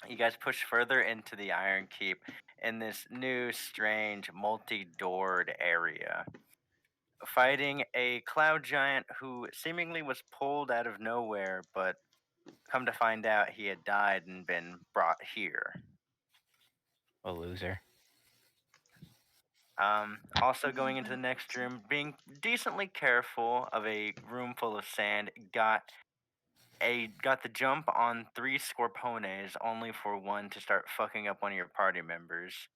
You guys push further into the Iron Keep in this new, strange, multi-doored area, fighting a cloud giant who seemingly was pulled out of nowhere, but come to find out he had died and been brought here. A loser. Also going into the next room, being decently careful of a room full of sand, got the jump on 3 Scorpones, only for one to start fucking up one of your party members.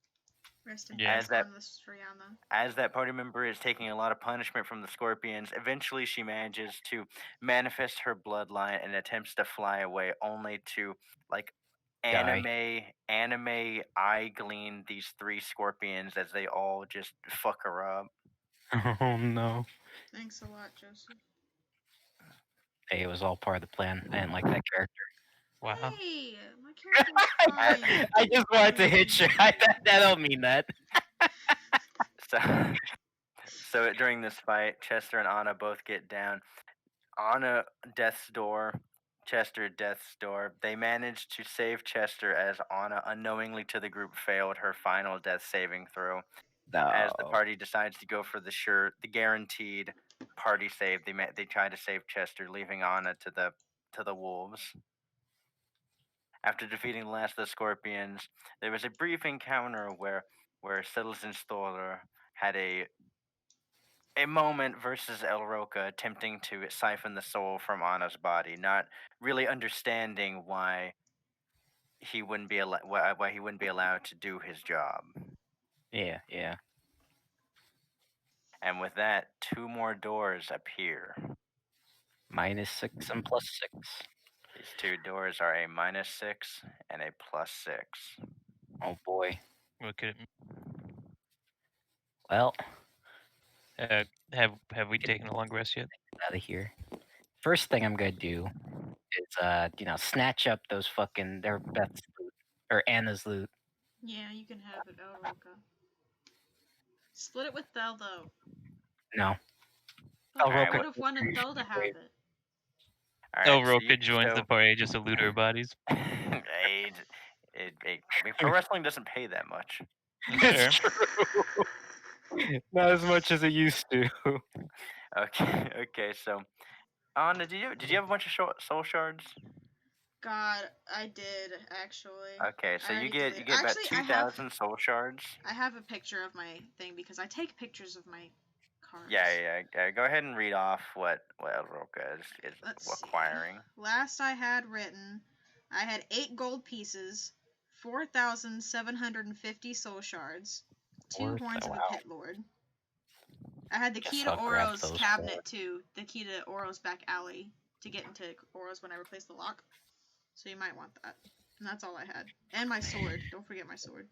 Rest in As peace, that Rihanna. as that party member is taking a lot of punishment from the scorpions, eventually she manages to manifest her bloodline and attempts to fly away, only to like Die. anime eye glean these 3 scorpions as they all just fuck her up. Oh no. Thanks a lot, Joseph. Hey, it was all part of the plan. I didn't like that character. Wow. Hey, my character was fine. I just wanted to hit you. I don't mean that. So during this fight, Chester and Anna both get down. Anna death's door, Chester death's door. They managed to save Chester as Anna unknowingly to the group failed her final death saving throw. As the No. party decides to go for the guaranteed party save, they try to save Chester, leaving Anna to the wolves. After defeating the last of the scorpions, there was a brief encounter where Citizen Stoller had a moment versus El Roca, attempting to siphon the soul from Anna's body, not really understanding why he wouldn't be why he wouldn't be allowed to do his job. Yeah, yeah. And with that, 2 more doors appear. -6 and +6. These 2 doors are a -6 and a +6. Oh boy. What could it Well, have we taken a long rest yet? out of here. First thing I'm gonna do is snatch up those fucking their Beth's loot or Anna's loot. Yeah, you can have it, El Roca. Split it with Thel, though. No. Oh, El I Roca. would have wanted Thel to have it. El Alright, Roca joins the party just to loot our bodies. Pro wrestling doesn't pay that much. Fair. It's true. Not as much as it used to. Okay, so Anna, did you have a bunch of soul shards? God, I did actually. Okay, so I you already get deleted. about Actually, 2,000 soul shards. I have a picture of my thing because I take pictures of my cards. Yeah. Go ahead and read off what El Roca is Let's acquiring. See. Last I had written, I had 8 gold pieces, 4,750 soul shards, 2 horns of a pit lord. I had the key to Oro's cabinet too, the key to Oro's back alley to get into Oro's when I replace the lock. So you might want that. And that's all I had. And my sword. Don't forget my sword.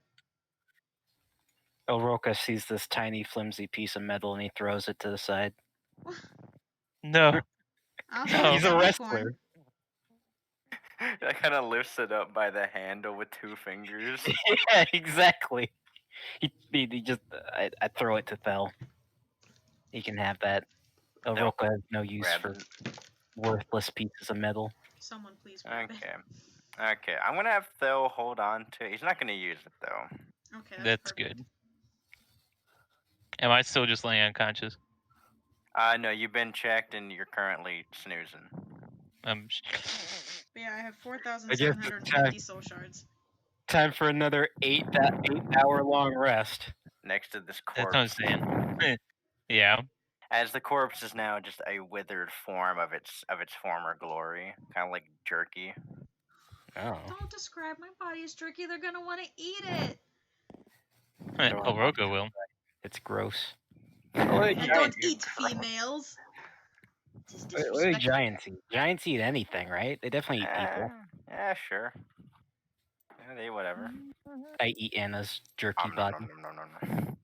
El Roca sees this tiny, flimsy piece of metal and he throws it to the side. No. Also, He's a wrestler. I kind of lifts it up by the handle with 2 fingers. Yeah, exactly. He just I throw it to Thel. He can have that. El Roca has no use for worthless pieces of metal. Someone please grab it. Okay, I'm gonna have Thel hold on to it. He's not gonna use it though. Okay, that's good. Am I still just laying unconscious? No, you've been checked and you're currently snoozing. Yeah, I have 4,750 soul shards. Time for another 8-hour long rest. Next to this corpse. That's what I'm saying. Yeah. As the corpse is now just a withered form of its former glory, kind of like jerky. Oh. Don't describe my body as jerky. They're gonna want to eat it. El Roca will. It's gross. I don't eat females. What do giants eat? Giants eat anything, right? They definitely eat people. Yeah, sure. Yeah, they whatever. I eat Anna's jerky body. No.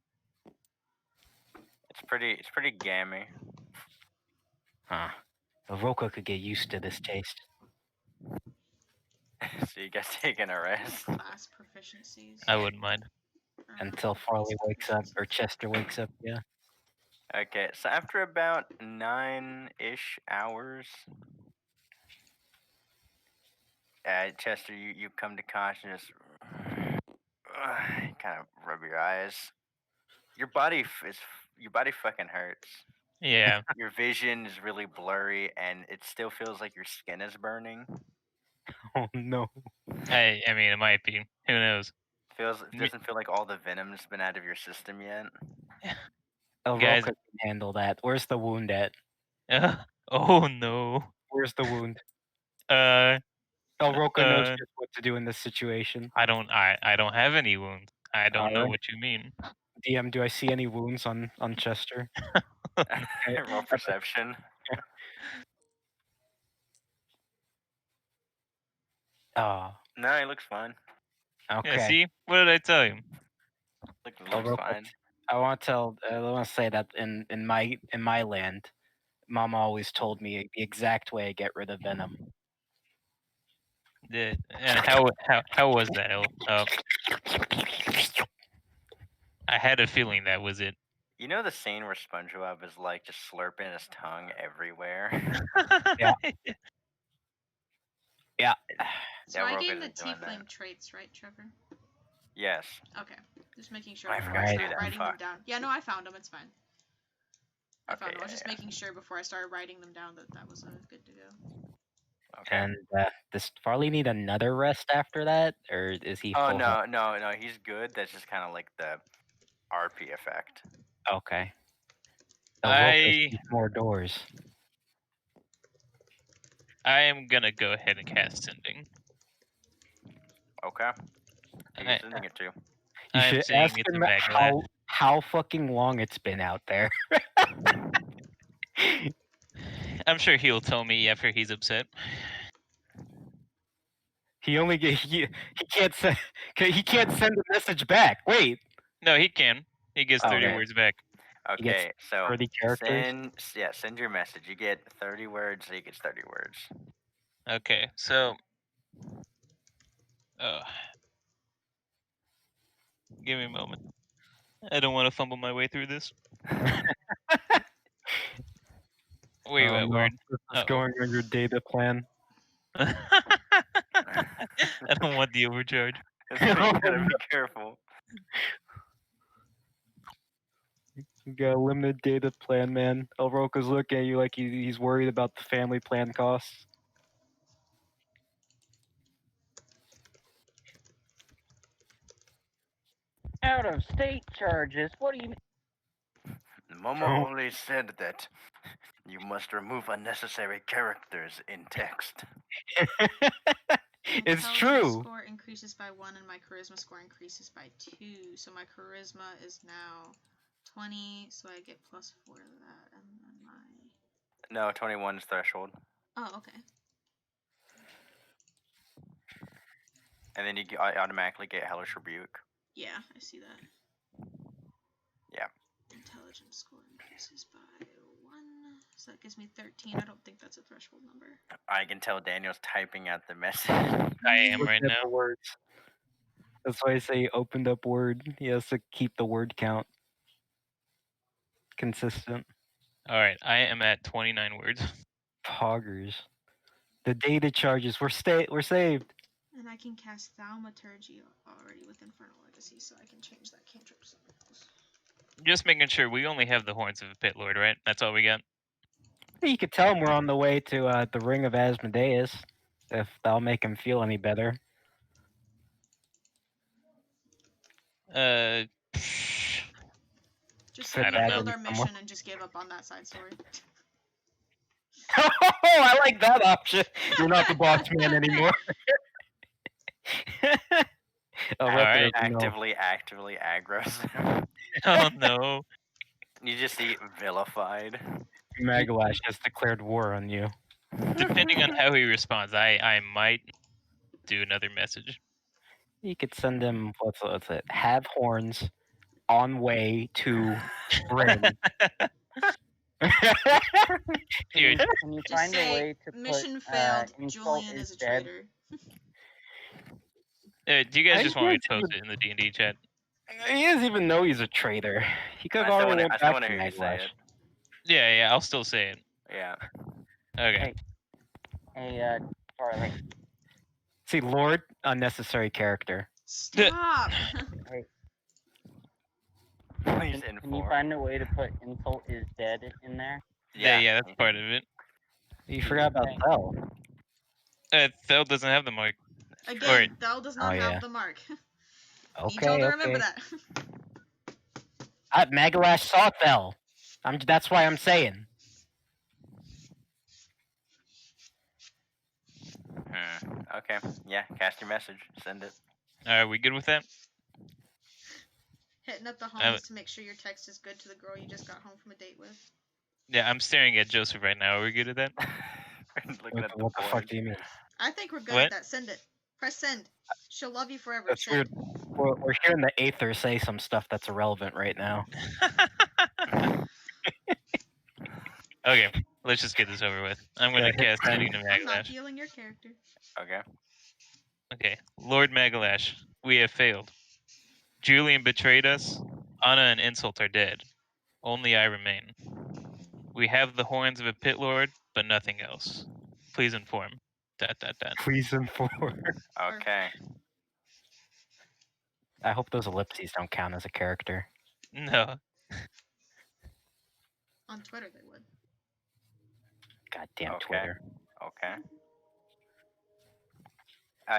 It's pretty gammy. Huh. The Roca could get used to this taste. So you guys taking a rest? Class proficiencies. I wouldn't mind. Until Farley wakes up or Chester wakes up, yeah. Okay, so after about 9-ish hours, Chester, you come to consciousness. Kind of rub your eyes. Your body fucking hurts. Yeah. Your vision is really blurry, and it still feels like your skin is burning. Oh no. I mean, it might be. Who knows? Doesn't feel like all the venom's been out of your system yet. Roca can handle that. Where's the wound at? Oh no. Where's the wound? Roca knows just what to do in this situation. I don't have any wounds. I don't know what you mean. DM, do I see any wounds on Chester? Roll perception. Oh. No, he looks fine. Okay. Yeah, see? What did I tell you? Looks fine. I want to say that in my land, Mom always told me the exact way to get rid of venom. And how was that? I had a feeling that was it. You know the scene where SpongeBob is like just slurping his tongue everywhere? Yeah. Yeah. So I gained the tiefling traits, right, Trevor? Yes. Okay. Just making sure. I forgot to do that. Writing them down. Yeah, no, I found them. It's fine. I found them. I was just making sure before I started writing them down that was good to go. Okay. And does Farley need another rest after that, or is he? Oh no, he's good. That's just kind of like the RP effect. Okay. I more doors. I am gonna go ahead and cast Sending. Okay. Who are you sending it to? You should ask him how fucking long it's been out there. I'm sure he'll tell me after he's upset. He can't send a message back. Wait. No, he can. He gets 30 words back. Okay, so 30 characters. Send your message. You get 30 words. He gets 30 words. Okay, so give me a moment. I don't want to fumble my way through this. Wait, what word? What's going on your data plan? I don't want the overcharge. You gotta be careful. You got a limited data plan, man. Roca's looking at you like he's worried about the family plan costs. Out of state charges? What do you mean? Momo only said that you must remove unnecessary characters in text. It's true. My score increases by 1 and my charisma score increases by 2. So my charisma is now 20, so I get +4 to that, and then my... No, 21 is threshold. Oh, okay. And then you automatically get Hellish Rebuke. Yeah, I see that. Yeah. Intelligence score increases by 1, so that gives me 13. I don't think that's a threshold number. I can tell Daniel's typing out the message. I am right now. Words. That's why I say he opened up Word. He has to keep the word count consistent. All right, I am at 29 words. Poggers. The data charges. We're saved. And I can cast Thaumaturgy already with Infernal Legacy, so I can change that cantrip. Just making sure we only have the Horns of the Pit Lord, right? That's all we got. You could tell him we're on the way to the Ring of Asmodeus, if that'll make him feel any better. Just say we failed our mission and just gave up on that side story. Oh, I like that option. You're not the boss man anymore. All right. Actively aggressive. Oh no. You just see vilified. Magalash has declared war on you. Depending on how he responds, I might do another message. You could send him what's it? Have horns on way to Bryn. Dude, can you find a way to mission failed? Julian is a traitor. Do you guys just want me to post it in the D&D chat? He doesn't even know he's a traitor. He could have already went back to Maglash. Yeah, I'll still say it. Yeah. Okay. Hey, Farley. See, Lord, unnecessary character. Stop. Please Can inform. you find a way to put insult is dead in there? Yeah, that's part of it. You forgot about Thel. Thel doesn't have the mark. Again, Thel does not Oh, yeah. have the mark. Need Okay, y'all to okay. remember that. Magalash saw Thel. That's why I'm saying. Okay. Yeah, cast your message. Send it. Are we good with that? Hitting up the homies to make sure your text is good to the girl you just got home from a date with. Yeah, I'm staring at Joseph right now. Are we good at that? Looking at the What the fuck do you mean? I think we're good What? at that. Send it. Press send. She'll love you forever. That's Send. weird. We're hearing the Aether say some stuff that's irrelevant right now. Okay, let's just get this over with. I'm gonna cast Sending to I'm not Magalash. healing your character. Okay. Okay, Lord Magalash, we have failed. Julian betrayed us. Anna and Insult are dead. Only I remain. We have the horns of a pit lord, but nothing else. Please inform. ... Please inform. Okay. I hope those ellipses don't count as a character. No. On Twitter, they would. Goddamn Okay. Twitter. Okay.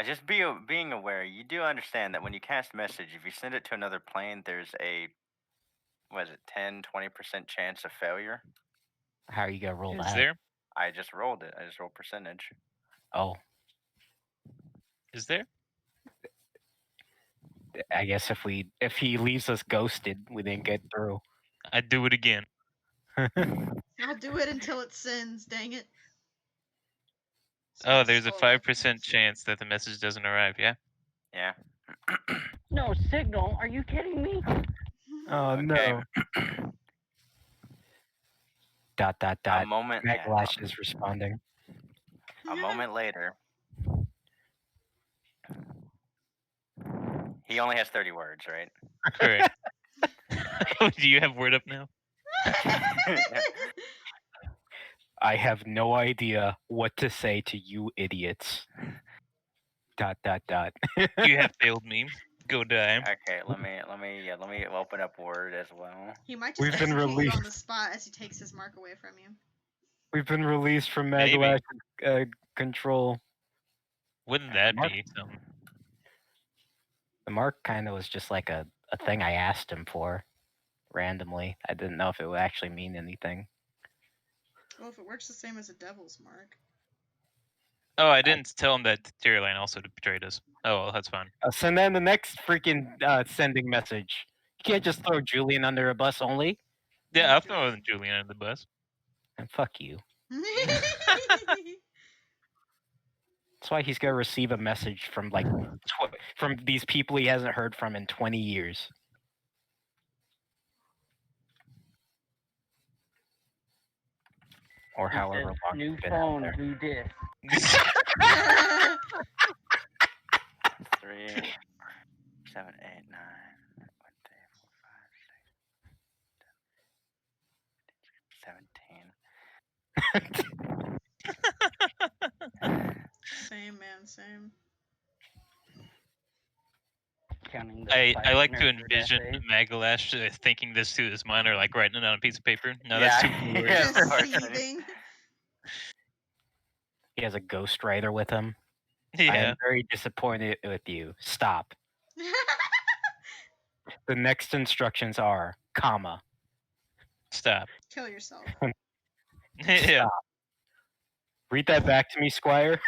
Just being aware, you do understand that when you cast message, if you send it to another plane, there's a, 10-20% chance of failure? How are you gonna roll that? Is there? I just rolled it. I just rolled percentage. Oh. Is there? I guess if he leaves us ghosted, we didn't get through. I'd do it again. I'll do it until it sends. Dang it. Oh, there's a 5% chance that the message doesn't arrive. Yeah. Yeah. No signal? Are you kidding me? Oh no. Dot. A moment. Magalash is responding. A moment later. He only has 30 words, right? Correct. Do you have word up now? I have no idea what to say to you idiots. ... You have failed me. Go die. Okay, let me open up Word as well. He might just execute you on the spot as he takes his mark away from you. We've been released from Magalash control. Wouldn't that be something? The mark kind of was just like a thing I asked him for randomly. I didn't know if it would actually mean anything. Well, if it works the same as a devil's mark. Oh, I didn't tell him that Tyrline also betrayed us. Oh, well, that's fine. I'll send them the next freaking sending message. You can't just throw Julian under a bus only. Yeah, I'll throw Julian under the bus. And fuck you. That's why he's gonna receive a message from from these people he hasn't heard from in 20 years. Or however long new it's been phone, out there. new disc. 3, 7, 8, 9. 1, 2, 4, 5, 6, 17. Same, man, same. I like to envision Magalash thinking this to his mind or like writing it on a piece of paper. No, that's too cool. He has a ghostwriter with him. Yeah. I am very disappointed with you. Stop. The next instructions are, comma. Stop. Kill yourself. Yeah. Stop. Read that back to me, Squire.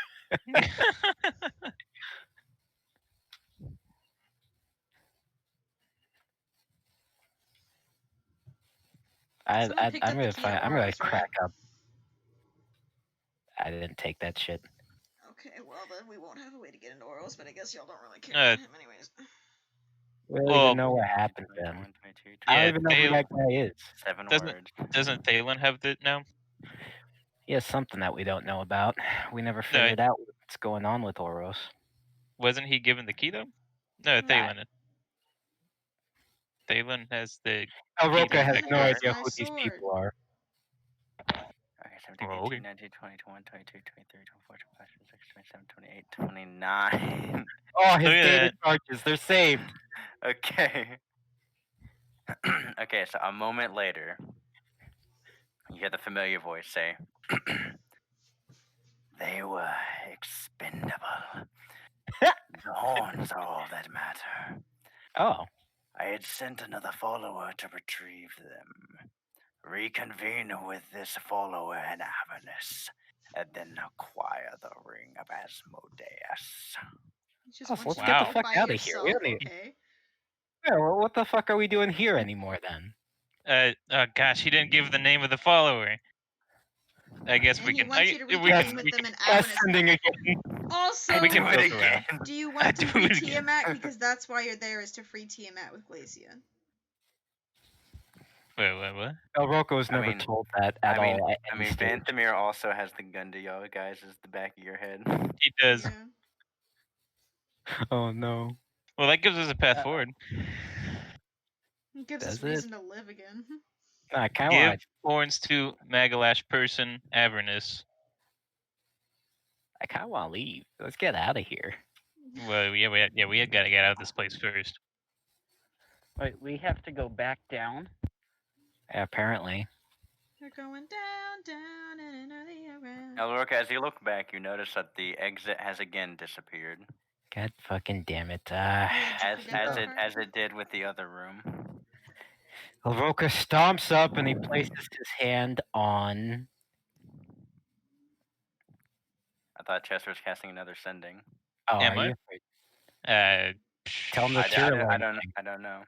I'm gonna crack up. I didn't take that shit. Okay, well then we won't have a way to get into Oros, but I guess y'all don't really care about him anyways. We don't even know what happened to him. I don't even know who that guy is. 7 words. Doesn't Thalen have that now? He has something that we don't know about. We never figured out what's going on with Oros. Wasn't he given the key though? No, Thalen. Thalen has the. Roca has no idea who these people are. Okay, 17, Oh, 18, okay. 19, 20, 21, 22, 23, 24, 25, 26, 27, 28, 29. Oh, his Look at data that. charges, they're saved. Okay. Okay, so a moment later, you hear the familiar voice say, "They were expendable. The horns are all that matter. Oh. I had sent another follower to retrieve them. Reconvene with this follower in Avernus, and then acquire the ring of Asmodeus." You just Oh, so want let's you get to the do Wow. it fuck by out of here. We yourself, don't need... okay? Yeah, well, what the fuck are we doing here anymore then? Gosh, he didn't give the name of the follower. I guess And we he can. wants you to We reconvene can. with We them can. in Yes, Avernus. sending again. Also, We can Do it filter again. out. do you want to Do free it again. Tiamat? Because that's why you're there, is to free Tiamat with Glacia. Wait, what? El Roca was I never mean- told that at all at any stage. Vanthamir also has the gun to y'all guys as the back of your head. He does. Yeah. Oh no. Well, that gives us a path forward. It gives Does us it? reason to live again. No, I kind Give of horns to Magalash person Avernus. want to leave. Let's get out of here. Well, we got to get out of this place first. Wait, we have to go back down? Yeah, apparently. They're going down, down, and another around. Elroka, as you look back, you notice that the exit has again disappeared, God fucking damn it. Yeah, did you forget that part? as it did with the other room. El Roca stomps up and he places his hand on... I thought Chester was casting another sending. Oh, Am are I? you? I Tell him the I tier line don't thing. I don't know.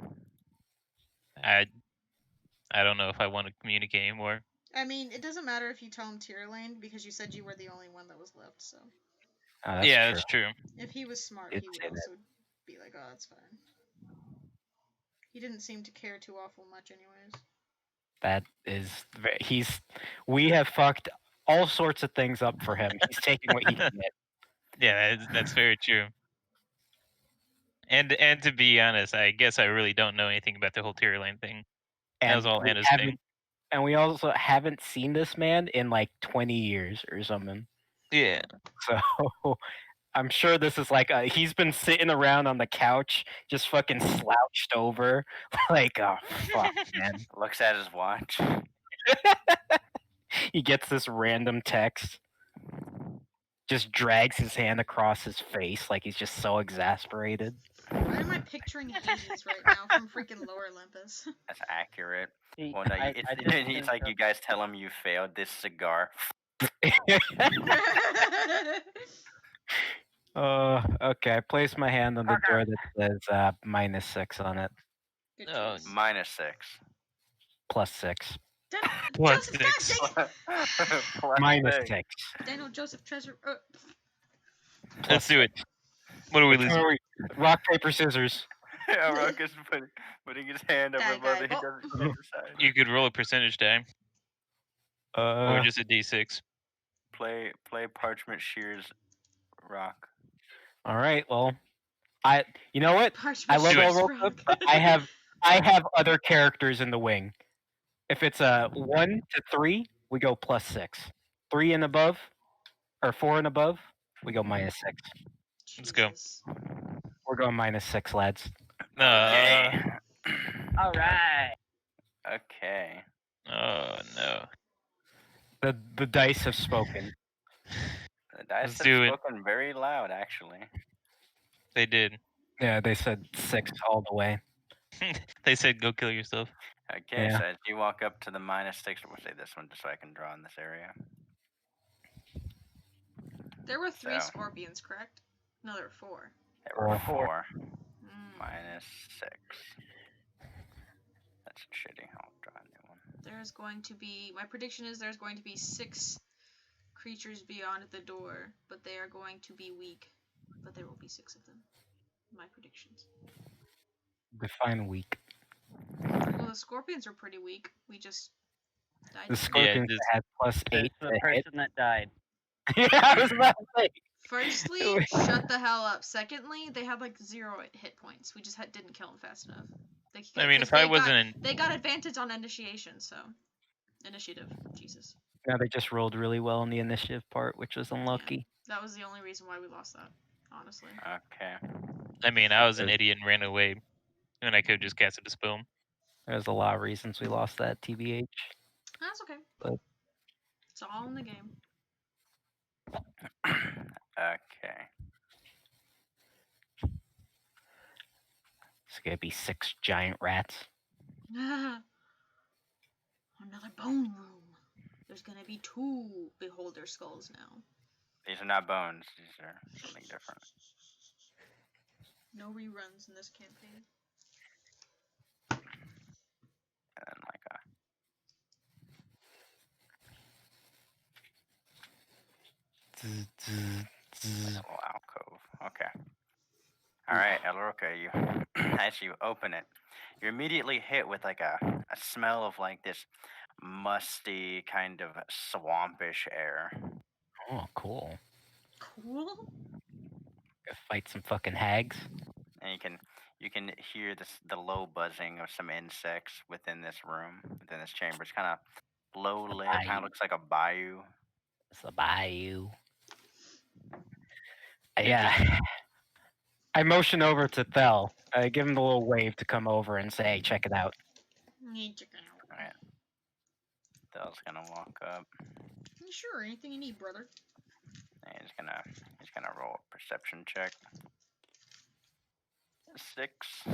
don't know if I want to communicate anymore. I mean, it doesn't matter if you tell him tier lane because you said you were the only one that was left. So Oh, that's Yeah, true. that's true. if he was smart, Did he would say that. also be like, "Oh, that's fine." He didn't seem to care too awful much, anyways. That is... We have fucked all sorts of things up for him. He's taking what he can get. Yeah, that's very true. And to be honest, I guess I really don't know anything about the whole tier lane thing. That was all we Anna's haven't- thing. And we also haven't seen this man in like 20 years or something. Yeah. So I'm sure this is like he's been sitting around on the couch, just fucking slouched over, like, oh fuck, man. Looks at his watch. He gets this random text, just drags his hand across his face like he's just so exasperated. Why am I picturing Hades right now from freaking Lower Olympus? That's accurate. See, Well, no, I it's just like you guys tell him you failed this cigar. Okay, I place my hand on the door that says -6 on it. Good Oh, choice. -6. +6. What Joseph, God six? dang it! -6. Daniel, Joseph, Treasure. Let's do it. What are we losing? Rock, paper, scissors. Yeah, Ruckus putting his hand over That above guy. it. He Oh. doesn't decide. You could roll a percentage die, or just a d6. Play Parchment Shears Rock. All right, well, you know what? Parchment I love Do it. El Shears Roca, Rock. but I have other characters in the wing. If it's a 1 to 3, we go +6. 3 and above, or 4 and above, we go -6. Let's go. Jesus. We're going -6, lads. Okay. All right. Okay. Oh no. The dice have spoken. The dice Let's have do it. spoken very loud, actually. They did. Yeah, they said 6 all the way. They said go kill yourself. Okay, Yeah. so as you walk up to the -6, we'll say this one just so I can draw in this area. There were 3 So. scorpions, correct? No, there were 4. There were 4. Mm. -6. That's shitty. I'll draw a new one. There's going to be. My prediction is there's going to be 6 creatures beyond the door, but they are going to be weak. But there will be 6 of them. My predictions. Define weak. Well, the scorpions are pretty weak. We just died. The to them. scorpions just- had +8 That's to the hit. person that died. Yeah, I was about to say. Firstly, shut the hell up. Secondly, they had like 0 hit points. We just didn't kill them fast enough. I mean, if I wasn't in, They got advantage on initiation, so. Initiative. Jesus. Yeah, they just rolled really well in the initiative part, which was unlucky. Yeah, that was the only reason why we lost that, honestly. Okay. I mean, I was an idiot and ran away, and I could have just casted Dispel. There's a lot of reasons we lost that, TBH. That's okay. But it's all in the game. Okay. It's gonna be 6 giant rats. Another bone room. There's gonna be 2 beholder skulls now. These are not bones. These are something different. No reruns in this campaign. And like a little alcove. Okay. All right, El Roca, you as you open it, you're immediately hit with like a smell of like this musty kind of swampish air. Oh, cool. Cool? Go fight some fucking hags. And you can hear the low buzzing of some insects within this room, within this chamber. It's kind of low lit, kind of looks like a bayou. It's a bayou. Yeah. I motion over to Thel. I give him the little wave to come over and say, "Hey, check it out." Check it out. All right. Thel's gonna walk up. Sure, anything you need, brother. And he's gonna roll a perception check. 6.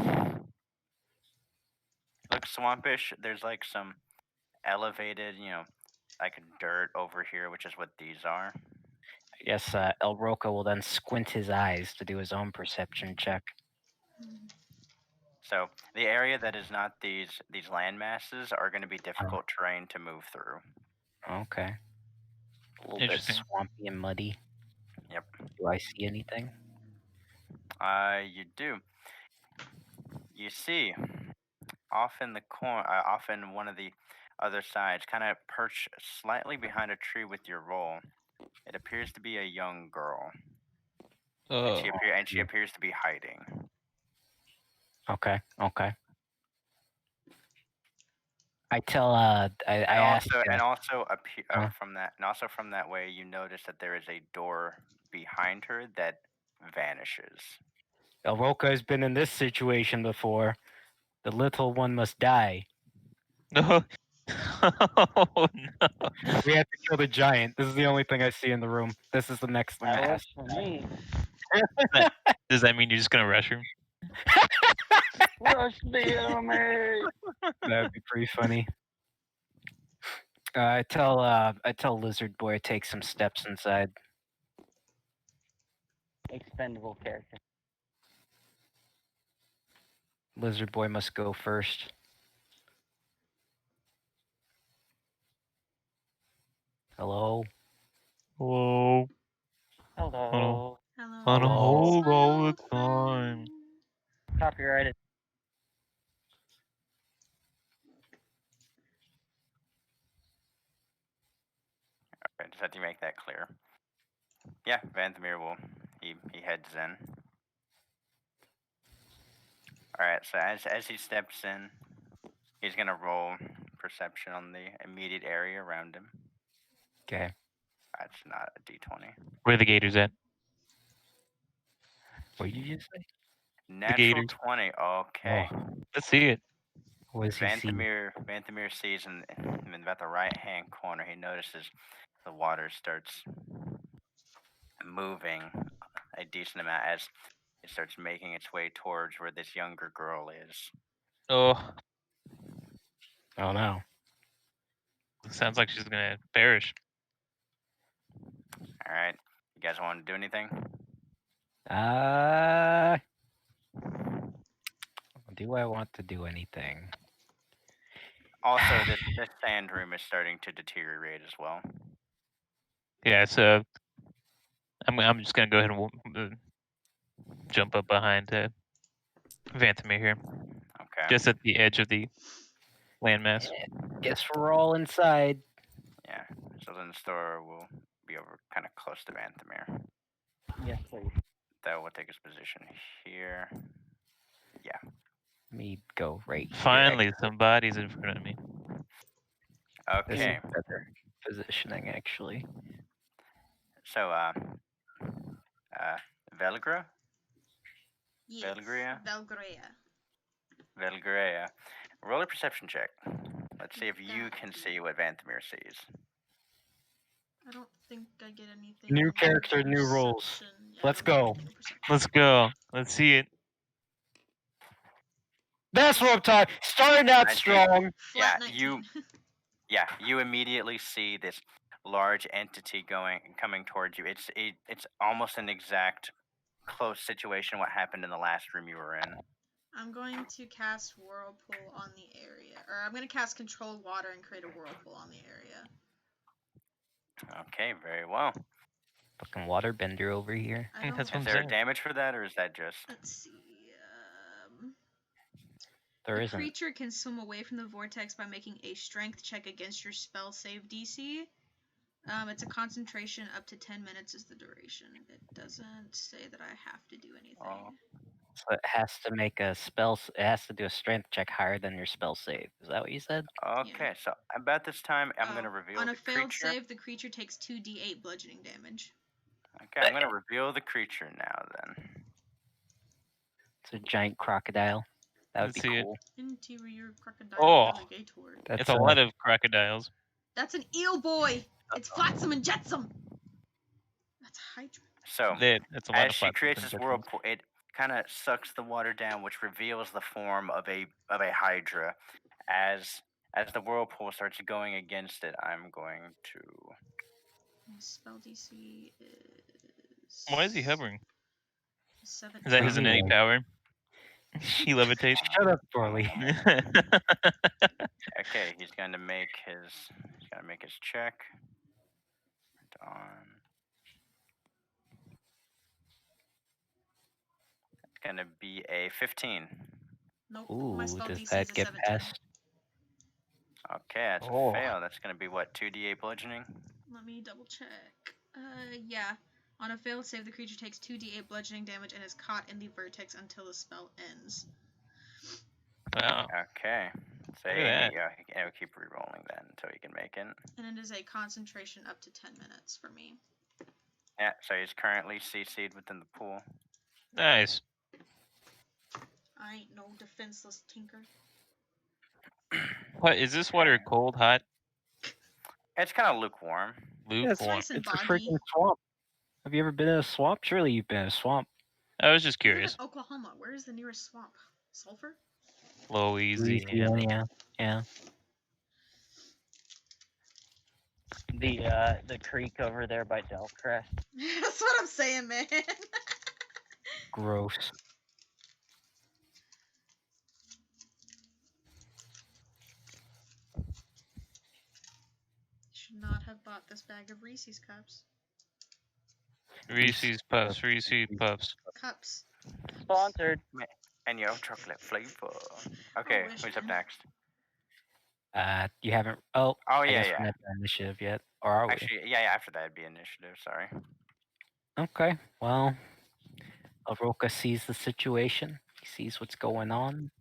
Looks swampish. There's like some elevated, like dirt over here, which is what these are. I guess El Roca will then squint his eyes to do his own perception check. So the area that is not these land masses are going to be difficult terrain to move through. Okay. A little bit swampy and muddy. Yep. Do I see anything? You do. You see, off in the corner, off in one of the other sides, kind of perched slightly behind a tree with your roll. It appears to be a young girl. And she appears to be hiding. Okay. I tell I ask. From that way, you notice that there is a door behind her that vanishes. El Roca has been in this situation before. The little one must die. No. Oh no. We have to kill the giant. This is the only thing I see in the room. This is the next thing That I works ask. for me. Does that mean you're just gonna rush him? Rush the enemy. That'd be pretty funny. I tell Lizard Boy to take some steps inside. Expendable character. Lizard Boy must go first. Hello? Hello. Hello. Hello. On hold all the Hello, time. Copyrighted. Okay, just have to make that clear. Yeah, Vanthamir he heads in. Alright, so as he steps in, he's gonna roll perception on the immediate area around him. Okay. That's not a D20. Where are the gators at? What did you just say? Natural gators. 20. Okay. Oh. Let's see it. What does he see? Vanthamir sees in about the right hand corner. He notices the water starts moving a decent amount as it starts making its way towards where this younger girl is. Oh. Oh no. Sounds like she's gonna perish. Alright. You guys want to do anything? Do I want to do anything? Also, this sand room is starting to deteriorate as well. Yeah, so I'm just gonna go ahead and jump up behind Vanthamir here. Okay. Just at the edge of the landmass. Guess we're all inside. Yeah. So then the store will be over kind of close to Vanthamir. Yes, please. That will take his position here. Yeah. Let me go right here. Finally, some bodies in front of me. Okay. positioning, actually. So, Velgra? Yes. Velgria? Velgria. Velgrea. Roll a perception check. Let's see if you That can is- see what Vanthamir sees. I don't think I get anything. New in character, new rules. perception. Yeah, I Let's don't get go. anything in perception. Let's go. Let's see it. That's what I'm talking. Starting out 19. strong. Flat Yeah, 19. you immediately see this large entity coming towards you. It's almost an exact close situation what happened in the last room you were in. I'm going to cast Whirlpool on the area. Or I'm going to cast Controlled Water and create a Whirlpool on the area. Okay, very well. Fucking waterbender over here. I don't, That's what Is I'm there saying. damage for that, or is that just... Let's see. There The isn't. creature can swim away from the vortex by making a strength check against your spell save DC. It's a concentration up to 10 minutes is the duration. It doesn't say that I have to do anything. Oh. So it has to make a spell. It has to do a strength check higher than your spell save. Is that what you said? Okay, so about this time, I'm going to reveal on the a failed creature. save, the creature takes 2d8 bludgeoning damage. Okay, I'm going to reveal the creature now, then. It's a giant crocodile. That would Let's be see it. cool. Interior crocodile Oh. alligator. That's It's a lot of crocodiles. That's an eel boy. It's flotsam and jetsam. That's Hydra. So, It's a lot as of she flats creates and this jets. whirlpool, it kind of sucks the water down, which reveals the form of a hydra. As the whirlpool starts going against it, I'm going to... My spell DC is... Why is he hovering? 17. Is that his innate power? He levitates. Shut up, Broly. Okay, he's going to make his check. On. It's going to be a 15. Nope. Ooh, My spell does DC that is a get 17. past? Okay, that's Oh. a fail. That's going to be what, 2d8 bludgeoning? Let me double check. Yeah. On a failed save, the creature takes 2d8 bludgeoning damage and is caught in the vertex until the spell ends. Wow. Okay. So Look at he'll keep rerolling then until he can make it. And it is a concentration up to 10 minutes for me. Yeah, so he's currently CC'd within the pool. Nice. I ain't no defenseless tinker. What is this water? Cold, hot, It's kind of lukewarm. lukewarm? Nice and It's a boggy. freaking swamp. Have you ever been in a swamp? Surely you've been in a swamp. I was just I live curious. in Oklahoma. Where is the nearest swamp? Sulphur? Louisiana. Yeah. The creek over there by Delcrest. That's what I'm saying, man. Gross. Should not have bought this bag of Reese's cups. Reese's Puffs. Reese's Puffs. Cups. Sponsored. And your chocolate flavor. Okay, wish, who's up man. next? You haven't. Oh, Oh, I yeah, guess yeah. we're not done initiative yet, or are we? Actually, yeah, after that would be initiative, sorry. Okay. Well, Roca sees the situation. He sees what's going on.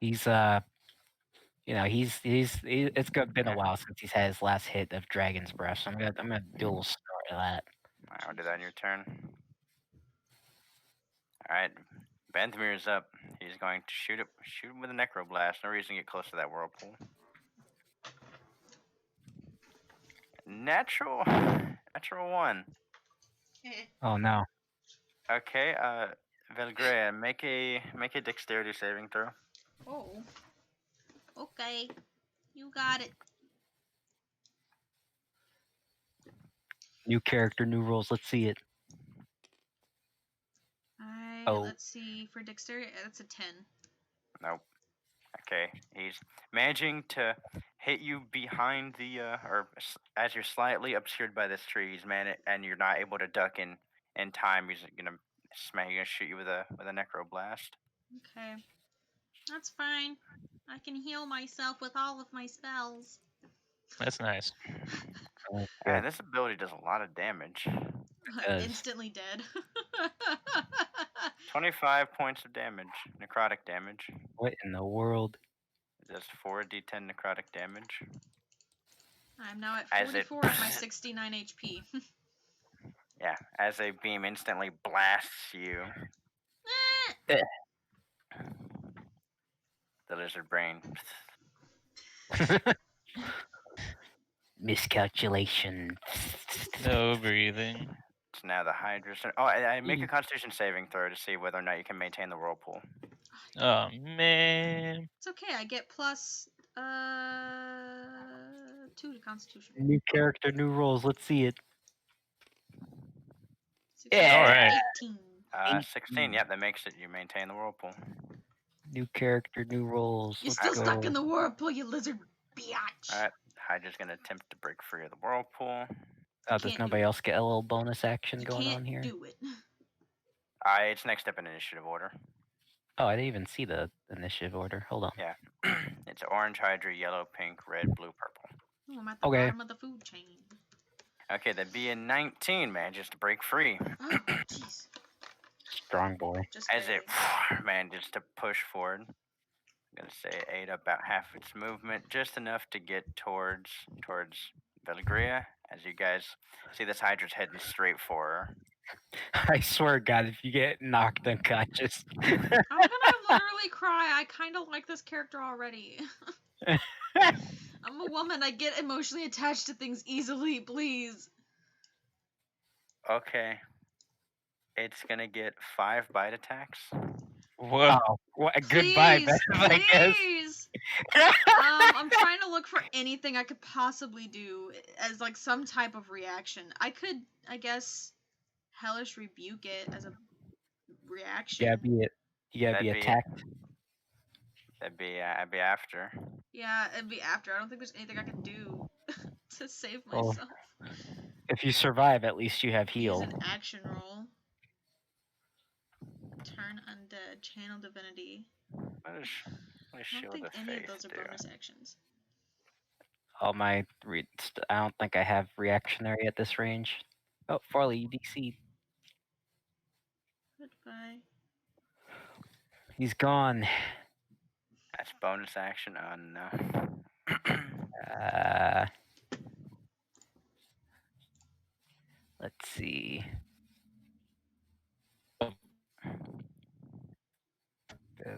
He's it's been a while since he's had his last hit of Dragon's Breath. So I'm gonna do a little start of that. Alright, I'll do that on your turn. Alright, Vanthamir's up. He's going to shoot him with a Necroblast. No reason to get close to that whirlpool. Natural 1. Oh no. Okay, Velgrea, make a dexterity saving throw. Oh. Okay. You got it. New character, new rules. Let's see it. Let's see. For dexterity, that's a 10. Nope. Okay, he's managing to hit you behind the, as you're slightly obscured by this tree. And you're not able to duck in time. He's gonna shoot you with a Necroblast. Okay. That's fine. I can heal myself with all of my spells. That's nice. And this ability does a lot of damage. Instantly dead. 25 points of damage, necrotic damage. What in the world? It does 4d10 necrotic damage. I'm now at As it- 44 of my 69 HP. Yeah, as a beam instantly blasts you, the lizard brain. Miscalculation. No breathing. It's now the Hydra's. Oh, I make a Constitution saving throw to see whether or not you can maintain the whirlpool. Oh man. It's okay. I get plus 2 to Constitution. New character, new rules. Let's see it. 16, All right. 18. 16. Yep, that makes it. You maintain the whirlpool. New character, new rules. You're Let's still go. stuck in the whirlpool, you lizard biatch. All right, Hydra's gonna attempt to break free of the whirlpool. Oh, does nobody else get a little bonus action going on here? Do it. It's next up in initiative order. Oh, I didn't even see the initiative order. Hold on. Yeah, it's orange Hydra, yellow, pink, red, blue, purple. Oh, I'm at the bottom of the food chain. Okay, that'd be a 19 manages to break free. Oh, jeez. Strong boy. As it manages to push forward. I'm gonna say it ate about half its movement, just enough to get towards Belgria. As you guys see, this Hydra's heading straight for her. I swear, God, if you get knocked unconscious. I'm gonna literally cry. I kind of like this character already. I'm a woman. I get emotionally attached to things easily. Please. Okay. It's gonna get 5 bite attacks. Whoa. Oh, what a goodbye, Beth, I guess. Please. I'm trying to look for anything I could possibly do as like some type of reaction. I could, I guess, hellish rebuke it as a reaction. You gotta be attacked. That'd be after. Yeah, it'd be after. I don't think there's anything I can do to save myself. If you survive, at least you have heal. Use an action roll. Turn undead. Channel divinity. What is I don't think any of those are bonus actions. Oh my! I don't think I have reactionary at this range. Oh, Farley, you DC. Goodbye. He's gone. That's bonus action. Oh no. Let's see. Nah,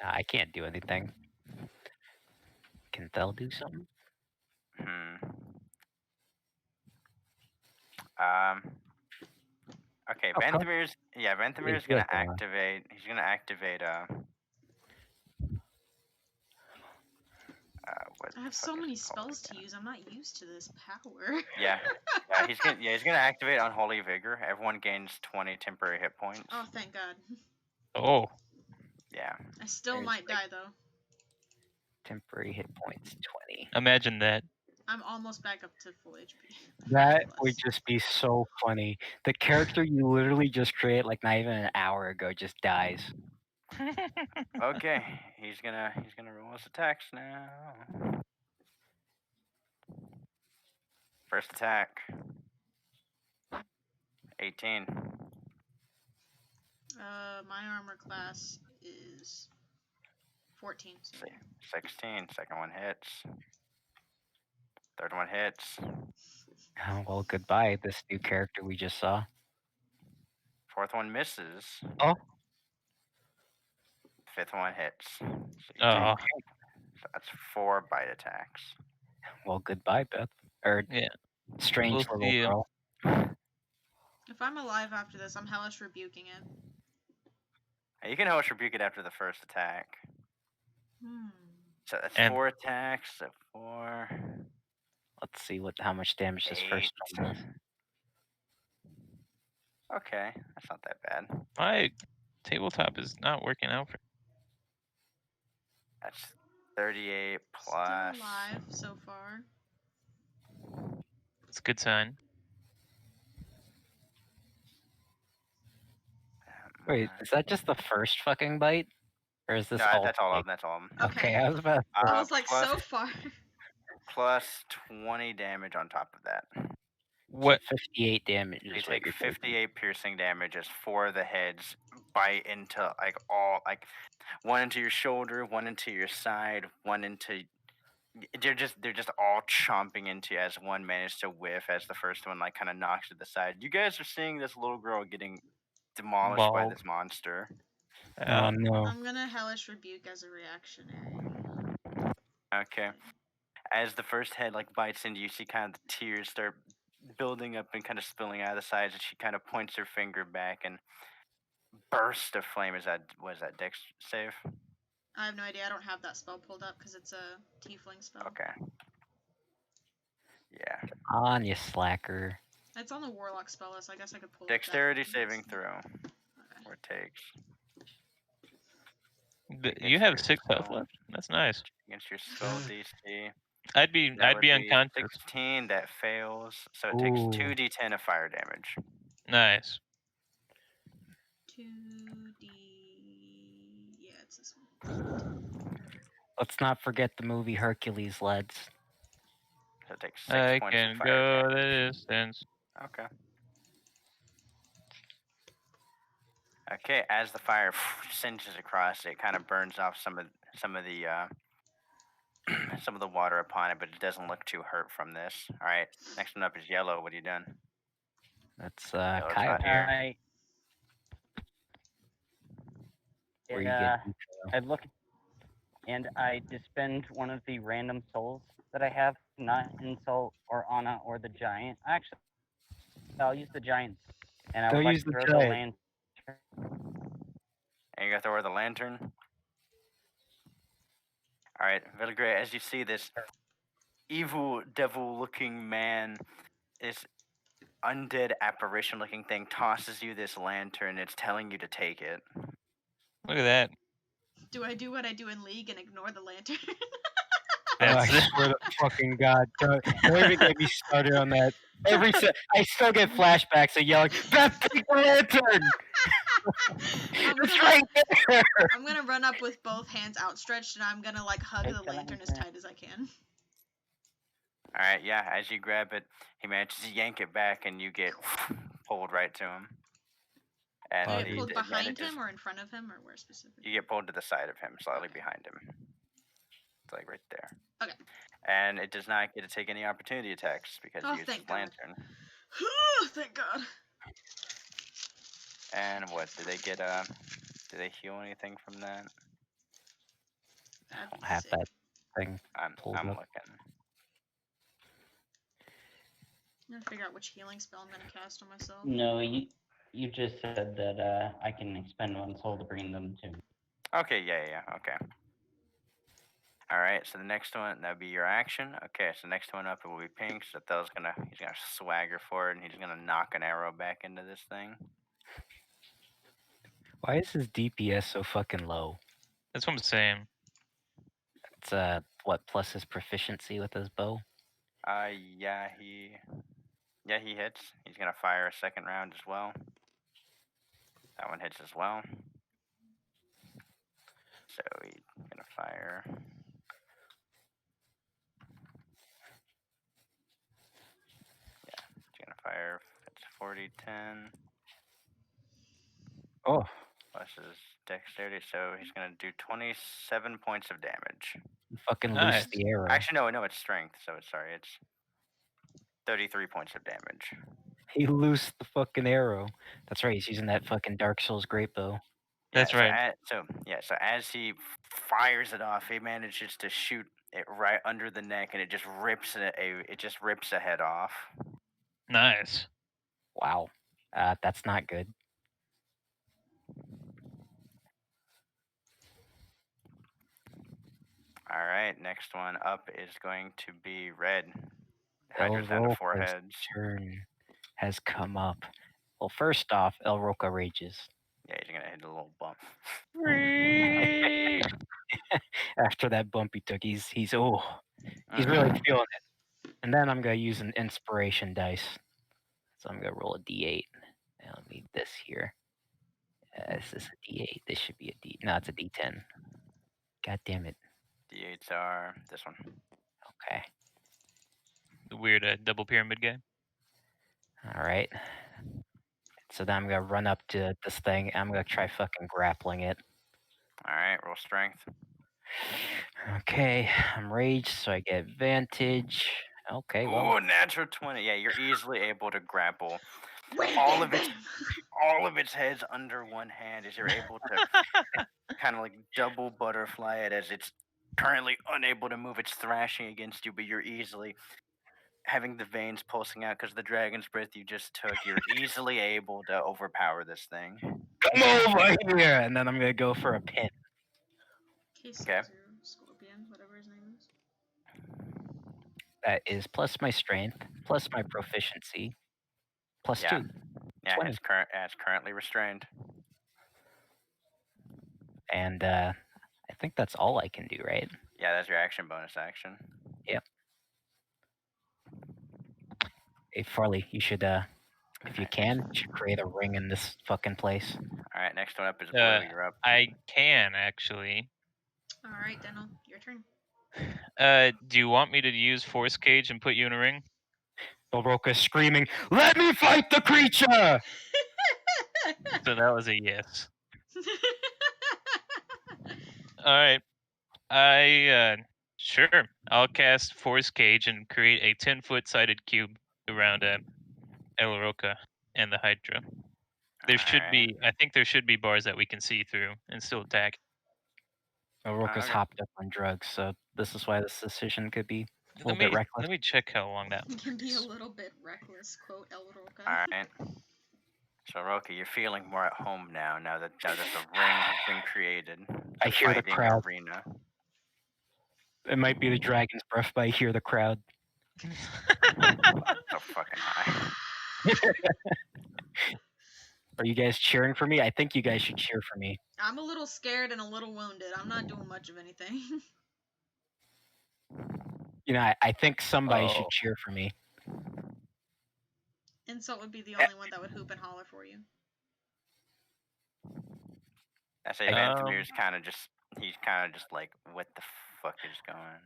I can't do anything. Can Thel do something? Okay, Venthamir's gonna activate. He's gonna activate. I have so many spells to use. I'm not used to this power. Yeah, he's gonna activate Unholy Vigor. Everyone gains 20 temporary hit points. Oh, thank God. Oh. Yeah. I still might die though. Temporary hit points 20. Imagine that. I'm almost back up to full HP. That would just be so funny. The character you literally just created like not even an hour ago just dies. Okay, he's gonna roll his attacks now. First attack. 18. My armor class is 14. So. 16. Second one hits. Third one hits. Oh, well, goodbye, this new character we just saw. Fourth one misses. Oh. Fifth one hits. Oh. So that's 4 bite attacks. Well, goodbye, Beth. Strange little girl. If I'm alive after this, I'm hellish rebuking it. You can hellish rebuke it after the first attack. So that's 4 attacks. So 4. Let's see how much damage this first one does. Okay, that's not that bad. My tabletop is not working out for. That's 38 plus. Still alive so far. It's a good sign. Wait, is that just the first fucking bite? Or is this all? That's all of them. That's all of them. Okay, I was about. I was like, so far. Plus 20 damage on top of that. What? So 58 damage. You take 58 piercing damage as 4 of the heads bite into like one into your shoulder, one into your side, one into. They're just all chomping into you as one managed to whiff as the first one like kind of knocks to the side. You guys are seeing this little girl getting demolished by this monster. Oh no. I'm gonna hellish rebuke as a reactionary. Okay. As the first head like bites into you, see kind of the tears start building up and kind of spilling out of the sides, and she kind of points her finger back and burst of flame. Was that Dex save? I have no idea. I don't have that spell pulled up because it's a tiefling spell. Okay. Yeah. On you slacker. It's on the warlock spell list. I guess I could pull Dexterity it. saving throw. Or takes. You have 6 health left. That's nice. Against your spell DC. I'd be unconscious. 16. That fails, so it takes 2d10 of fire damage. Nice. 2d. Yeah, it's this one. Let's not forget the movie Hercules, lads. So it takes 6 points of fire damage. The distance. Okay. Okay, as the fire singes across, it kind of burns off some of the some of the water upon it, but it doesn't look too hurt from this. All right, next one up is yellow. What are you doing? That's Yellow's Kyle. not here. I look and I disband one of the random souls that I have, not Insult or Anna or the Giant. Actually, I'll use the Giant. And I would like to throw the lantern. And you got to throw the lantern. All right, really great. As you see this evil devil-looking man, this undead apparition-looking thing tosses you this lantern. It's telling you to take it. Look at that. Do I do what I do in League and ignore the lantern? I swear to fucking God. Don't even get me started on that. I still get flashbacks of yelling, "Beth, take the lantern!" It's right there! I'm gonna run up with both hands outstretched and I'm gonna like hug the lantern as tight as I can. Alright, yeah, as you grab it, he manages to yank it back and you get pulled right to him. And do you get pulled behind him or in front of him or where specifically? You get pulled to the side of him, slightly behind him. It's like right there. Okay. And it does not get to take any opportunity attacks because you used his lantern. Thank God. And what, do they heal anything from that? I don't have that thing. I'm looking. I'm gonna figure out which healing spell I'm gonna cast on myself. No, you just said that I can expend one soul to bring them to. Okay, yeah, okay. Alright, so the next one, that would be your action. Okay, so next one up it will be pink, so he's gonna swagger forward and he's gonna knock an arrow back into this thing. Why is his DPS so fucking low? That's what I'm saying. It's what, plus his proficiency with his bow? Yeah, he hits. He's gonna fire a second round as well. That one hits as well. So he's gonna fire. Yeah, he's gonna fire. It's 40, 10. Oh. Plus his dexterity, so he's gonna do 27 points of damage. Fucking loose the arrow. Actually, no, it's strength, so it's 33 points of damage. He loosed the fucking arrow. That's right, he's using that fucking Dark Souls great bow. That's right. So as he fires it off, he manages to shoot it right under the neck, and it just rips a head off. Nice. Wow. That's not good. All right, next one up is going to be red. Hydra's down to 4 heads. Turn has come up. Well, first off, El Roca rages. Yeah, he's gonna hit a little bump. After that bump he took, he's really feeling it. And then I'm gonna use an inspiration dice. So I'm gonna roll a D8. And I'll need this here. Is this a D8? This should be a D. No, it's a D10. God damn it. D8s are this one. Okay. The weird double pyramid guy. All right. So then I'm gonna run up to this thing. And I'm gonna try fucking grappling it. All right, roll strength. Okay, I'm raged, so I get advantage. Okay, well. Ooh, natural 20. Yeah, you're easily able to grapple Wham, all bam, of its bam. all of its heads under one hand as you're able to kind of like double butterfly it as it's currently unable to move. It's thrashing against you, but you're easily having the veins pulsing out because the dragon's breath you just took. You're easily able to overpower this thing. Come over here, and then I'm gonna go for a pin. Okay. Sub-Zero Scorpion, whatever his name is. That is plus my strength, plus my proficiency, plus Yeah. 2. Yeah, 20. it's currently restrained. And I think that's all I can do, right? Yeah, that's your action bonus action. Yep. Hey, Farley, you should, if you can, you should create a ring in this fucking place. All right, next one up is Blue. You're up. I can actually. All right, Deno, your turn. Do you want me to use Force Cage and put you in a ring? Roca screaming, "Let me fight the creature!" So that was a yes. All right. Sure. I'll cast Force Cage and create a 10-foot sided cube around El Roca and the Hydra. There should be, I think there should be bars that we can see through and still attack. Roca's hopped up on drugs, so this is why this decision could be a little bit reckless. Let me check how long that can be a little bit reckless, quote El Roca. All right. So Roca, you're feeling more at home now. Now that the ring has been created. I hear the crowd. Arena. It might be the dragon's breath, but I hear the crowd. So fucking high. Are you guys cheering for me? I think you guys should cheer for me. I'm a little scared and a little wounded. I'm not doing much of anything. You know, I think somebody should cheer for me. Insult would be the only one that would hoop and holler for you. I say Vantamir's kind of just like, what the fuck is going on?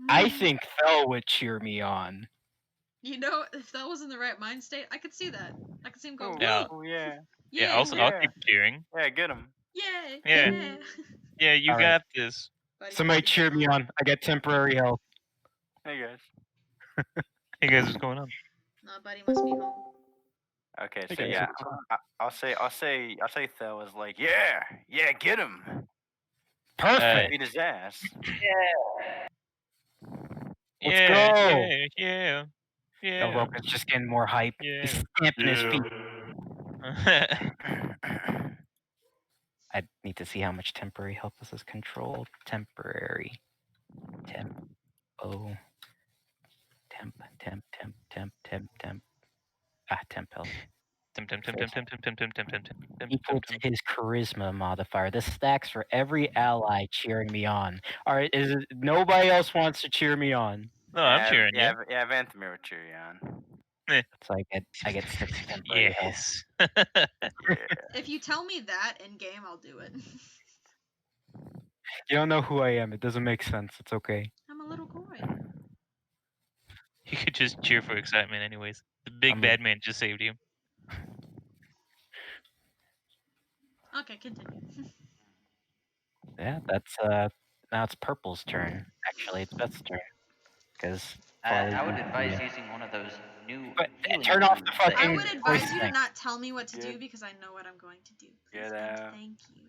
I think Fel would cheer me on. You know, if that was in the right mind state, I could see that. I could see him go, yeah. woo! Yeah. Yeah, I'll keep cheering. Yeah, get him. Yay! Yeah. Yeah, you All got right. this. Buddy, Somebody cheer me on. I got temporary health. Hey guys. Hey guys, what's going on? No, buddy must be home. Okay, Hey so guys, yeah, what's going I'll say Thel was like, yeah, get him. Perfect. Beat his ass. Let's go. Yeah. El Roca's just getting more hype. He's stamping his feet. I need to see how much temporary health this is controlled. Temporary. Temp. Oh. Temp. Temp health. Equal to his charisma modifier. This stacks for every ally cheering me on. Alright, nobody else wants to cheer me on? No, I'm cheering you. Yeah, Vantamir would cheer you on. So I get 6 temporary health. Yes. If you tell me that in game, I'll do it. You don't know who I am. It doesn't make sense. It's okay. I'm a little boy. You could just cheer for excitement anyways. The big bad man just saved you. Okay, continue. Yeah, that's now it's Purple's turn. Actually, it's Beth's turn. Because I would advise using one of those new. Turn off the fucking. I would advise you to not tell me what to do because I know what I'm going to do. Please and thank you.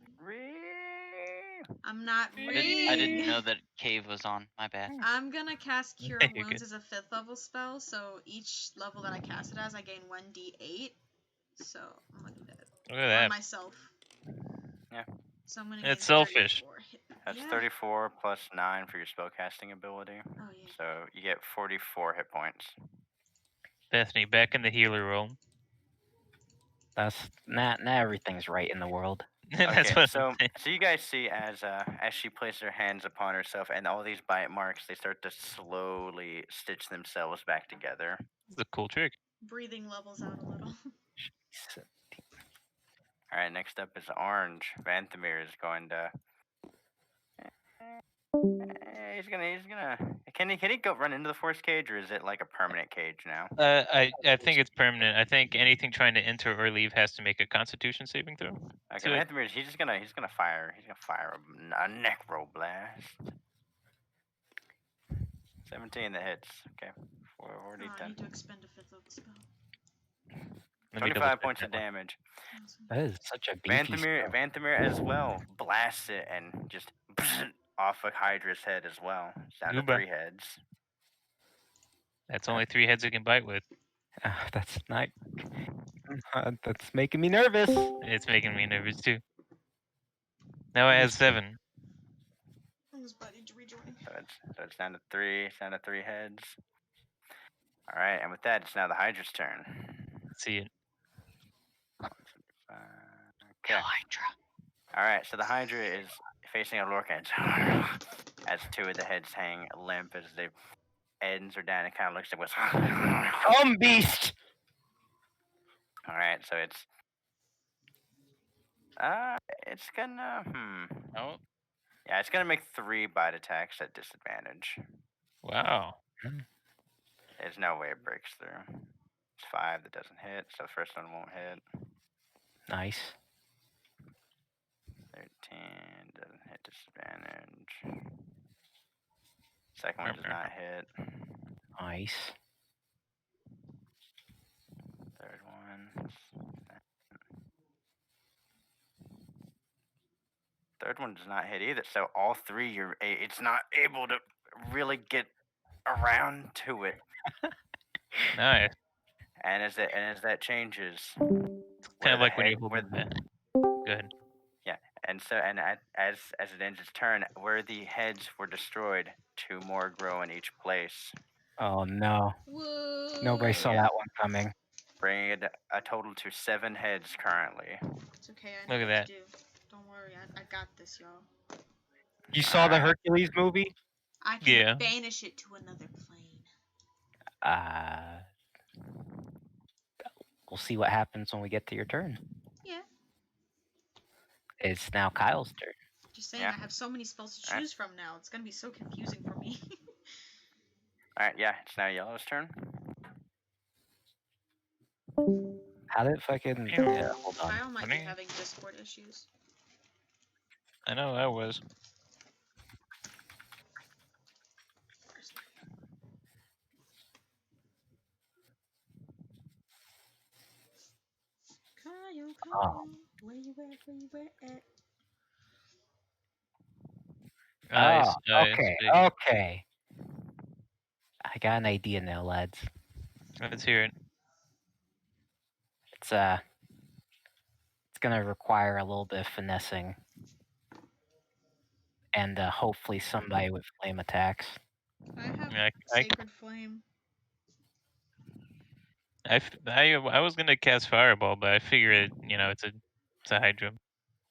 I'm not reading. I didn't know that cave was on. My bad. I'm gonna cast Cure Wounds as a 5th level spell, so each level that I cast it as, I gain 1d8. So I'm gonna do that. Look at that. On myself. Yeah. So I'm gonna That's selfish. That's 34 plus 9 for your spellcasting ability. Oh yeah. So you get 44 hit points. Bethany, back in the healer role. That's not everything's right in the world. That's Okay, what so you guys see as she places her hands upon herself, and all these bite marks, they start to slowly stitch themselves back together. It's a cool trick. Breathing levels out a little. All right, next up is Orange. Vantamir is going to. He's gonna Can he go run into the force cage, or is it like a permanent cage now? I think it's permanent. I think anything trying to enter or leave has to make a Constitution saving throw. Okay, Vanthomir, he's gonna fire a necro blast. 17 that hits. Okay, already I done. need to expend a fifth of the spell. 25 points of damage. That is such a beefy spell. Vanthomir as well blasts it and just off of Hydra's head as well. It's down to Goomba. 3 heads. That's only 3 heads it can bite with. That's not. That's making me nervous. It's making me nervous too. Now it has 7. I was about to rejoin. So it's down to 3. It's down to 3 heads. All right, and with that, it's now the Hydra's turn. Let's see it. Okay. Hydra. All right, so the Hydra is facing a Lorca as 2 of the heads hang limp as the ends are down. It kind of looks like what's. Beast. All right, so it's gonna Oh, yeah, it's gonna make 3 bite attacks at disadvantage. Wow. There's no way it breaks through. It's 5 that doesn't hit, so the first one won't hit. Nice. 13 doesn't hit disadvantage. Second one does not hit. Nice. Third one. Third one does not hit either. So all 3, it's not able to really get around to it. Nice. And as that changes, Kind of like when you hold the. Good. Yeah, and so as it ends its turn, where the heads were destroyed, 2 more grow in each place. Oh no! Whoa. Nobody saw that one coming. Bringing it a total to 7 heads currently. It's okay. I know Look at what that. to do. Don't worry. I got this, y'all. You saw the Hercules movie? I can banish it to another plane. We'll see what happens when we get to your turn. Yeah. It's now Kyle's turn. Just saying, I have so many spells to choose from now. It's gonna be so confusing for me. All right, yeah, it's now Yellow's turn. How did fucking... Yeah, hold on. Kyle might be having Discord issues. I know I was. Kyle, where you at? Okay. I got an idea now, lads. Let's hear it. It's gonna require a little bit of finessing, and hopefully somebody with flame attacks. I have Sacred Flame. I was gonna cast Fireball, but I figured it's a Hydra.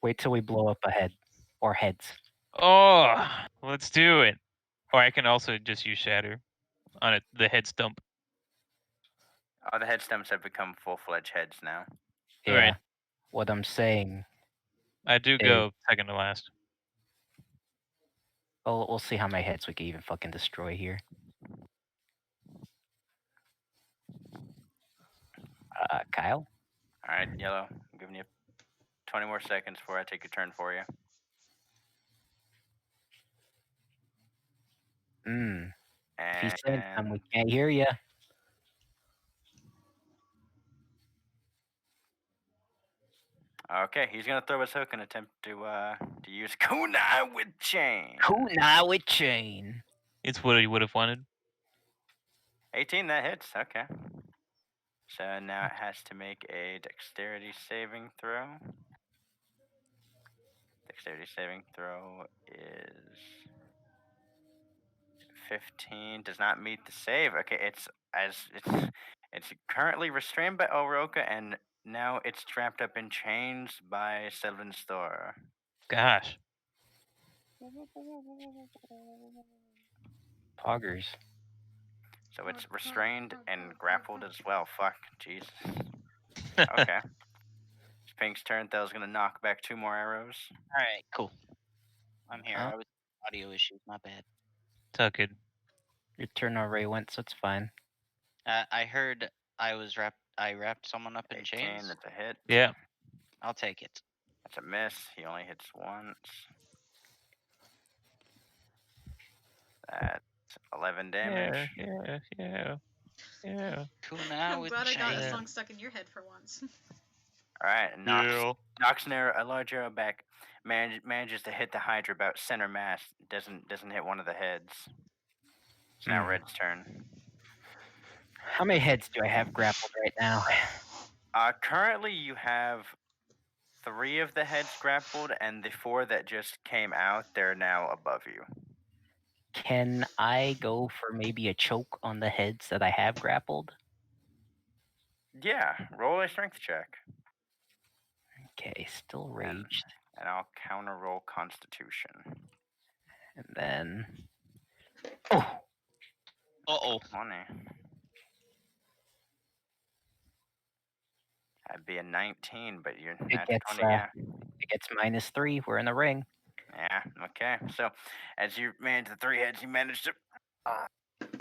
Wait till we blow up a head or heads. Oh, let's do it. Or I can also just use Shatter on the head stump. Oh, the head stumps have become full-fledged heads now. Yeah. Right. What I'm saying. I do go second to last. Well, we'll see how many heads we can even fucking destroy here. Kyle? All right, Yellow. I'm giving you 20 more seconds before I take your turn for you. If he's saying something, we can't hear you. Okay, he's gonna throw his hook and attempt to use Kunai with Chain. Kunai with Chain. It's what he would have wanted. 18, that hits. Okay. So now it has to make a Dexterity saving throw. Dexterity saving throw is 15. Does not meet the save. Okay, it's currently restrained by Roca, and now it's trapped up in chains by Sylvan Store. Gosh. Poggers. So it's restrained and grappled as well. Fuck, Jesus. Okay. It's Pink's turn. Thel's gonna knock back 2 more arrows. Alright, cool. I'm here. I was audio issues, my bad. Tuck it. Your turn already went, so it's fine. I heard I wrapped someone up in 18, chains. that's a hit. Yeah. I'll take it. That's a miss. He only hits once. That's 11 damage. Yeah. Kuna I'm with glad I got a chains. song stuck in your head for once. All right, knocks a large arrow back. Manages to hit the Hydra about center mass. Doesn't hit one of the heads. It's now Red's turn. How many heads do I have grappled right now? Currently, you have 3 of the heads grappled, and the 4 that just came out, they're now above you. Can I go for maybe a choke on the heads that I have grappled? Yeah, roll a strength check. Okay, still raged. And I'll counter roll Constitution. And then... Oh! Uh-oh. Money. That'd be a 19, but you're not 20, yeah. It gets -3. We're in the ring. Yeah, okay. So, as you manage the 3 heads, you manage to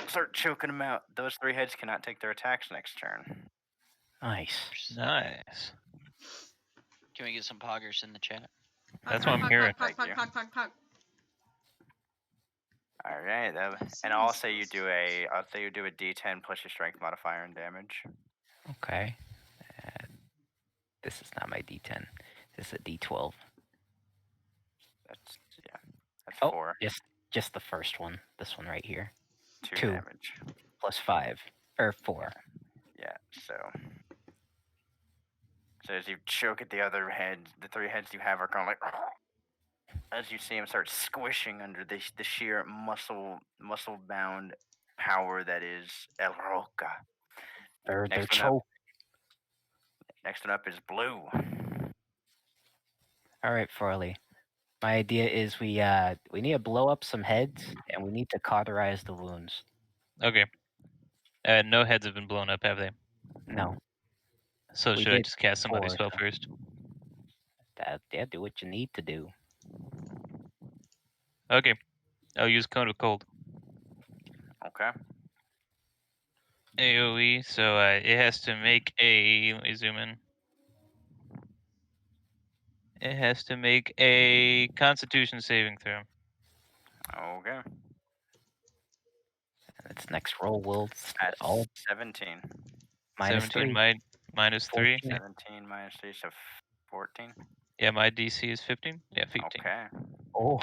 start choking them out. Those 3 heads cannot take their attacks next turn. Nice. Can we get some poggers in the chat? That's what I'm hearing. Pog. All right, and I'll say you do a D10 plus your strength modifier and damage. Okay. This is not my D10. This is a D12. That's 4. Just the first one. This one right here. 2 damage. Plus 5 or 4. Yeah. So as you choke at the other heads, the 3 heads you have are kind of like. As you see him start squishing under the sheer muscle-bound power that is El Roca. They're choked. Next one up is Blue. All right, Farley. My idea is we need to blow up some heads, and we need to cauterize the wounds. Okay. No heads have been blown up, have they? No. So should I just cast somebody's spell first? Yeah, do what you need to do. Okay. I'll use Cone of Cold. Okay. AoE, so it has to make a... Let me zoom in. It has to make a Constitution saving throw. Okay. And its next roll will... At 17. -3. Minus 3. 17 minus 3, so 14. Yeah, my DC is 15. Yeah, 15. Okay. Oh.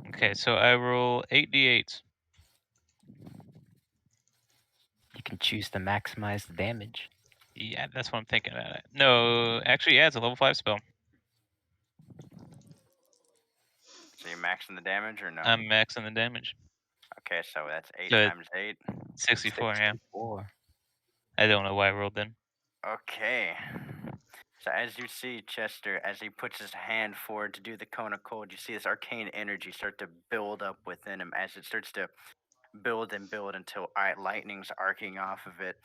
Okay, so I roll 8d8s. You can choose to maximize the damage. Yeah, that's what I'm thinking about. No, actually, yeah, it's a level 5 spell. So you're maxing the damage or no? I'm maxing the damage. Okay, so that's 8 So times 8. 64, yeah. I don't know why I rolled then. Okay. So as you see Chester, as he puts his hand forward to do the cone of cold, you see this arcane energy start to build up within him as it starts to build and build until lightning's arcing off of it.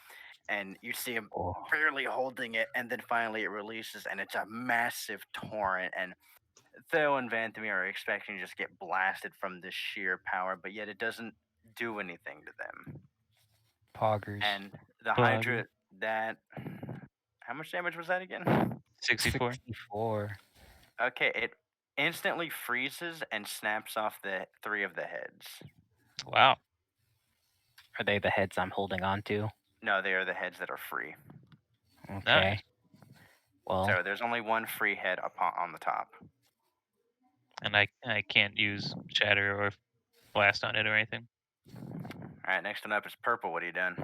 And you see him barely holding it, and then finally it releases, and it's a massive torrent. And Theo and Vanthemy are expecting to just get blasted from this sheer power, but yet it doesn't do anything to them. Poggers. And the Hydra, how much damage was that again? 64. 64. Okay, it instantly freezes and snaps off the 3 of the heads. Wow. Are they the heads I'm holding on to? No, they are the heads that are free. Okay. Nice. Well, so there's only 1 free head on the top. And I can't use Shatter or Blast on it or anything. Alright, next one up is Purple. What are you doing?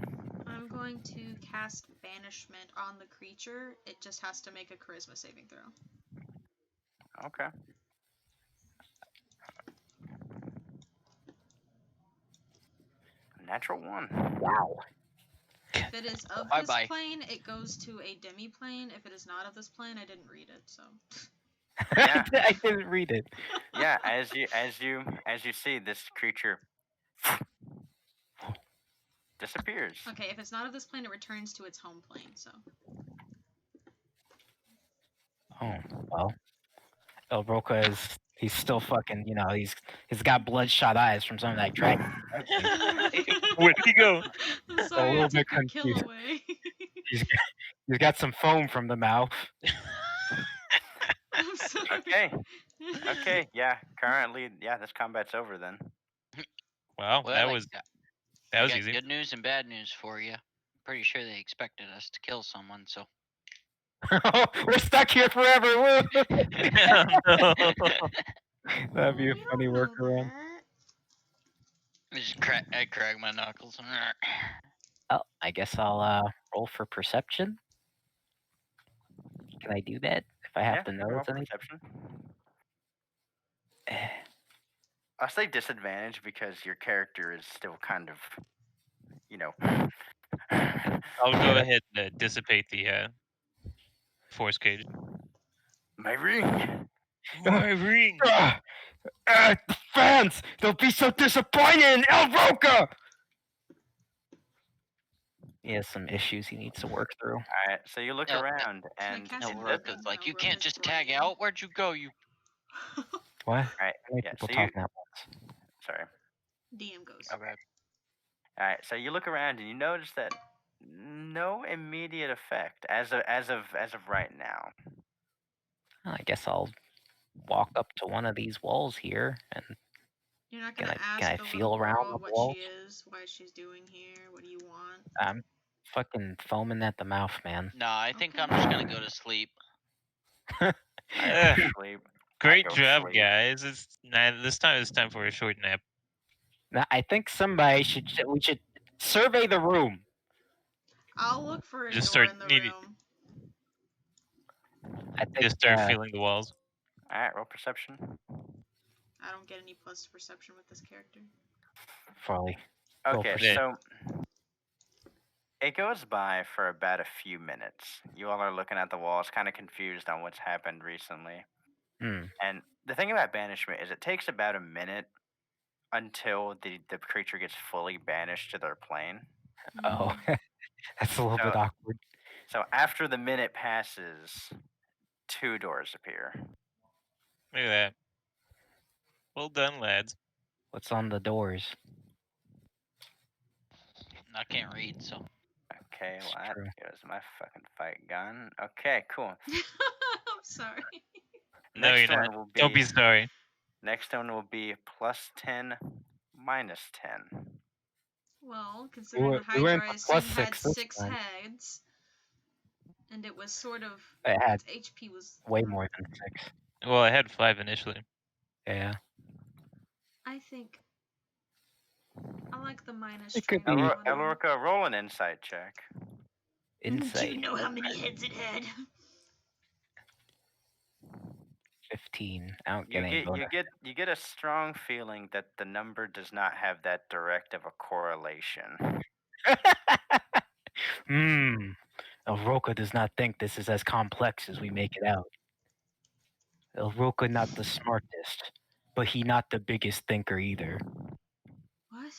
I'm going to cast Banishment on the creature. It just has to make a Charisma saving throw. Okay. Natural 1. Wow. If it is of this plane, it goes to a demi-plane. If it is not of this plane, I didn't read it, so. Yeah. I didn't read it. Yeah, as you see, this creature disappears. Okay, if it's not of this plane, it returns to its home plane, so. Oh, well. El Roca is He's still fucking, he's got bloodshot eyes from some of that dragon. Where did he go? I'm sorry, little I took bit your kill confused. away. He's got some foam from the mouth. I'm sorry. Okay. Yeah. Currently, this combat's over then. Wow, Well, that was easy. Good news and bad news for you. Pretty sure they expected us to kill someone, so. We're stuck here forever. Woo! No. That'd be a We funny don't know workaround. that. I crack my knuckles. Oh, I guess I'll roll for perception. Can I do that if I have to know roll it's anything? perception. I'll say disadvantage because your character is still kind of, I'll go ahead and dissipate the force cage. My ring. My ring. The fans, they'll be so disappointed in El Roca. He has some issues he needs to work through. All right, so you look around and cast No, it Roca's like, you can't Roca's just brain. tag out. Where'd you go? You. What? All right, How many people talking at once? Sorry. DM goes. Okay. All right, so you look around and you notice that no immediate effect as of right now. I guess I'll walk up to one of these walls here and You're not gonna ask can I the feel little around girl the what walls? she is, why she's doing here, what do you want? I'm fucking foaming at the mouth, man. No, I think Okay. I'm just gonna go to sleep. I go to sleep. Great go job, sleep. guys. This time it's time for a short nap. Now, I think we should survey the room. I'll look for a Just door start in the needing- room. I think Just start feeling the walls. All right, roll perception. I don't get any plus perception with this character. Probably. Roll Okay, perception. so it goes by for about a few minutes. You all are looking at the walls, kind of confused on what's happened recently. And the thing about banishment is it takes about a minute until the creature gets fully banished to their plane. Oh, that's a little bit awkward. So after the minute passes, 2 doors appear. Look at that. Well done, lads. What's on the doors? I can't read, so. Okay, well, that true. goes my fucking fight gun. Okay, cool. I'm sorry. No, you're not. Don't be sorry. Next one will be +10, -10. Well, considering the we went Hydra, I for assume had +6 this 6 time. heads, and it was sort of It had its HP was way more than 6. Well, I had 5 initially. Yeah. I think I like the minus. It could be Elorca, roll an insight check. insight. Do you know how many heads it had? 15. I don't get any bonus. You get a strong feeling that the number does not have that direct of a correlation. El Roca does not think this is as complex as we make it out. El Roca not the smartest, but he not the biggest thinker either. What?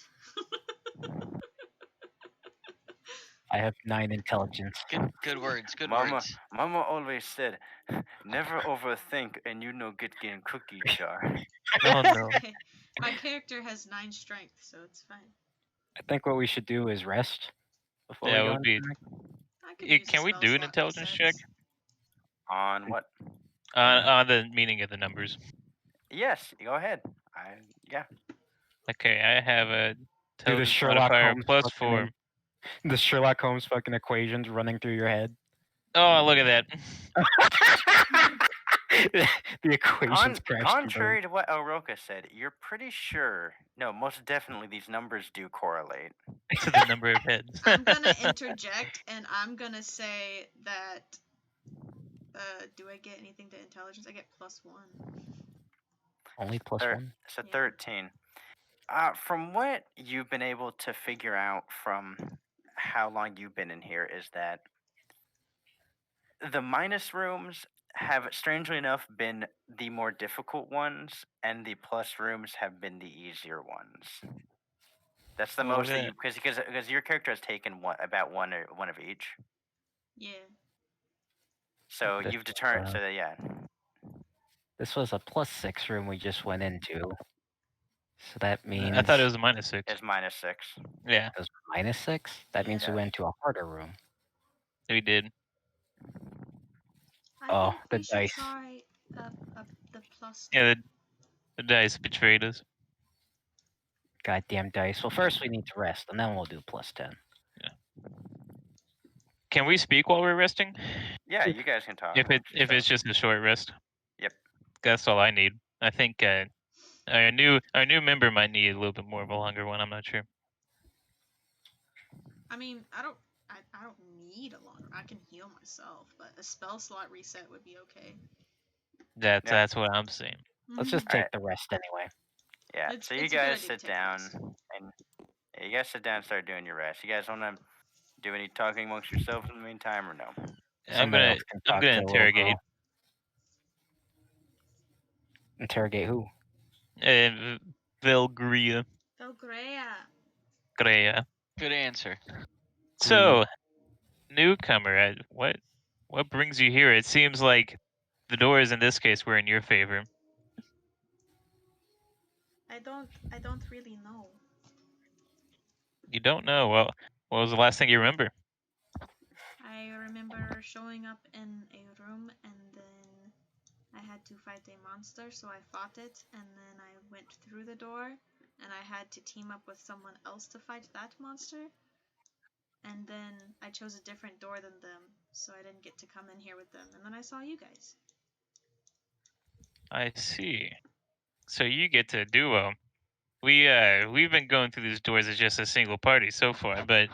I have 9 intelligence. Good words. Good Mama, words. Mama always said, never overthink and you know get in cookie jar. Oh no. Okay. My character has 9 strength, so it's fine. I think what we should do is rest before Yeah, we it go would be. into I could use Can a we spell do an slot intelligence resets. check? On what? On the meaning of the numbers. Yes, go ahead. Okay, I have a Do the intelligence Sherlock modifier Holmes +4. The Sherlock Holmes fucking equations running through your head. Oh, look at that. The equations Contrary to what Oroka said, you're pretty sure. No, most definitely these numbers do correlate. To the number of heads. I'm gonna interject and I'm gonna say that. Do I get anything to intelligence? I get +1. Only +1. So Yeah. 13. From what you've been able to figure out from how long you've been in here is that the minus rooms have, strangely enough, been the more difficult ones, and the plus rooms have been the easier ones. That's the most that you because your character has taken about one of each. Yeah. So you've determined. So that, yeah. This was a +6 room we just went into. So that means... I thought it was a -6. It's -6. Yeah. It was -6? That means we went to a harder room. We did. I think the we should dice. try the plus. Yeah, the dice betrayed us. Goddamn dice. Well, first we need to rest, and then we'll do +10. Yeah. Can we speak while we're resting? Yeah, you guys can talk. If it's just a short rest. Yep. That's all I need. I think our new member might need a little bit more of a longer one. I'm not sure. I mean, I don't need a longer. I can heal myself, but a spell slot reset would be okay. That's what I'm saying. Let's just take the rest anyway. Yeah. So you guys sit down and you guys sit down and start doing your rest. You guys want to do any talking amongst yourselves in the meantime, or no? I'm gonna interrogate. Interrogate who? Velgria. Velgria. Good answer. So, newcomer, what brings you here? It seems like the doors in this case were in your favor. I don't really know. You don't know. Well, what was the last thing you remember? I remember showing up in a room and then I had to fight a monster, so I fought it, and then I went through the door and I had to team up with someone else to fight that monster. And then I chose a different door than them, so I didn't get to come in here with them. And then I saw you guys. I see. So you get to duo. We've been going through these doors as just a single party so far, but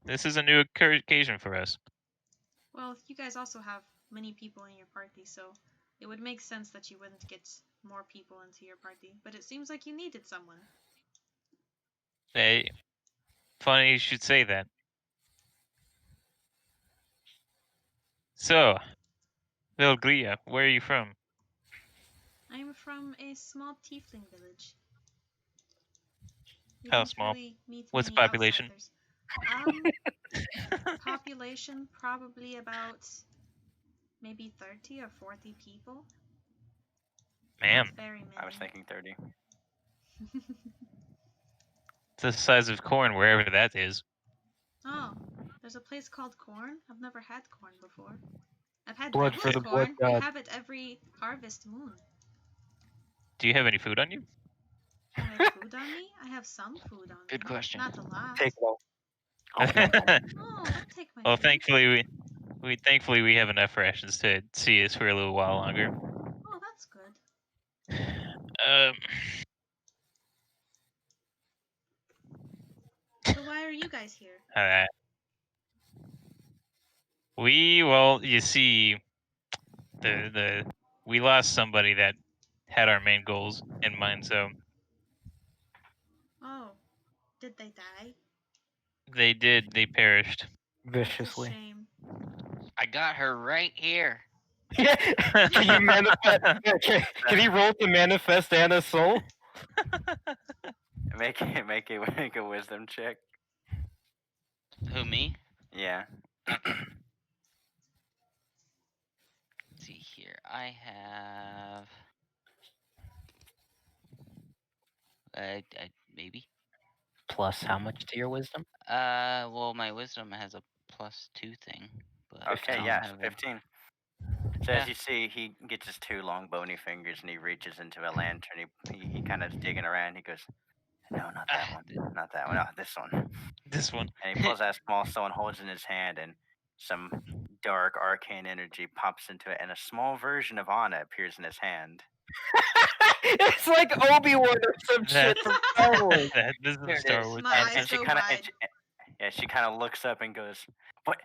this is a new occasion for us. Well, you guys also have many people in your party, so it would make sense that you wouldn't get more people into your party. But it seems like you needed someone. Hey, funny you should say that. So, Velgria, where are you from? I'm from a small tiefling village. You How don't small? really meet What's the many population? outsiders. Population probably about maybe 30 or 40 people. Man, Not very many. I was thinking 30. it's the size of corn wherever that is. Oh, there's a place called Corn. I've never had corn before. I've had Blood devil's for the corn. blood We god. have it every harvest moon. Do you have any food on you? Do I have food on me? I have some food on me. Good question. Not a lot. Take one. Oh, don't take my Well, food. thankfully we have enough rations to see us for a little while longer. Oh, that's good. So why are you guys here? Well, you see, we lost somebody that had our main goals in mind, so Oh, did they die? they did. They perished. Viciously. That's a shame. I got her right here. Yeah. Can you manifest? Can he roll to manifest Anna's soul? Make a wisdom check. Who, me? Yeah. Let's see here. I have maybe. Plus how much to your wisdom? Well, my wisdom has a +2 thing, but Okay, I don't yeah, have 15. So as you see, he gets his two long bony fingers and he reaches into a lantern. He kind of is digging around. He goes, "No, not that one. Not that one. No, this one." This one. And he pulls out a small stone, holds it in his hand, and some dark arcane energy pops into it, and a small version of Anna appears in his hand. It's like Obi-Wan or some shit from Star Wars. This is Here it Star is. Wars. My eyes And she so kind of, wide. she kind of looks up and goes, "What?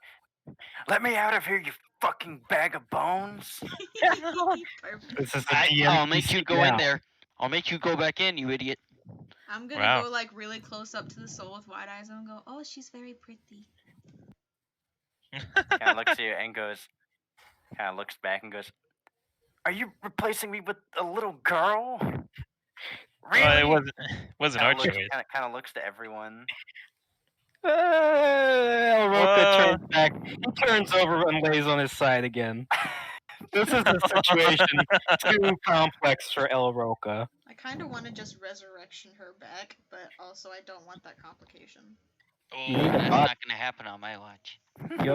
Let me out of here, you fucking bag of bones!" Perfect. This is the I'll make you go in now. there. I'll make you go back in, you idiot. I'm gonna Wow. go like really close up to the soul with wide eyes and go, "Oh, she's very pretty." Kind of looks at you and goes, kind of looks back and goes, "Are you replacing me with a little girl?" Really? It wasn't our choice. Kind of looks to everyone. Roca turns back. He turns over and lays on his side again. This is a situation too complex for El Roca. I kind of want to just resurrection her back, but also I don't want that complication. Oh, You need a that's bot- not gonna happen on my watch. You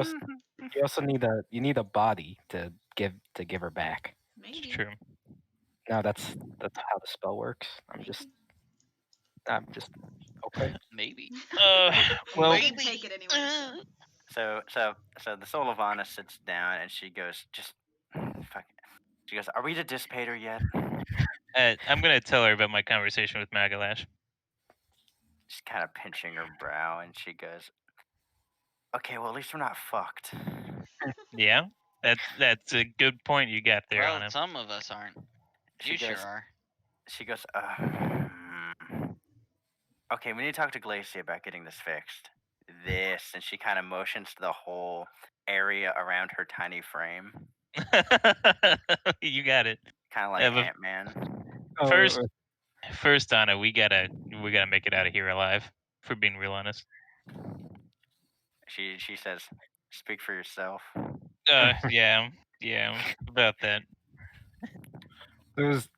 also need a body to give her back. Maybe. It's true. No, that's how the spell works. I'm just okay. Maybe. Well, I can take it anyway. So the soul of Anna sits down and she goes, just fuck it. She goes, "Are we to Dispater yet?" I'm gonna tell her about my conversation with Magalash. Just kind of pinching her brow, and she goes, "Okay, well at least we're not fucked." Yeah, that's a good point you got there, Well, Anna. some of us aren't. She You goes, sure are. She goes, okay, we need to talk to Glacia about getting this fixed. This, and she kind of motions to the whole area around her tiny frame, You got it. kind of like Yeah, but Ant-Man. First, Anna, we gotta make it out of here alive. If we're being real honest. She says, "Speak for yourself." Yeah, about that.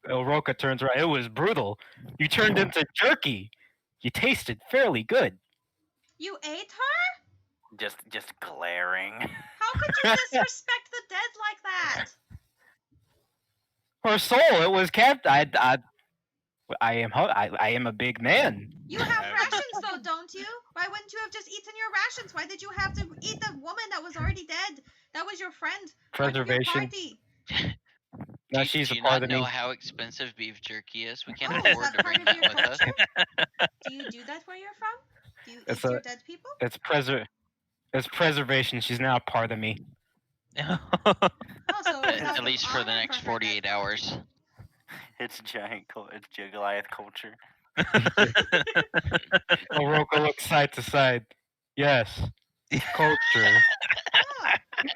El Roca turns around. It was brutal. You turned into jerky. You tasted fairly good. You ate her? Just glaring. How could you disrespect the dead like that? Her soul. It was kept. I am a big man. You have rations though, don't you? Why wouldn't you have just eaten your rations? Why did you have to eat the woman that was already dead? That was your friend. Preservation. No, she's do a you part not of know me. how expensive beef jerky is? We can't Oh, is afford that to part bring of that your with us. culture? Do you do that where you're from? Do you eat your dead people? It's preservation. She's now a part of me. Oh, so is that At least for the honor next her 48 dead hours. It's Goliath culture. El Roca looks side to side. Yes, culture. Ah, other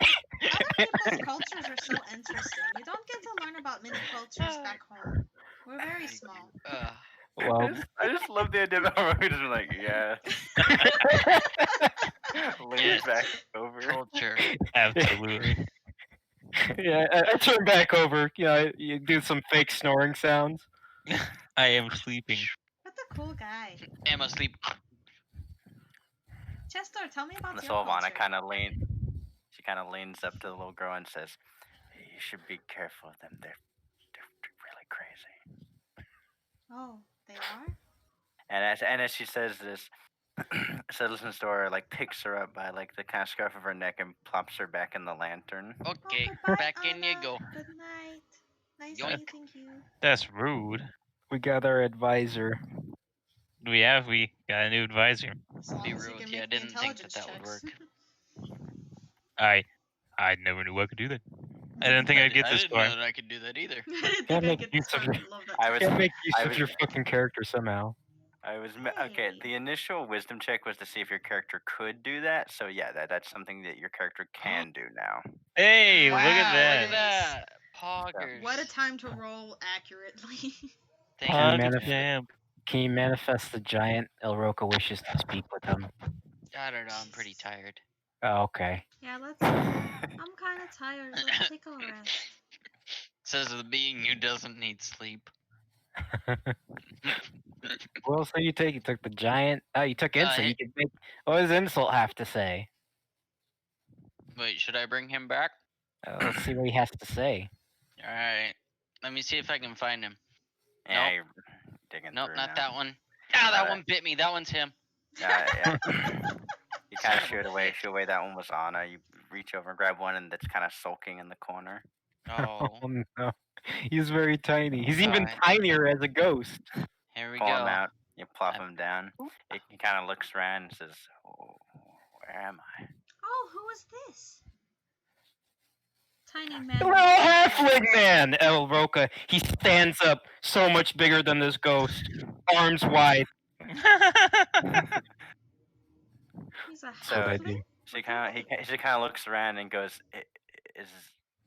people's cultures are so interesting. You don't get to learn about many cultures back home. We're very small. Well, I just love the idea of how we're just like, yeah. Leans back over. Culture. Absolutely. yeah, I turn back over. You do some fake snoring sounds. I am sleeping. What a cool guy. Am asleep. Chester, tell me about The your Solvana culture. kind of leans up to the little girl and says, "You should be careful of them. They're really crazy." Oh, they are? And as she says this, listens to her, like picks her up by like the kind of scarf of her neck and plops her back in the lantern. Okay, goodbye, back in you Anna. go. Good night. Nice Yoink. meeting you. That's rude. We got our advisor. We got a new advisor. As long Be as you real can with you, I make the didn't think intelligence that would checks. work. I never knew I could do that. I didn't think I'd get this I didn't far. know that I could do that either. I didn't Gotta think I'd make get use this of far. your- I love that. I was- Can't make use I of was- your fucking character somehow. Okay. Hey. The initial wisdom check was to see if your character could do that. So yeah, that's something that your character can do now. Hey, Wow, look at that. Look at that. Poggers. What a time to roll accurately. Thank Can you you. manifest- Damn. Can you manifest the giant? El Roca wishes to speak with him. I don't know. I'm pretty tired. Oh, okay. Yeah, I'm kind of tired. Let's take a rest. Says the being who doesn't need sleep. Well, so you took the giant. Oh, you took insult. hey- You could make. What does insult have to say? Wait, should I bring him back? Let's see what he has to say. All right. Let me see if I can find him. Yeah, Nope. you're digging Nope, through not now. that one. Ah, that Alright. one bit me. That one's him. Yeah. You kind of Son of a shooed away. bitch. Shoo away. That one was Anna. You reach over and grab one, and that's kind of sulking in the corner. Oh, Oh no, he's very tiny. He's even Alright. tinier as a ghost. here we Pull go. him out. You plop I'm- him down. He kind of looks around and says, "Oh, where am I?" Oh, who is this? Tiny man. The little halfling man, El Roca. He stands up, so much bigger than this ghost, arms wide. He's a So- halfling? She kind of looks around and goes, "Is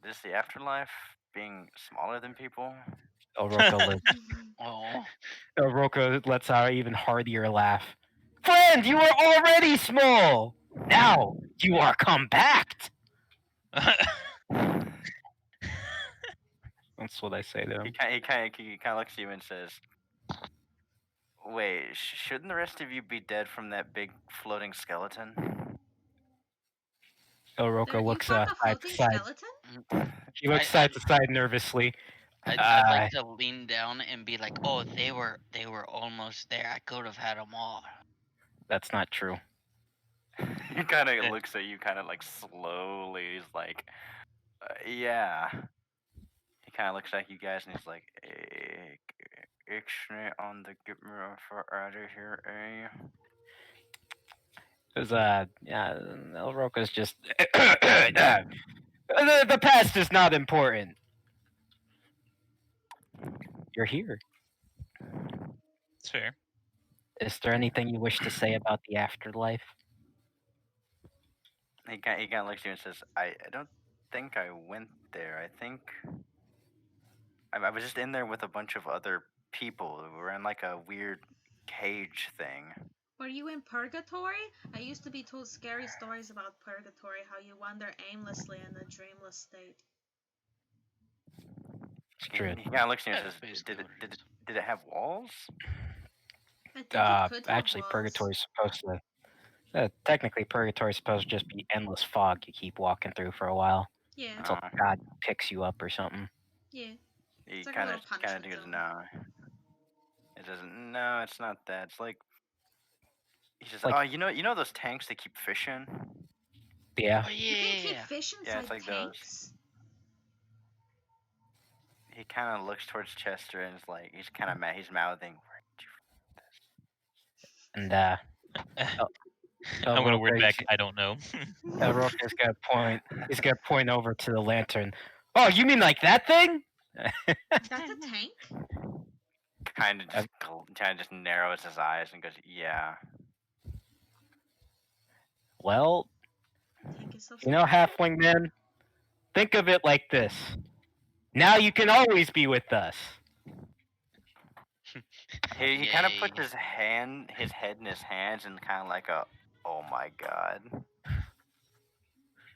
this the afterlife? Being smaller than people?" El Roca, Oh, El Roca lets out an even heartier laugh. Friend, you are already small. Now you are compact. That's what I say to him. He kind of looks at you and says, "Wait, shouldn't the rest of you be dead from that big floating skeleton?" Roca looks you side fought the to floating side. skeleton? He looks side to side nervously. I'd like to lean down and be like, "Oh, they were almost there. I could have had them all." That's not true. He kind of looks at you, kind of like slowly. He's like, "Yeah." He kind of looks at you guys and he's like, "Ixnay on the get me out of here, eh?" Because El Roca's just the past is not important. You're here. It's fair. Is there anything you wish to say about the afterlife? He kind of looks at you and says, I don't think I went there. I think I was just in there with a bunch of other people. We were in like a weird cage thing." Were you in purgatory? I used to be told scary stories about purgatory, how you wander aimlessly in a dreamless state. It's true. He kind of looks at you and That's says, basically what it is. Did it have walls?" I think it could have Actually, walls. purgatory's supposed to. Technically, purgatory's supposed to just be endless fog you keep walking through for a while Yeah. until God picks you up or something. Yeah. He It's like a kind little of punishment goes, zone. "No." It doesn't. No, it's not that. It's like he says, Like- "Oh, you know those tanks they keep fish in?" Yeah. Oh You can keep yeah. fish inside Yeah, it's like those. tanks? He kind of looks towards Chester and is like, he's kind of mad. He's mouthing, "Where did you And I'm gonna word Roca- back. I don't know. El Roca's got a point. He's got to point over to the lantern. Oh, you mean like that thing? That's a tank? kind of just narrows his eyes and goes, "Yeah." Well, Tank is so you know, halfling man, think of it like this. Now you can always be with us. He kind of puts Yay. his head in his hands and kind of like a, "Oh my god,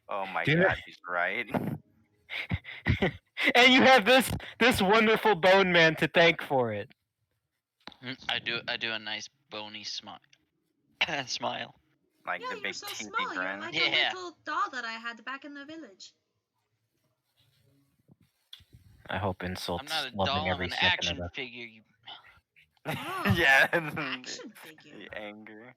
oh my Do you know- god, he's right." And you have this wonderful bone man to thank for it. I do a nice bony smile. Smile. Like Yeah, the you're big so teethy small. grin. You're like Yeah. a little doll that I had back in the village. I hope Insult's I'm not a loving doll. I'm every an second action of it. figure. You. Oh, Yeah. action figure. The anger.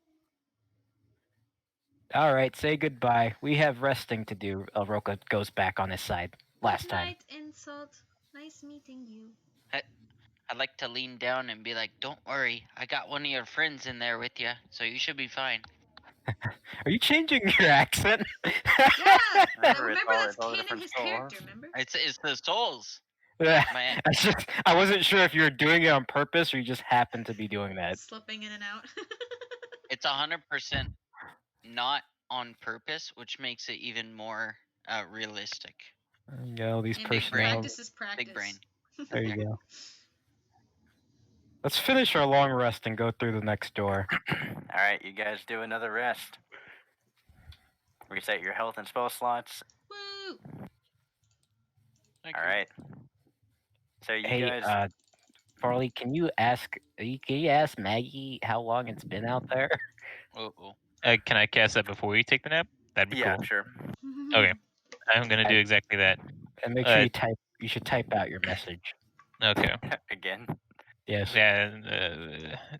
All right, say goodbye. We have resting to do. El Roca goes back on his side. Last Good time. night, Insult. Nice meeting you. I'd like to lean down and be like, "Don't worry, I got one of your friends in there with you, so you should be fine." Are you changing your accent? Yeah, Remember, remember it's that's all canon different his souls. character, remember? It's the souls. Yeah, My I wasn't sure if you were doing it on purpose or you just happened to be doing that. Slipping in and out. it's 100% not on purpose, which makes it even more realistic. There you go, these Hey, man, personalities. practice is practice. Big brain. There you go. Let's finish our long rest and go through the next door. All right, you guys do another rest. Reset your health and spell slots. Woo! All right. So you Hey, guys. Farley, can you ask Maggie how long it's been out there? Uh-oh. Can I cast that before you take the nap? That'd be Yeah, cool. sure. Okay. I'm gonna do exactly that. And make sure you should type out your message. Okay. Again. Yes. Yeah.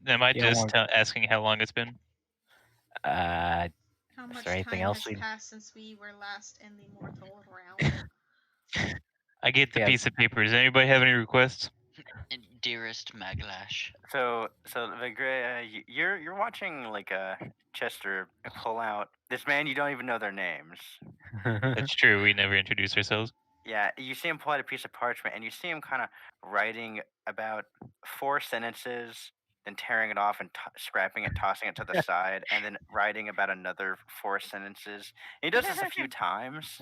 Am I You don't just asking how long it's been? How Is much there anything time else has we- passed since we were last in the mortal realm? I get the Yeah. piece of paper. Does anybody have any requests? Dearest Maglash. So Vigre, you're watching like Chester pull out this man. You don't even know their names. That's true. We never introduced ourselves. Yeah, you see him pull out a piece of parchment, and you see him kind of writing about 4 sentences, then tearing it off and scrapping it, tossing it to the side, and then writing about another 4 sentences. He does this a few times,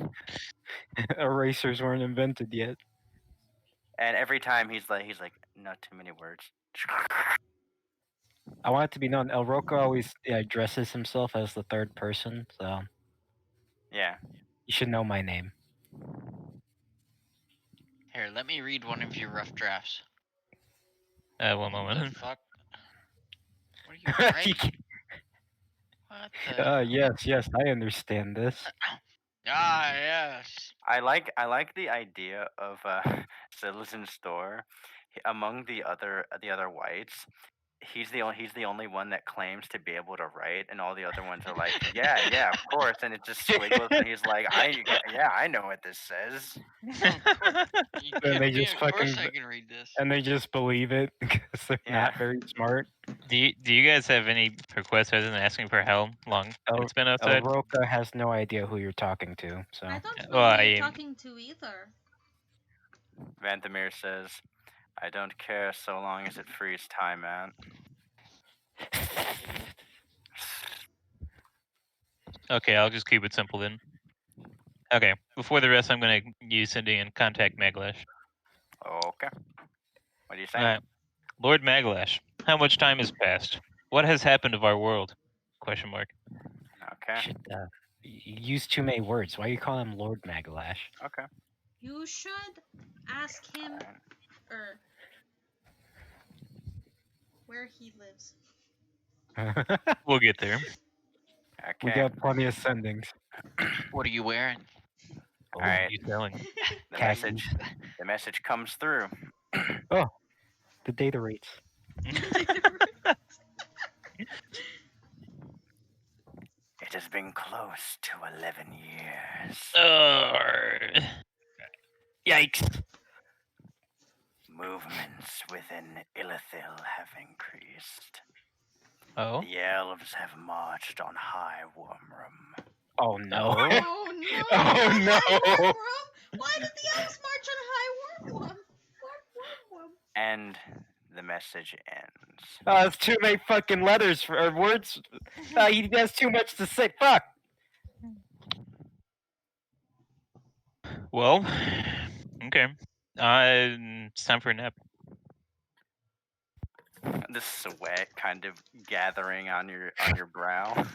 Erasers weren't invented yet. and every time he's like, not too many words. I want it to be known, El Roca always addresses himself as the third person, so Yeah. you should know my name. Here, let me read one of your rough drafts. One The moment. fuck? What are you writing? What the? Yes, I understand this. Ah, yes. I like the idea of Citizen Store. Among the other whites, he's the only one that claims to be able to write, and all the other ones are like, yeah, of course, and it just squiggles, and he's like, I know what this says. You Then they kidding me? just Of course fucking I can read this. and they just believe it because they're Yeah. not very smart. Do you guys have any requests other than asking for how long it's been outside? Roca has no idea who you're talking to, so. I don't know Well, who you're I- talking to either. Vandermeer says, I don't care so long as it frees time out. Okay, I'll just keep it simple then. Okay, before the rest, I'm gonna use Cindy and contact Maglash. Okay. What do you say? Alright. Lord Maglash, how much time has passed? What has happened of our world? Question mark. Okay. Should, use too many words. Why you call him Lord Magalash? Okay. You should ask him Alright. or where he lives. We'll get there. We Okay. got plenty of sendings. What are you wearing? Oh, Alright. what are you selling? The Khakis. message comes through. The data rates. It has been close to 11 years. Yikes. Movements within Ilithil have increased. Oh? The elves have marched on High Wormroom. Oh no. Oh no! Oh, not no. High Wormwood. Why did the elves march on High Wormwood? And the message ends. It's too many fucking letters or words. He has too much to say. Fuck. Well, okay. It's time for a nap. The sweat kind of gathering on your brow.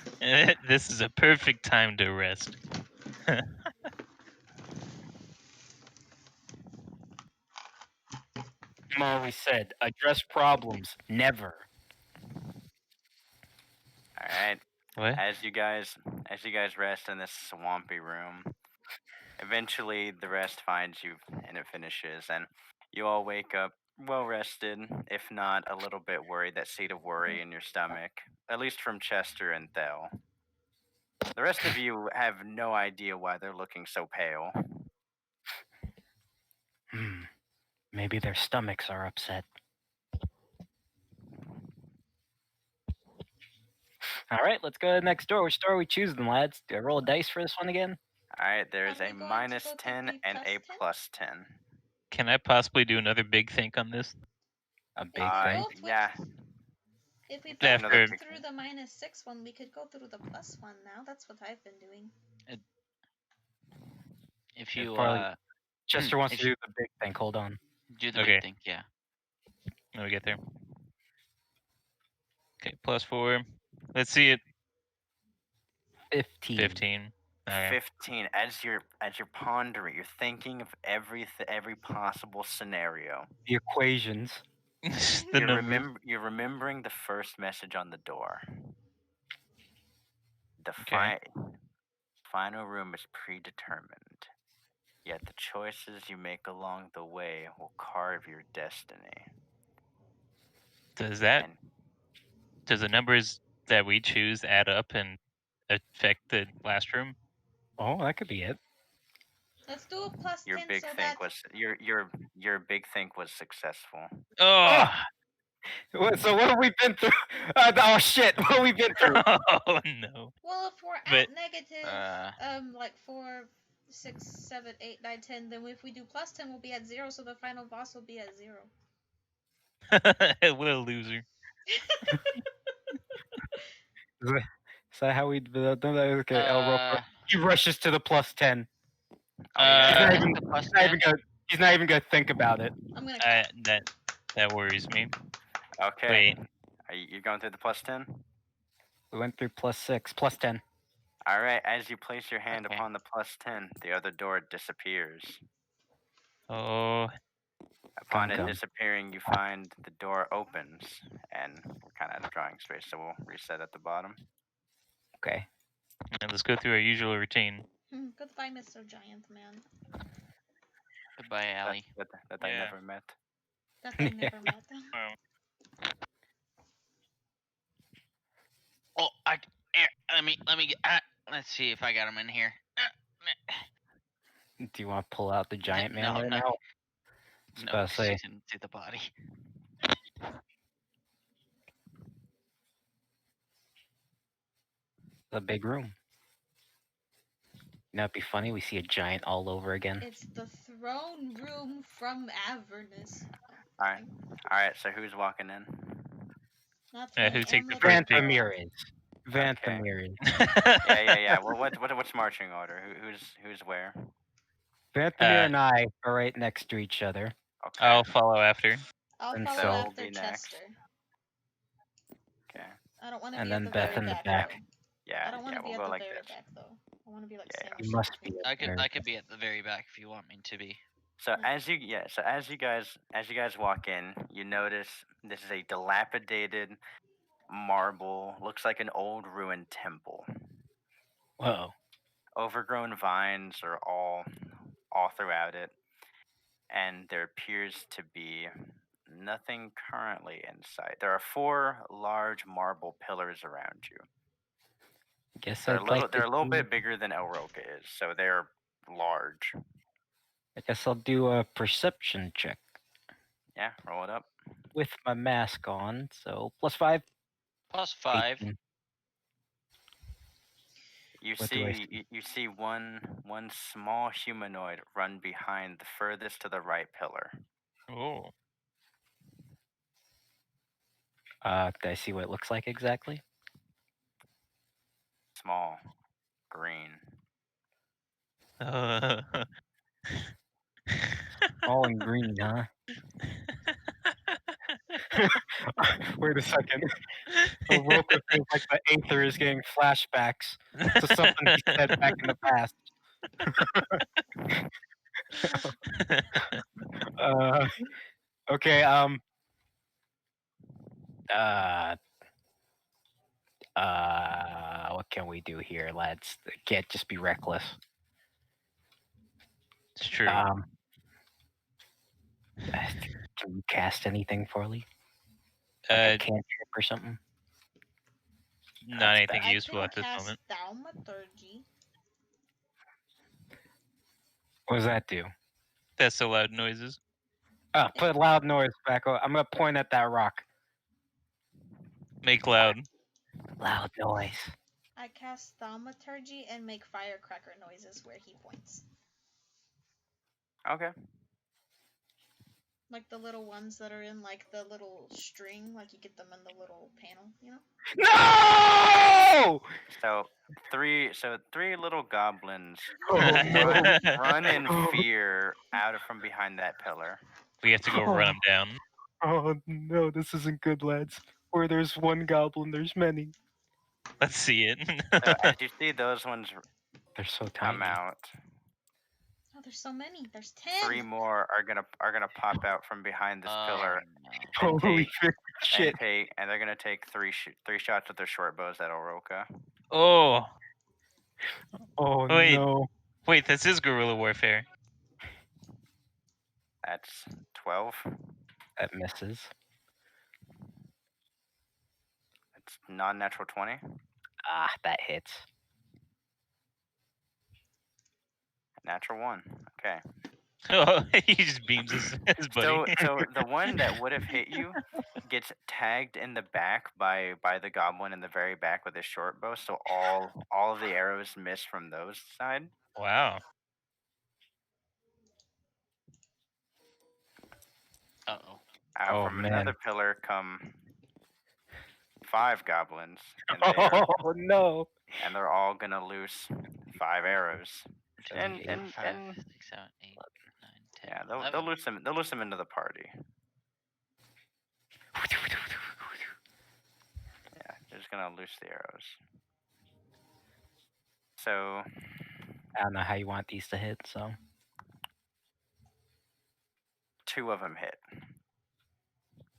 This is a perfect time to rest. I'm always said, address problems. Never. Alright. What? As you guys rest in this swampy room, eventually the rest finds you and it finishes, and you all wake up well rested, if not a little bit worried, that seed of worry in your stomach, at least from Chester and Thel. The rest of you have no idea why they're looking so pale. Maybe their stomachs are upset. All right, let's go to the next door. Which door are we choosing, lads? Do I roll a dice for this one again? Alright, there's Are a we going to minus go to 10 the and a plus 10? plus 10. Can I possibly do another big think on this? A big If we thing. both Yeah. If we both After- went through the -6 one, we could go through the +1 now. That's what I've been doing. If you Chester wants if to do the big thing. Hold on. do the Okay. big thing, yeah. Let me get there. Okay, +4. Let's see it. 15. 15. Okay. 15. As you're pondering, you're thinking of every possible scenario. The equations. The numbers. You're remembering the first message on the door. The Okay. final room is predetermined. Yet the choices you make along the way will carve your destiny. Does And the numbers that we choose add up and affect the last room? Oh, that could be it. Let's do a +10 your big so think that was big think was successful. Oh, So what have we been through? Oh shit! What have we been through? oh no. well, if we're But- at negative like 4, 6, 7, 8, 9, 10, then if we do +10, we'll be at 0. So the final boss will be at 0. What a loser. Is that how we? Okay, El Roca. He rushes to the +10. Oh, yeah. It's the +10. He's not even gonna think about it. I'm gonna count. That worries me. Okay. Wait. Are you going through the +10? We went through +6, +10. All right. As you place your hand Okay. upon the +10, the other door disappears. Oh, Upon it Come. disappearing, you find the door opens, and we're kind of out of drawing space, so we'll reset at the bottom. Okay. and let's go through our usual routine. Goodbye, Mr. Giant Man. Goodbye, Allie. That I Yeah. never met. That I never met. Wow. Oh, let me get. Let's see if I got him in here. Do you want to pull out the giant man No, right no. now? No, Supposed to say. she's into the body. The big room. It'd be funny. We see a giant all over again. It's the throne room from Avernus. All right. So who's walking in? Not Yeah, me. who take the Emily first peek? Vanthamir is. Vanthamir is. Yeah. Well, what's marching order? Who's where? Vanthamir and I are right next to each other. Okay. I'll follow after. I'll And follow so- after Be next. Chester. Okay. I don't want to And be then at the Beth very in the back. back. Though. Yeah. I don't want to be We'll at go the like very this. back though. I want to be like Yeah. sandwiched You must between be. them. I could be at the very back if you want me to be. So as you guys walk in, you notice this is a dilapidated marble, looks like an old ruined temple. Whoa. Overgrown vines are all throughout it, and there appears to be nothing currently in sight. There are 4 large marble pillars around you. Guess They're I'd like they're a little to bit bigger than El Roca is, so they're large. I guess I'll do a perception check Yeah, roll it up. with my mask on. So +5. +5. 18. You What do I see you see one small humanoid run behind the furthest to the right pillar. Oh. Do I see what it looks like exactly? Small, green. All in green, huh? Wait a second. Roca feels like the Aether is getting flashbacks to something he said back in the past. Okay, what can we do here, lads? Can't just be reckless. It's true. Can you cast anything for me? Like a cantrip or something? Not anything I useful can at this cast moment. Thaumaturgy. What does that do? That's the loud noises. Put loud noise back on. I'm gonna point at that rock. Make loud. Loud noise. I cast Thaumaturgy and make firecracker noises where he points. Okay. Like the little ones that are in like the little string, like you get them in the little panel, you know? No! So three little goblins Oh, no. run in fear out of from behind that pillar. We have to go run them down. Oh no, this isn't good, lads. Where there's one goblin, there's many. Let's see it. So as you see those ones They're so tiny. come out, Oh, there's so many. There's 10. 3 more are gonna pop out from behind this pillar No. and Holy take shit. and they're gonna take 3 shots with their short bows at Oroka. Oh. Oh Wait. no. Wait, this is guerrilla warfare. That's 12. That misses. It's non-natural 20. Ah, that hits. Natural 1. Okay. Oh, he just beams his buddy. So the one that would have hit you gets tagged in the back by the goblin in the very back with his short bow. So all of the arrows miss from those side. Wow. Uh-oh. Oh, From man. another pillar come 5 goblins, and Oh no. they're all gonna lose 5 arrows. And 5, 6, 7, 8, 9, 10. Yeah, 11. they'll lose them into the party. Yeah, they're just gonna loose the arrows. So I don't know how you want these to hit, so. 2 of them hit.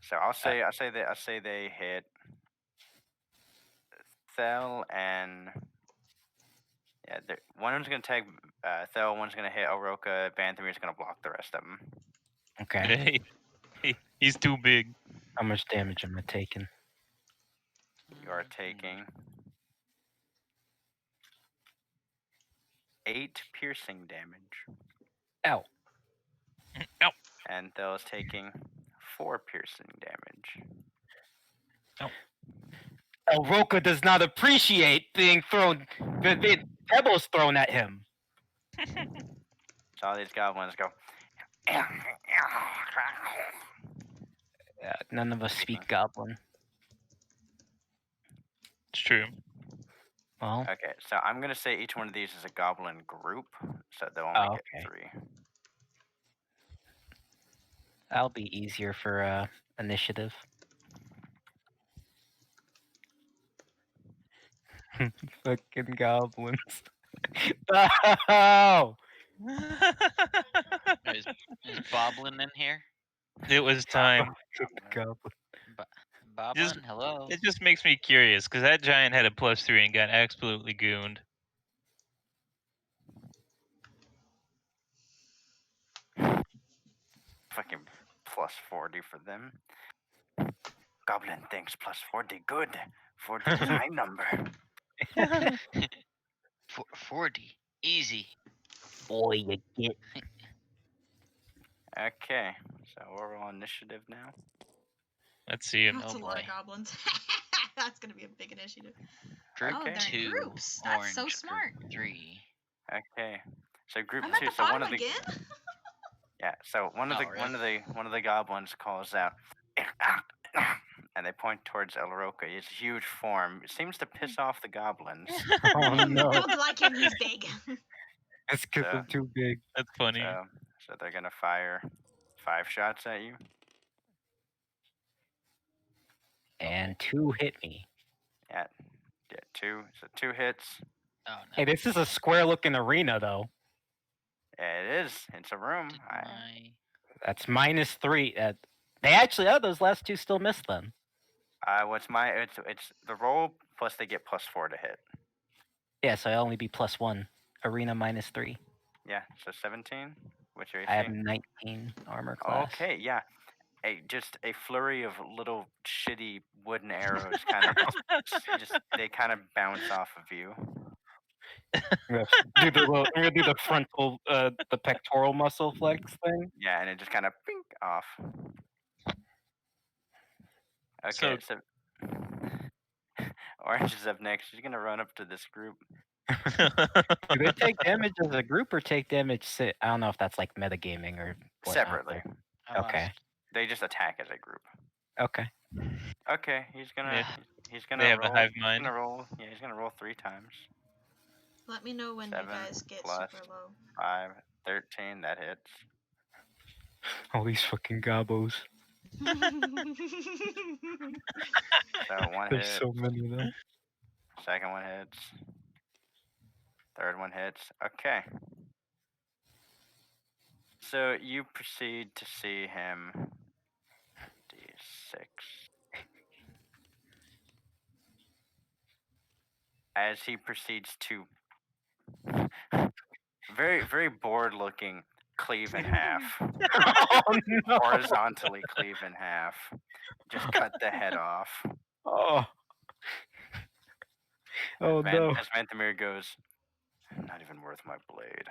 So I say they hit Thel and one of them's gonna tag Thel, one's gonna hit Oroka, Banthamir's gonna block the rest of them. Okay. He's too big. How much damage am I taking? You are taking 8 piercing damage. Ow. Ow. And Thel is taking 4 piercing damage. Roca does not appreciate being thrown, the pebbles thrown at him. So all these goblins go. None of us speak Goblin. It's true. Well. Okay, so I'm gonna say each one of these is a goblin group, so they'll only get 3. That'll be easier for initiative. Fucking goblins. Oh! Is Boblin in here? It was time. Goblin. Boblin, hello. It just makes me curious because that giant had a +3 and got absolutely gooned. Fucking +40 for them. Goblin thinks +40 good. 40 is a high number. 40, easy. Boy, you get. Okay, so we're on initiative now. Let's see him. That's a lot of goblins. That's gonna be a big initiative. Group they're in 2, groups. That's so orange, smart. Group 3. Okay, so group I'm at 2. the So one bottom of the again. yeah. So one of the goblins calls out, and they point towards El Roca. His huge form seems to piss off the goblins. Oh no! Don't like him. He's big. It's because I'm too big. That's funny. So they're gonna fire 5 shots at you. And 2 hit me. Yeah, 2. So 2 hits. Oh no. Hey, this is a square-looking arena, though. Yeah, it is. It's a room. That's -3. They actually, those last 2 still missed them. It's the roll plus they get +4 to hit. Yeah, so I only be +1. Arena -3. Yeah, so 17. What's your AC? I have 19 armor class. Okay, yeah. Just a flurry of little shitty wooden arrows kind of just they kind of bounce off of you. I'm gonna do the frontal, the pectoral muscle flex thing. Yeah, and it just kind of pink off. Okay, so Orange is up next. She's gonna run up to this group. Do they take damage as a group or take damage? I don't know if that's like metagaming or separately. Okay. They just attack as a group. Okay. Okay, he's gonna They have roll. the hive mind. He's gonna roll 3 times. Let me know when 7 you guys get plus super low. 5, 13. That hits. All these fucking gobos. So 1 There's hit. so many of them. Second one hits. Third one hits. Okay. So you proceed to see him. D6. As he proceeds to very, very bored looking cleave in half. Oh, no. Horizontally cleave in half. Just cut the head off. Oh. Oh no. As Vanthamir goes, not even worth my blade.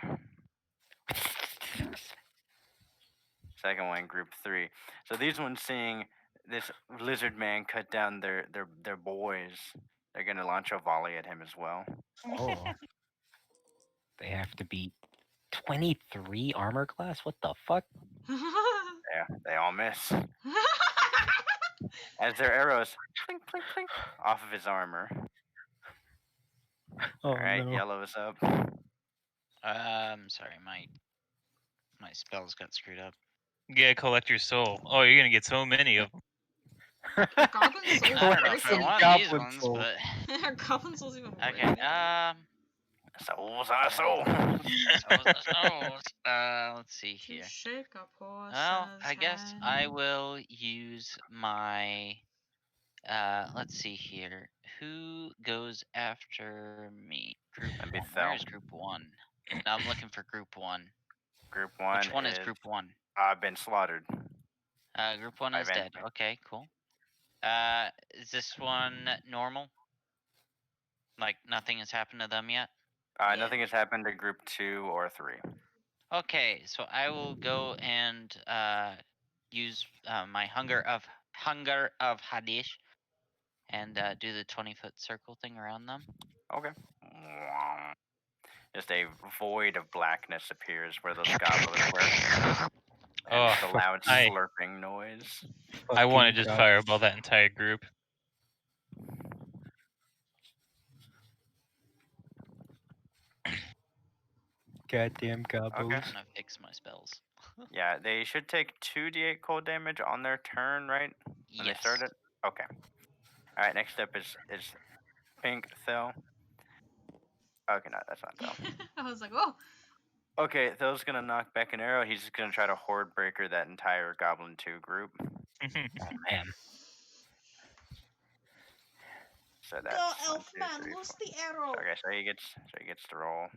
Second one, group 3. So these ones seeing this lizard man cut down their boys, they're gonna launch a volley at him as well. Oh. They have to beat 23 armor class? What the fuck? Yeah, they all miss. As their arrows clink, clink, clink, off of his armor. Oh, Alright, no. yellow is up. Sorry, my spells got screwed up. You gotta collect your soul. Oh, you're gonna get so many of them. Goblin souls I are don't know if I pricey. want Goblin these ones, soul. but Goblin souls even more. okay. Souls are souls. Let's see here. Well, I guess I will use my. Let's see here. Who goes after me? Group That'd be one. Thel. Where is group one? Now I'm looking for group one. Group one. Which one is group one? I've been slaughtered. Group one is dead. Okay, cool. Is this one normal? Like nothing has happened to them yet? Nothing has happened to group 2 or 3. Okay, so I will go and use my hunger of Hadish and do the 20-foot circle thing around them. Okay. Just a void of blackness appears where those goblins were. And just a loud slurping noise. I want to just fireball that entire group. Goddamn gobos. Okay. I'm gonna fix my spells. Yeah, they should take 2d8 cold damage on their turn, right? When they start it? Okay. Alright, next up is Pink Thel. Okay, no, that's not Thel. I was like, oh. Okay, Thel's gonna knock back an arrow. He's just gonna try to horde breaker that entire Goblin 2 group. Oh, man. So that's Go, Elfman, what's the arrow? Okay, so he gets to roll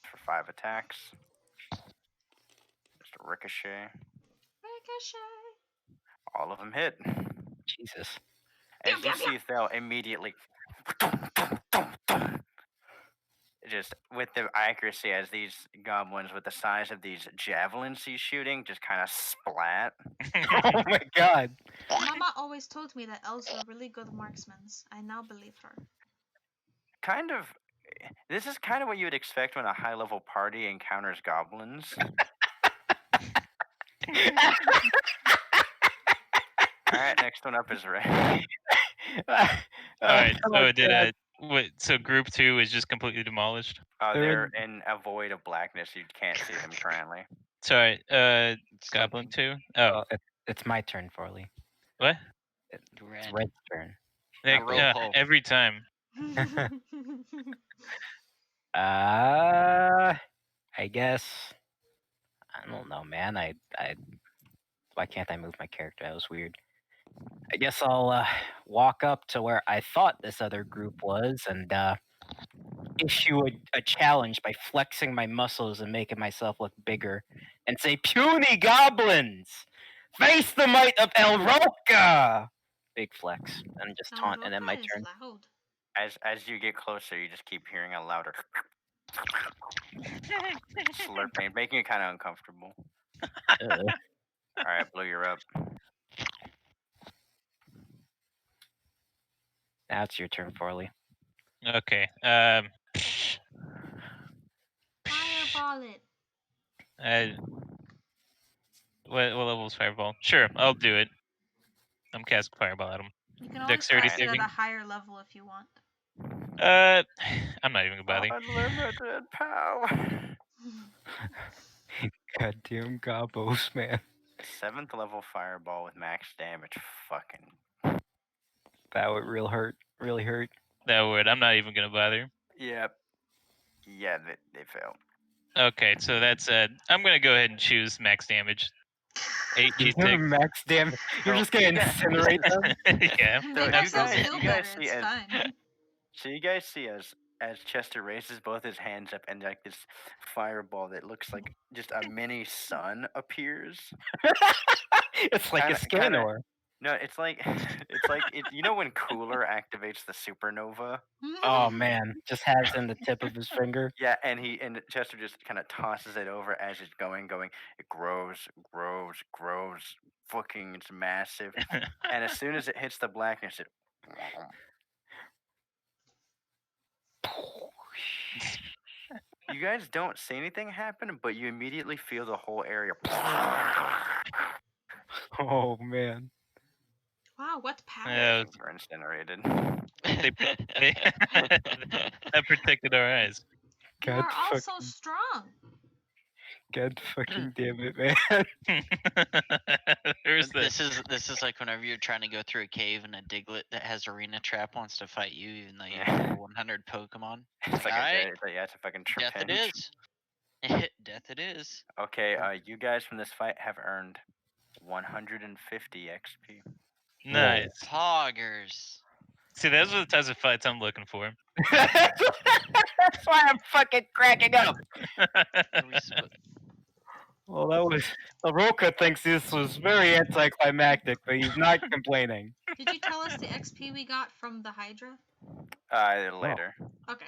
for 5 attacks. Just a ricochet. All of them hit. Jesus. As you see Thel immediately just with the accuracy as these goblins with the size of these javelins he's shooting just kind of splat. Oh my god. Mama always told me that elves were really good marksmen. I now believe her. Kind of. This is kind of what you would expect when a high-level party encounters goblins. Alright, next one up is Ray. Alright, so so group 2 is just completely demolished? They're in a void of blackness. You can't see them currently. Sorry, Goblin 2? Oh. It's my turn, Farley. What? It's Red's turn. Every time. I guess. I don't know, man. Why can't I move my character? That was weird. I guess I'll walk up to where I thought this other group was and issue a challenge by flexing my muscles and making myself look bigger and say, "Puny goblins, face the might of El Roca!" Big flex and just taunt, and then my turn. Loud. As you get closer, you just keep hearing a louder slurping, making it kind of uncomfortable. All right, Blue, you're up. Now it's your turn, Farley. Okay. Fireball it. What level is Fireball? Sure, I'll do it. I'm casting Fireball at him. You can always cast it at a higher level if you want. I'm not even gonna bother. Unlimited power. Goddamn gobos, man. 7th level Fireball with max damage. Fucking. That would really hurt. That would. I'm not even gonna bother. Yep. Yeah, they fail. Okay, so that's I'm gonna go ahead and choose max damage. 8 G6. Max damage. You're just gonna incinerate them. Yeah. So you guys see as Chester raises both his hands up and like this fireball that looks like just a mini sun appears. It's like a scanner. No, it's like you know when Cooler activates the supernova? Oh man, just has in the tip of his finger. Yeah, and Chester just kind of tosses it over as it's going. It grows. Fucking, it's massive. And as soon as it hits the blackness, it. You guys don't see anything happen, but you immediately feel the whole area. Oh man. Wow, what power? Yeah, we're incinerated. That protected our eyes. You are all so strong. God fucking damn it, man. There's the This is like whenever you're trying to go through a cave and a Diglett that has arena trap wants to fight you, even though you have Yeah. level 100 Pokemon. It's like Alright. it's a fucking Death it trapinch. is. Death it is. Okay, you guys from this fight have earned 150 XP. nice. Poggers. See, those are the types of fights I'm looking for. That's why I'm fucking cracking up. Well, that was. Roca thinks this was very anticlimactic, but he's not complaining. Did you tell us the XP we got from the Hydra? Later. Okay.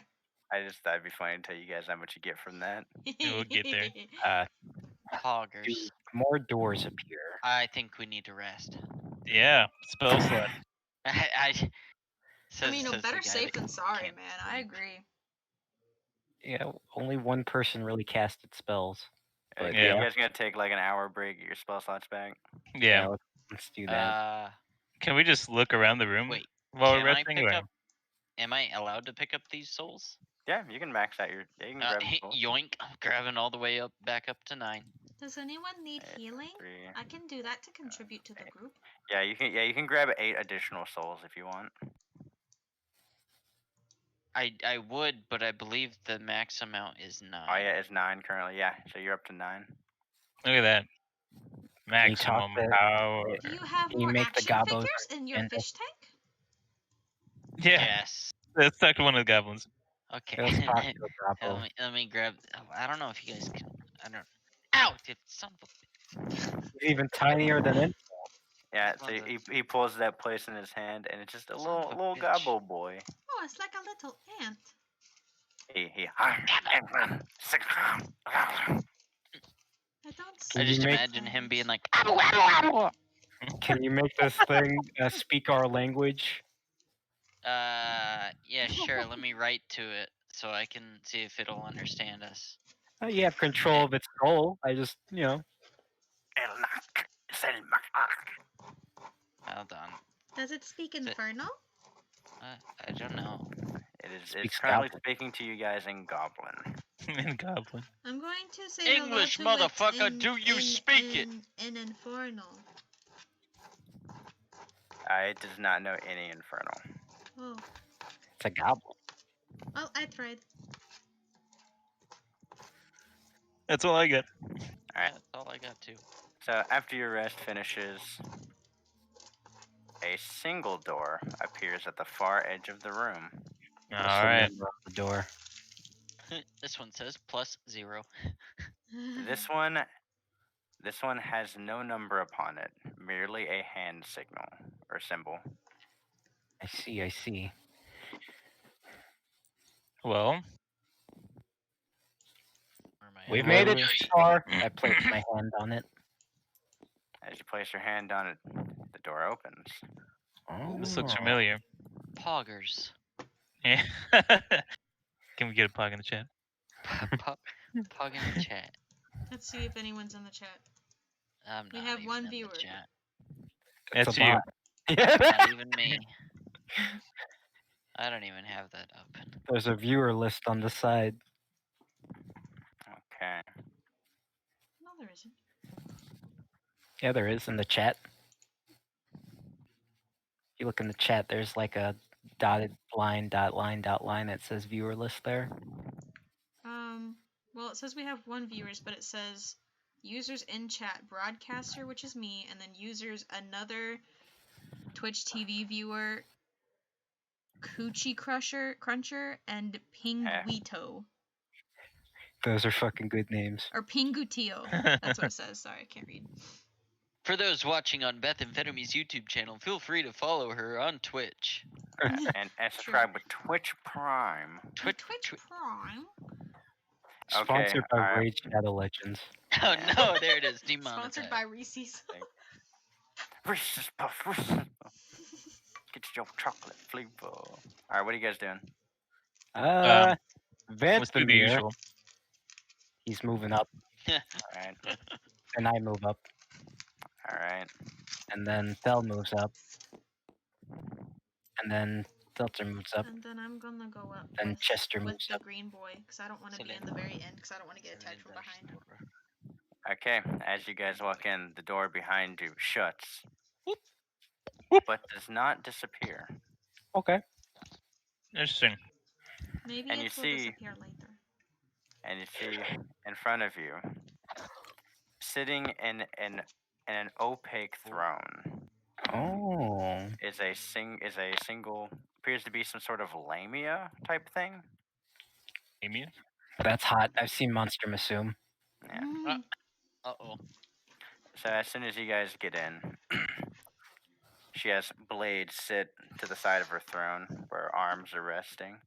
I just thought it'd be funny to tell you guys how much you get from that. We'll get there. Poggers. More doors appear. I think we need to rest. Yeah, spell slot. I better safe than sorry, man. I agree. Yeah, only one person really casted spells. But You guys gonna take like an hour break, get your spell slots back? Yeah. Let's do that. Can we just look around the room Wait, while can we're I resting? pick up? Am I allowed to pick up these souls? Yeah, you can max out your. Yeah, you can grab them both. Yoink! I'm grabbing all the way up, back up to 9. Does anyone need healing? 3. I can do that to contribute to the group. Yeah, you can. Yeah, you can grab 8 additional souls if you want. I would, but I believe the max amount is 9. Oh yeah, it's 9 currently. Yeah, so you're up to 9. Look at that. Maximum power. Do you have Can you more make the action gobos figures in your and- fish tank? Yeah. Yes. Let's talk to one of the goblins. Okay. Let's talk to the gobbo. let me grab. I don't know if you guys can. I don't. Ow! Son of a. He's even tinier than it. Yeah, so he pulls that place in his hand, and it's just a little gobbo boy. Oh, it's like a little ant. I don't. I just imagine him being like. Can you make this thing speak our language? Yeah, sure. Let me write to it so I can see if it'll understand us. You have control of its soul. I just, Hold on. Does it speak Infernal? I don't know. It's currently speaking to you guys in Goblin. In Goblin. I'm going to say English, hello to motherfucker. it Do you speak it? in Infernal. It does not know any Infernal. Oh. It's a goblin. Well, I tried. That's all I got. Alright. Yeah, that's all I got too. So after your rest finishes, a single door appears at the far edge of the room. Alright. The door. This one says +0. This one has no number upon it, merely a hand signal or symbol. I see. Well, We've made it this far. I placed my hand on it. As you place your hand on it, the door opens. Oh. this looks familiar. Poggers. Yeah. Can we get a pog in the chat? Pog in the chat. Let's see if anyone's in the chat. I'm not We have even one in viewer. The chat. That's you. Not even me. I don't even have that up. There's a viewer list on the side. Okay. No, there isn't. Yeah, there is in the chat. If you look in the chat, there's like a dotted line, dot line that says viewer list there. Well, it says we have one viewers, but it says users in chat, broadcaster, which is me, and then users another Twitch TV viewer, Coochie Cruncher, and Pinguito. Those are fucking good names. Or Pingutio. That's what it says. Sorry, I can't read. For those watching on Beth Amphetamy's YouTube channel, feel free to follow her on Twitch. and subscribe with Twitch Prime. Twitch Prime? Sponsored by Raid Shadow Legends. Oh no, there it is. Demonetized. Sponsored by Reese's. Reese's Puff, Reese's Puff. Get your chocolate flavor. Alright, what are you guys doing? Let's do the usual. He's moving up. Alright. And I move up. Alright. And then Thel moves up. And then Filter moves up. And then I'm gonna go up. Then Chester with moves the up. green boy, because I don't want to be in the very end, because I don't want to get attacked from behind. Okay, as you guys walk in, the door behind you shuts, but does not disappear. Okay. Interesting. Maybe And it you will see, disappear later. and you see in front of you, sitting in an opaque throne, Oh. is a single, appears to be some sort of lamia type thing. Amy? That's hot. I've seen Monster Musume. Yeah. Uh-oh. So as soon as you guys get in, she has blades sit to the side of her throne where her arms are resting,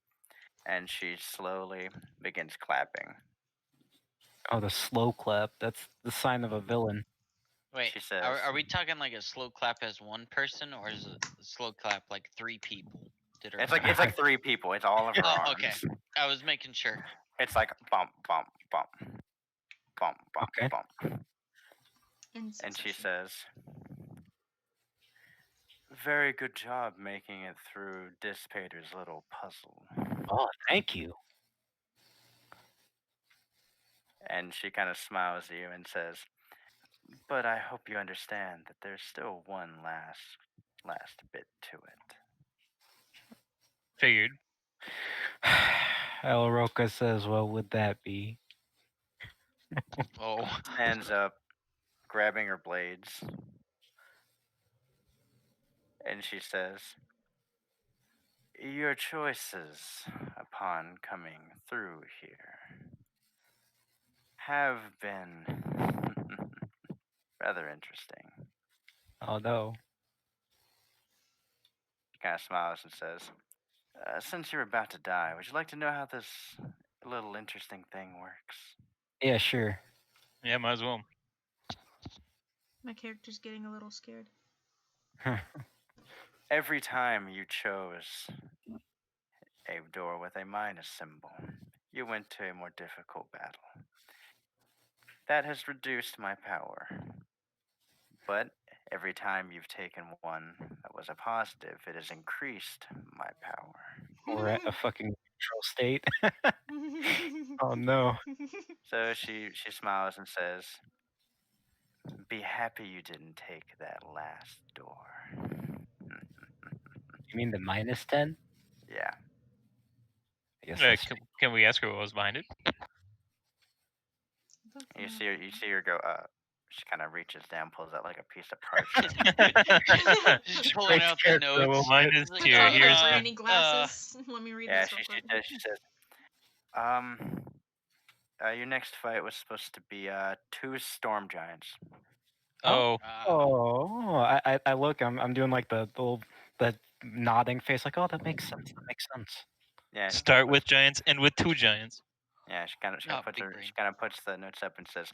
and she slowly begins clapping. Oh, the slow clap. That's the sign of a villain. Wait, She says, are we talking like a slow clap as one person, or is it a slow clap like 3 people did her it's clap? like 3 people. It's all of her Oh, arms. okay. I was making sure. It's like bump, bump, bump, bump, bump, Okay. bump. In And she succession. says, "Very good job making it through Dispater's little puzzle." Oh, thank you. And she kind of smiles at you and says, "But I hope you understand that there's still one last bit to it." Figured. El Roca says, what would that be? Oh. Stands up, grabbing her blades, and she says, "Your choices upon coming through here have been rather interesting." Oh, no. She kind of smiles and says, "Since you're about to die, would you like to know how this little interesting thing works?" Yeah, sure. Yeah, might as well. My character's getting a little scared. Every time you chose a door with a minus symbol, you went to a more difficult battle. That has reduced my power. But every time you've taken one that was a positive, it has increased my power. We're at a fucking neutral state. Oh, no. So she smiles and says, "Be happy you didn't take that last door." You mean the minus 10? Yeah. I guess that's Can we ask her what was behind it? You see her go, she kind of reaches down, pulls out like a piece of parchment. She's pulling out the character a little notes. Mine is Like, here. Here's the. Granny glasses. Let me read Yeah, this real she quick. says, your next fight was supposed to be 2 storm giants. Oh. Oh, I look. I'm doing like the little the nodding face. Like, oh, that makes sense. That makes sense. Yeah. Start with giants, end with 2 giants. Yeah, she kind of big brain. she kind of puts the notes up and says,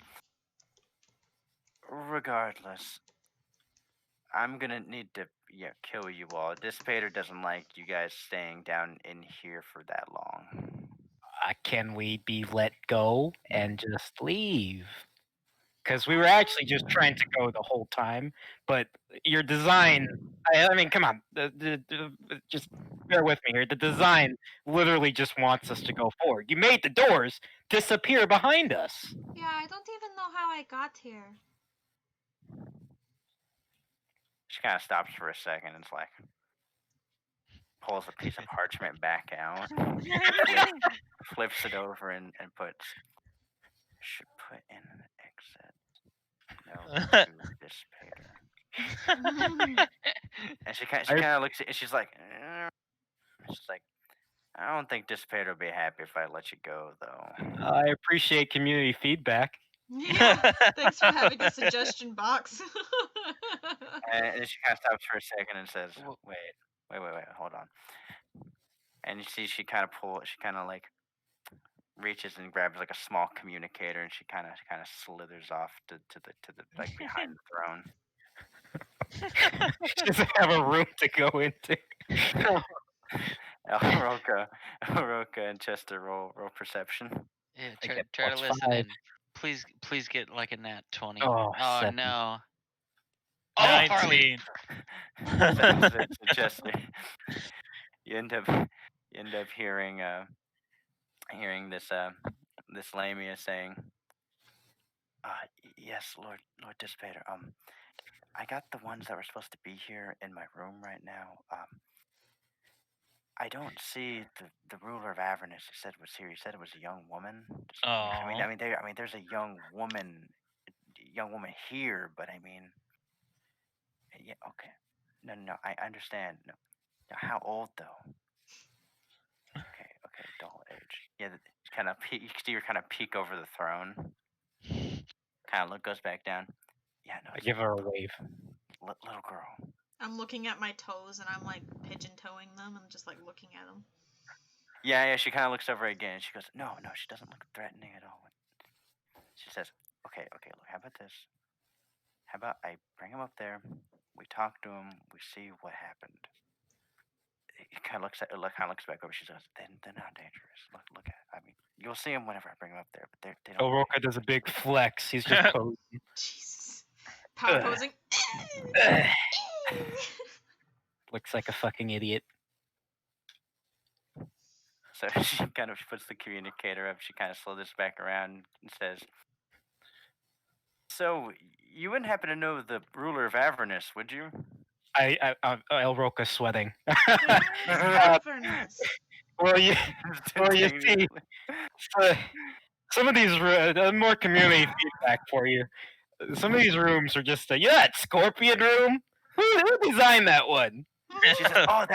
"Regardless, I'm gonna need to kill you all. Dispater doesn't like you guys staying down in here for that long." Can we be let go and just leave? Because we were actually just trying to go the whole time, but your design. I mean, come on. Just bear with me here. The design literally just wants us to go forward. You made the doors disappear behind us. Yeah, I don't even know how I got here. She kind of stops for a second and like pulls a piece of parchment back out, flips it over and puts, "Should put in an exit. No to Dispater." And she kind of looks at and she's like, "I don't think Dispater will be happy if I let you go, though." I appreciate community feedback. Yeah, thanks for having a suggestion box. And she kind of stops for a second and says, "Wait, hold on." And you see, she kind of like reaches and grabs like a small communicator, and she kind of slithers off to the like behind the throne. She doesn't have a room to go into. Roca and Chester roll perception. Yeah, I get try to plus listen 5. in. Please get like a nat 20. Oh, Oh 7. no. Oh, Harley. 19. So Chester, you end up hearing this Lamia saying, Yes, Lord Dispater. I got the ones that were supposed to be here in my room right now. I don't see the ruler of Avernus. He said was here. He said it was a young woman. Oh. There's a young woman here, but I mean, yeah, okay. No, I understand. No, how old though? Okay, doll age. Yeah, kind of. You can see her kind of peek over the throne. Kind of goes back down. Yeah, no. I give her a wave. Little girl. I'm looking at my toes and I'm like pigeon toeing them and just like looking at them. Yeah. She kind of looks over again and she goes, no, she doesn't look threatening at all. She says, okay, look, how about this? How about I bring him up there, we talk to him, we see what happened. He kind of looks back over. She says, they're not dangerous. Look at it. I mean, you'll see him whenever I bring him up there, but they don't. Roca does a big flex. He's just posing. Jesus. Power posing. Looks like a fucking idiot. So she kind of puts the communicator up. She kind of slows this back around and says, so you wouldn't happen to know the ruler of Avernus, would you? El Roca sweating. Avernus. Well, you see, some of these more community feedback for you. Some of these rooms are just that scorpion room. Who designed that one?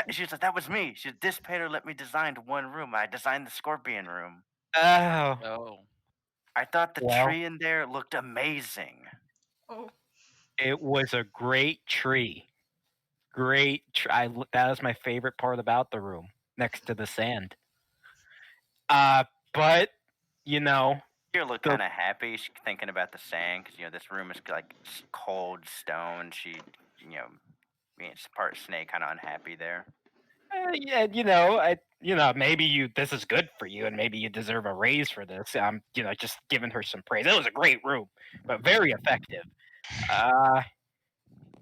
She says, that was me. She said, Dispater let me design one room. I designed the scorpion room. Oh. I thought the tree in there looked amazing. Oh. It was a great tree. That was my favorite part about the room, next to the sand. But you know, you look kind of happy. She's thinking about the sand because this room is like cold stone. She, it's part snake, kind of unhappy there. Yeah, maybe this is good for you, and maybe you deserve a raise for this. I'm, just giving her some praise. It was a great room, but very effective.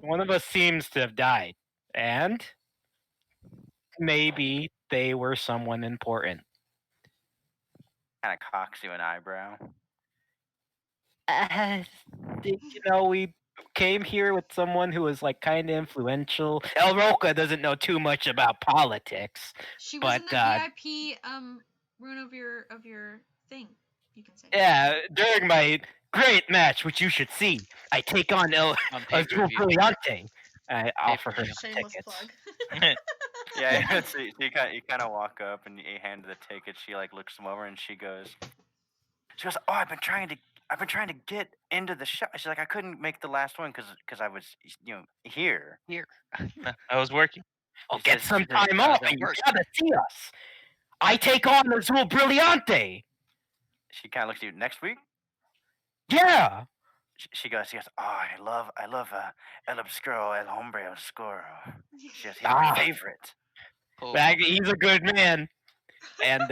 One of us seems to have died, and maybe they were someone important. Kind of cocks you an eyebrow. We came here with someone who was like kind of influential. El Roca doesn't know too much about politics. She was in the VIP rune of your thing. You can say. Yeah, during my great match, which you should see, I take on El Brillante. I offer her some shameless tickets. plug. Yeah, so you kind of walk up and you hand her the ticket. She like looks them over and she goes, oh, I've been trying to get into the show. She's like, I couldn't make the last one because I was here. I was working. Oh, get some time off. You gotta see us. I take on Azul Brillante. She kind of looks at you. Next week? Yeah. She goes, oh, I love El Obscuro, El Hombre Oscuro. He's my favorite. He's a good man. And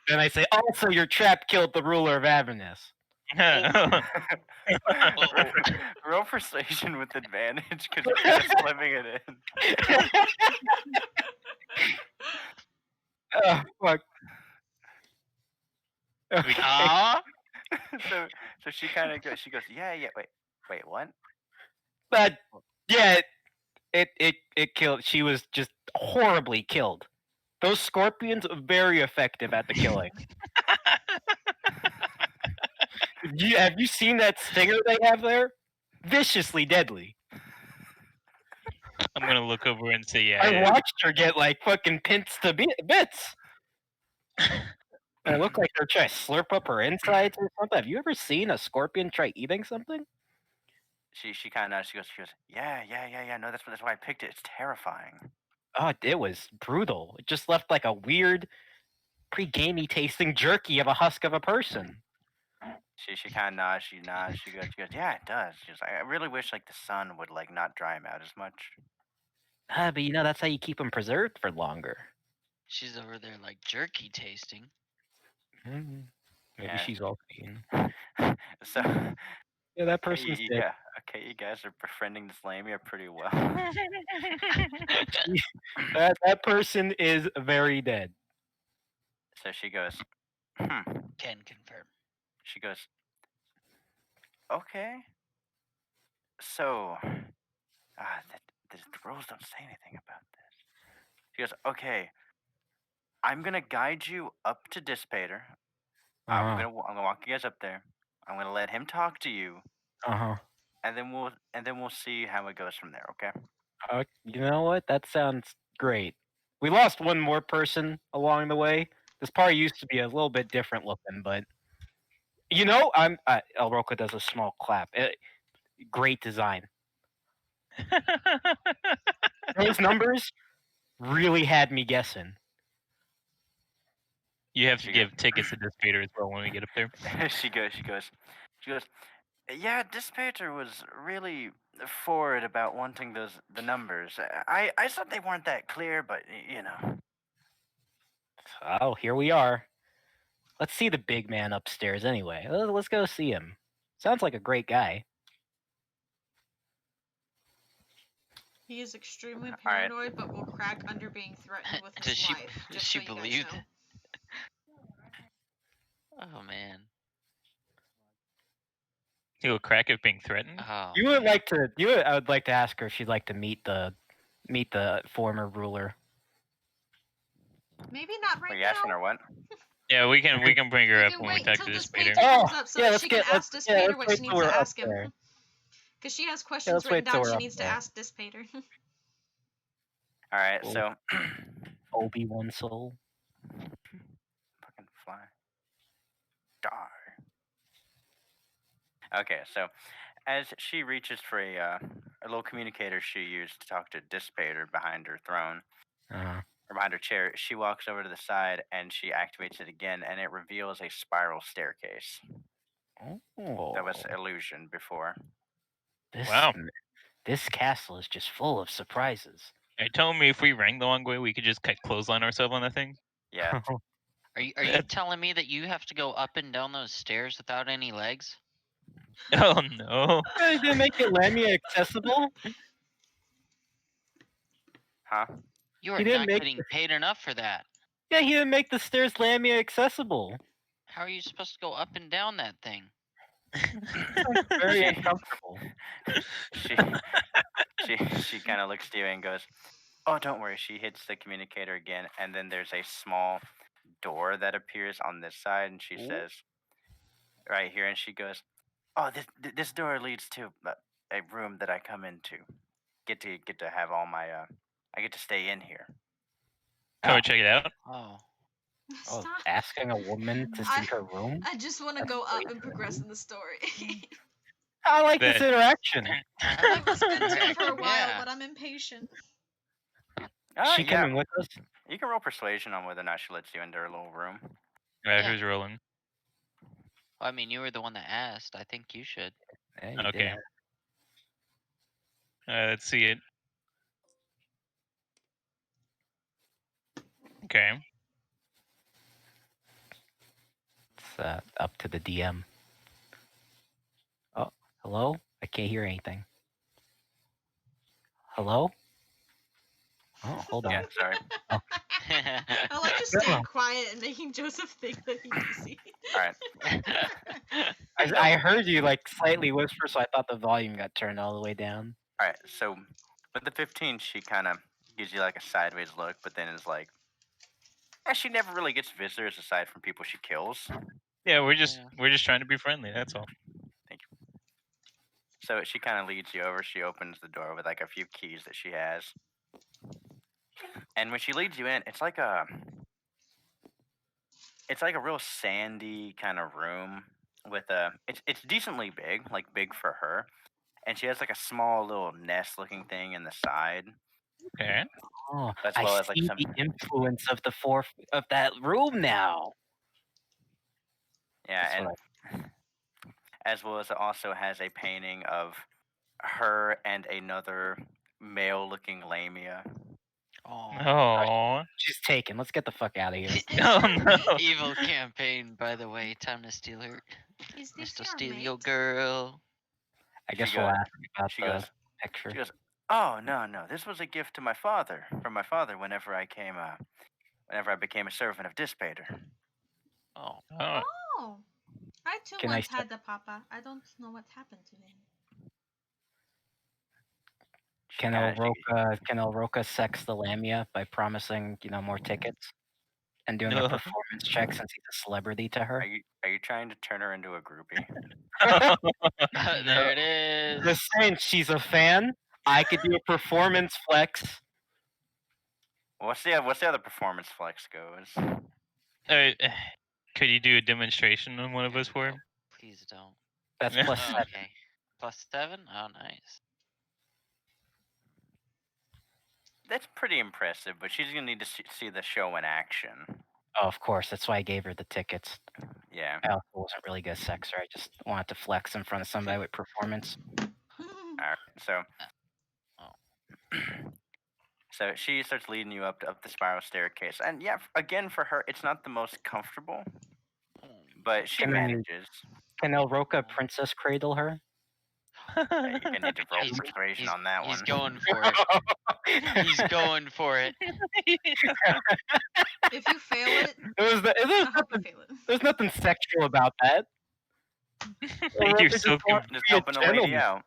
then I say, also, your trap killed the ruler of Avernus. Roll persuasion with advantage because you're kind of slimming it in. Oh, fuck. Okay. So she kind of goes. She goes, yeah. Wait, what? But yeah, it killed. She was just horribly killed. Those scorpions are very effective at the killing. Have you seen that stinger they have there? Viciously deadly. I'm gonna look over and say, yeah. I watched her get like fucking pinched to bits. It looked like they're trying to slurp up her insides or something. Have you ever seen a scorpion try eating something? She kind of she goes, yeah. No, that's why I picked it. It's terrifying. Oh, it was brutal. It just left like a weird, pre-gamey tasting jerky of a husk of a person. She kind of nods. She nods. She goes, yeah, it does. She's like, I really wish like the sun would like not dry him out as much. But that's how you keep them preserved for longer. She's over there like jerky tasting. Mm-hmm. Maybe she's all clean. So yeah, that person's dead. Yeah, okay, you guys are befriending this lamia pretty well. that person is very dead. So she goes, Can confirm. She goes, okay. so, the rules don't say anything about this. She goes, okay, I'm gonna guide you up to Dispater. I'm gonna walk you guys up there. I'm gonna let him talk to you. And then we'll see how it goes from there. Okay. You know what? That sounds great. We lost one more person along the way. This party used to be a little bit different looking, but El Roca does a small clap. Great design. Those numbers really had me guessing. You have to give tickets to Dispater as well when we get up there. she goes. Yeah, Dispater was really forward about wanting the numbers. I thought they weren't that clear, but you know. Oh, here we are. Let's see the big man upstairs anyway. Let's go see him. Sounds like a great guy. He is extremely paranoid, but will crack under being threatened with his life. Does she believe that? Oh man. He'll crack if being threatened. Oh, I would like to ask her if she'd like to meet the former ruler. Maybe not right now. Are you asking her what? Yeah, we can bring her up when we talk to Dispater. Comes up so that she can ask Dispater what she needs to ask him. Because she has questions written down she needs to ask Dispater. Alright, so Obi-Wan Soul. Fucking fly. Dar. Okay, so as she reaches for a little communicator she used to talk to Dispater behind her throne, or behind her chair, she walks over to the side and she activates it again, and it reveals a spiral staircase. That was illusion before. Wow. This castle is just full of surprises. Are you telling me if we rang the wrong way, we could just clothesline ourselves on that thing? Yeah. Are you telling me that you have to go up and down those stairs without any legs? Oh no. They didn't make it Lamia accessible? Huh? You are not getting paid enough for that. Yeah, he didn't make the stairs Lamia accessible. How are you supposed to go up and down that thing? Very uncomfortable. She kind of looks to you and goes, "Oh, don't worry." She hits the communicator again, and then there's a small door that appears on this side, and she says, "Right here," and she goes, "Oh, this door leads to a room that I come into. Get to have all my I get to stay in here." Can we check it out? Oh. Oh, asking a woman to see her room? I just want to go up and progress in the story. I like this interaction. I've been spending for a while, but I'm impatient. She coming with us? You can roll persuasion on whether or not she lets you into her little room. Who's rolling? I mean, you were the one that asked. I think you should. Yeah, you Okay. did. Let's see it. Okay. It's up to the DM. Oh, hello? I can't hear anything. Hello? Oh, hold on. Yeah, sorry. Oh. I like just staying quiet and making Joseph think that he's busy. Alright. I heard you slightly whisper, so I thought the volume got turned all the way down. Alright, so with the 15, she kind of gives you a sideways look, but then is like, she never really gets visitors aside from people she kills. Yeah, we're just trying to be friendly. That's all. Thank you. So she kind of leads you over. She opens the door with a few keys that she has, and when she leads you in, it's like a real sandy kind of room with it's decently big, big for her, and she has a small little nest looking thing in the side. Okay. Oh, as well I as see the influence of of that room now. Yeah, and as well as it also has a painting of her and another male-looking Lamia. Oh. She's taken. Let's get the fuck out of here. Oh no. Evil campaign, by the way. Time to steal her. Mr. Steal your girl. I guess we'll ask about the picture. She goes, "Oh no, this was a gift to my father from my father whenever I became a servant of Dispater." Oh. Oh. I too once had the papa. I don't know what happened to him. Can El Roca sex the Lamia by promising, more tickets and doing a No. performance check since he's a celebrity to her? Are you trying to turn her into a groupie? There it is. Just saying, she's a fan. I could do a performance flex. What's the other performance flex goes? Could you do a demonstration on one of us for him? Please don't. That's plus 7. Okay. +7? Oh, nice. That's pretty impressive, but she's gonna need to see the show in action. Oh, of course. That's why I gave her the tickets. Yeah. I also wasn't really good sexer. I just wanted to flex in front of somebody with performance. Alright, so so she starts leading you up the spiral staircase, and yeah, again for her, it's not the most comfortable, but she manages. Can El Roca princess cradle her? You're gonna need to roll persuasion on that one. He's going for it. He's going for it. If you fail it, I hope you fail it. There's nothing sexual about that. You're so just helping a lady out.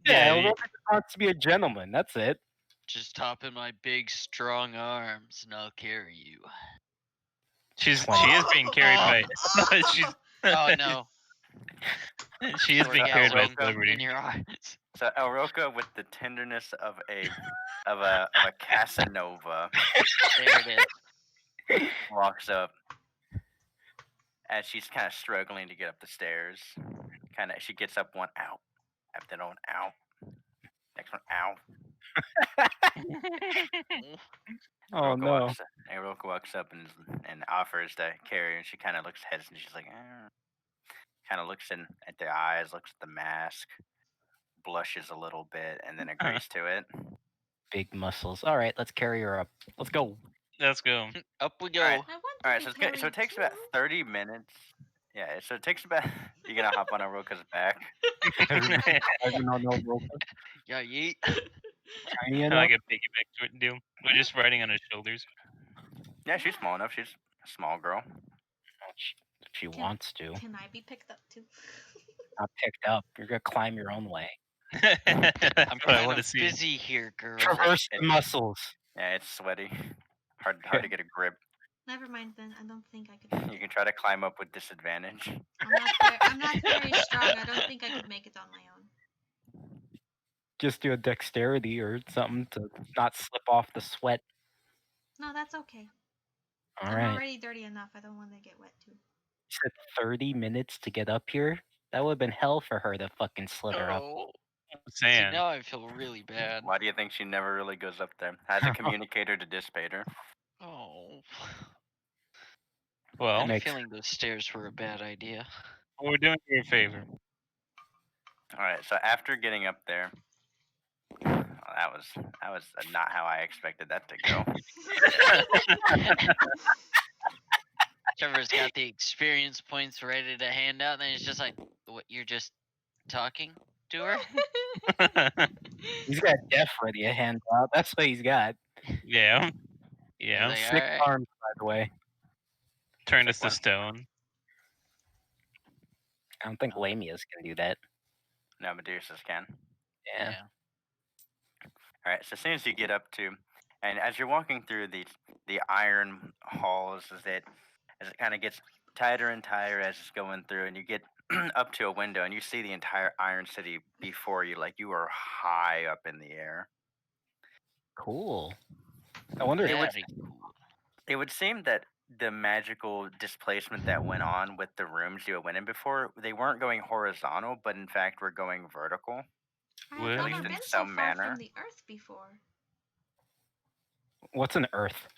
Yeah, El Roca just wants to be a gentleman. That's it. Just hop in my big, strong arms, and I'll carry you. She is being carried by. She's. Oh no. She is being carried by a celebrity. In your arms. So El Roca, with the tenderness of a Casanova, There it is. walks up, and she's kind of struggling to get up the stairs. She gets up one, ow, up then one, ow, next one, ow. Oh no! El Roca walks up and offers to carry her, and she kind of looks hesitant. She's like, kind of looks in at their eyes, looks at the mask, blushes a little bit, and then agrees to it. Big muscles. All right, let's carry her up. Let's go. Let's go. Up we go. All right, so it takes about 30 minutes. Yeah, so it takes about. You're gonna hop on El Roca's back. Yeah, yeet. Kind of like a piggyback sort of deal. We're just riding on his shoulders. Yeah, she's small enough. She's a small girl. If she wants to. Can I be picked up too? Not picked up. You're gonna climb your own way. I'm kind of busy here, girl. Traverse the muscles. Yeah, it's sweaty. Hard to get a grip. Never mind then. I don't think I could. You can try to climb up with disadvantage. I'm not very strong. I don't think I could make it on my own. Just do a dexterity or something to not slip off the sweat. No, that's okay. I'm already dirty enough. I don't want to get wet too. You said 30 minutes to get up here? That would have been hell for her to fucking slither up. See, now I feel really bad. Why do you think she never really goes up there? Has a communicator to Dispater. Oh. Well, I'm feeling those stairs were a bad idea. We're doing you a favor. All right, so after getting up there, that was not how I expected that to go. Trevor's got the experience points ready to hand out, and then he's just like, "What? You're just talking to her?" He's got death ready to hand out. That's what he's got. Yeah. Yeah. Like, Sick arms, by the way. Turned us to stone. I don't think Lamias can do that. No, Medusas can. Yeah. All right, so as soon as you get up to, and as you're walking through the iron halls, as it kind of gets tighter and tighter as it's going through, and you get up to a window and you see the entire Iron City before you, like you are high up in the air. Cool. I wonder. It would seem that the magical displacement that went on with the rooms you went in before, they weren't going horizontal, but in fact were going vertical. I have never been so far from the Earth before. What's an Earth?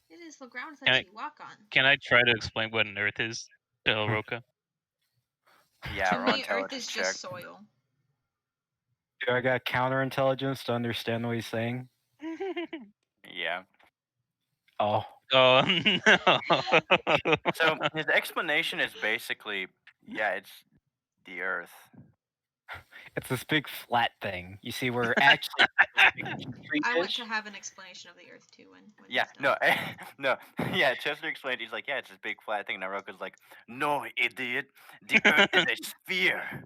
It is the ground that you walk on. Can I try to explain what an Earth is to El Roca? Yeah, to me, Earth is just soil. Do I got counterintelligence to understand what he's saying? Yeah. Oh. Oh no. So his explanation is basically, yeah, it's the Earth. It's this big flat thing. You see, we're actually. I want to have an explanation of the Earth too. When yeah, no, no, yeah. Chester explained. He's like, yeah, it's this big flat thing. And Roca's like, no, idiot, the Earth is a sphere.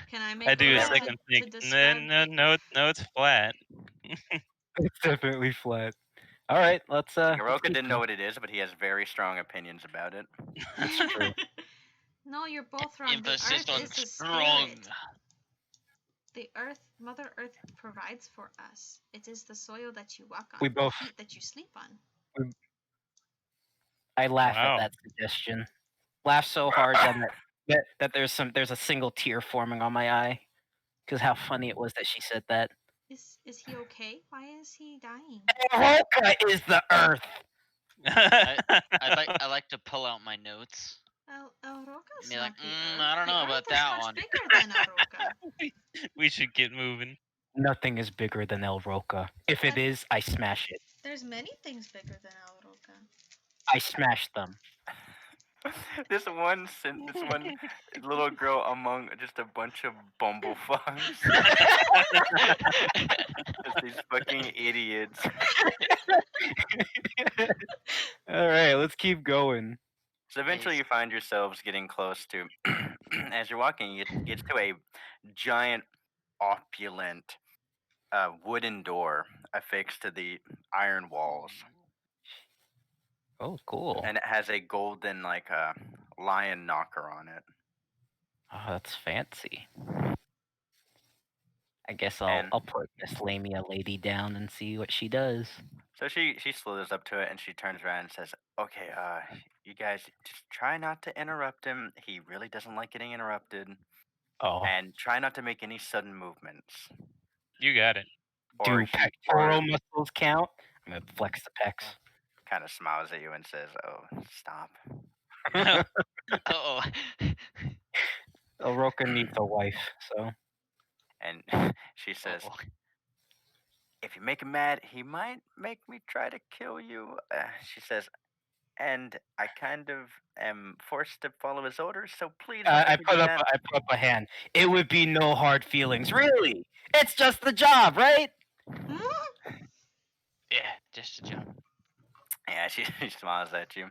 Can I make I do a roll second to think. describe? No, it's flat. It's definitely flat. All right, let's Roca keep didn't know going. what it is, but he has very strong opinions about it. That's true. No, you're both wrong. Emphasis the earth on is the strong. spirit. The earth, Mother Earth, provides for us. It is the soil that you walk on, We both- the heat that you sleep on. I laugh Wow. at that suggestion. Laugh so hard that there's a single tear forming on my eye. Because how funny it was that she said that. Is he okay? Why is he dying? Roca is the Earth. I like to pull out my notes. El Roca's Be not like, the Earth. I don't The know Earth about is that much one. bigger than El Roca. We should get moving. Nothing is bigger than El Roca. If it is, I smash it. There's many things bigger than El Roca. I smash them. this one little girl among just a bunch of bumblefucks. Just these fucking idiots. All right, let's keep going. So eventually you find yourselves getting close to, as you're walking, it gets to a giant, opulent wooden door affixed to the iron walls. Oh, cool. And it has a golden, lion knocker on it. Oh, that's fancy. I guess I'll put Miss Lamia lady down and see what she does. So she slithers up to it and she turns around and says, "Okay, you guys just try not to interrupt him. He really doesn't like getting interrupted. Oh. And try not to make any sudden movements." You got it. Do pectoral muscles count? I'm gonna flex the pecs. Kind of smiles at you and says, "Oh, stop." Oh. El Roca needs a wife, so. And she says, "If you make him mad, he might make me try to kill you." She says, "And I kind of am forced to follow his orders, so please don't I make me do that." put up a hand. It would be no hard feelings, really. It's just the job, right? Yeah, just a job. Yeah, she smiles at you.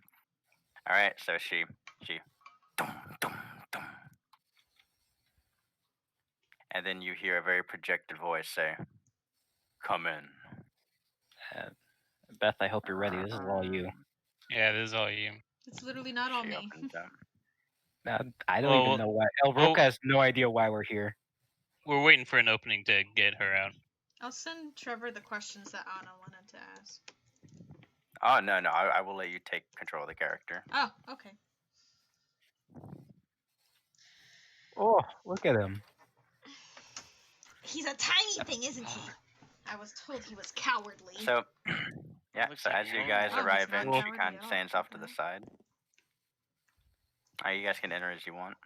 All right, so she, dum, dum, dum. And then you hear a very projected voice say, "Come in." Beth, I hope you're ready. This is all you. Yeah, this is all you. It's literally not all me. I don't even know why. El Roca has no idea why we're here. We're waiting for an opening to get her out. I'll send Trevor the questions that Anna wanted to ask. Oh, no, I will let you take control of the character. Oh, okay. Oh, look at him. He's a tiny thing, isn't he? I was told he was cowardly. So, yeah, so as you guys arrive in, she kind of cowardly. stands off to the side. You guys can enter as you want.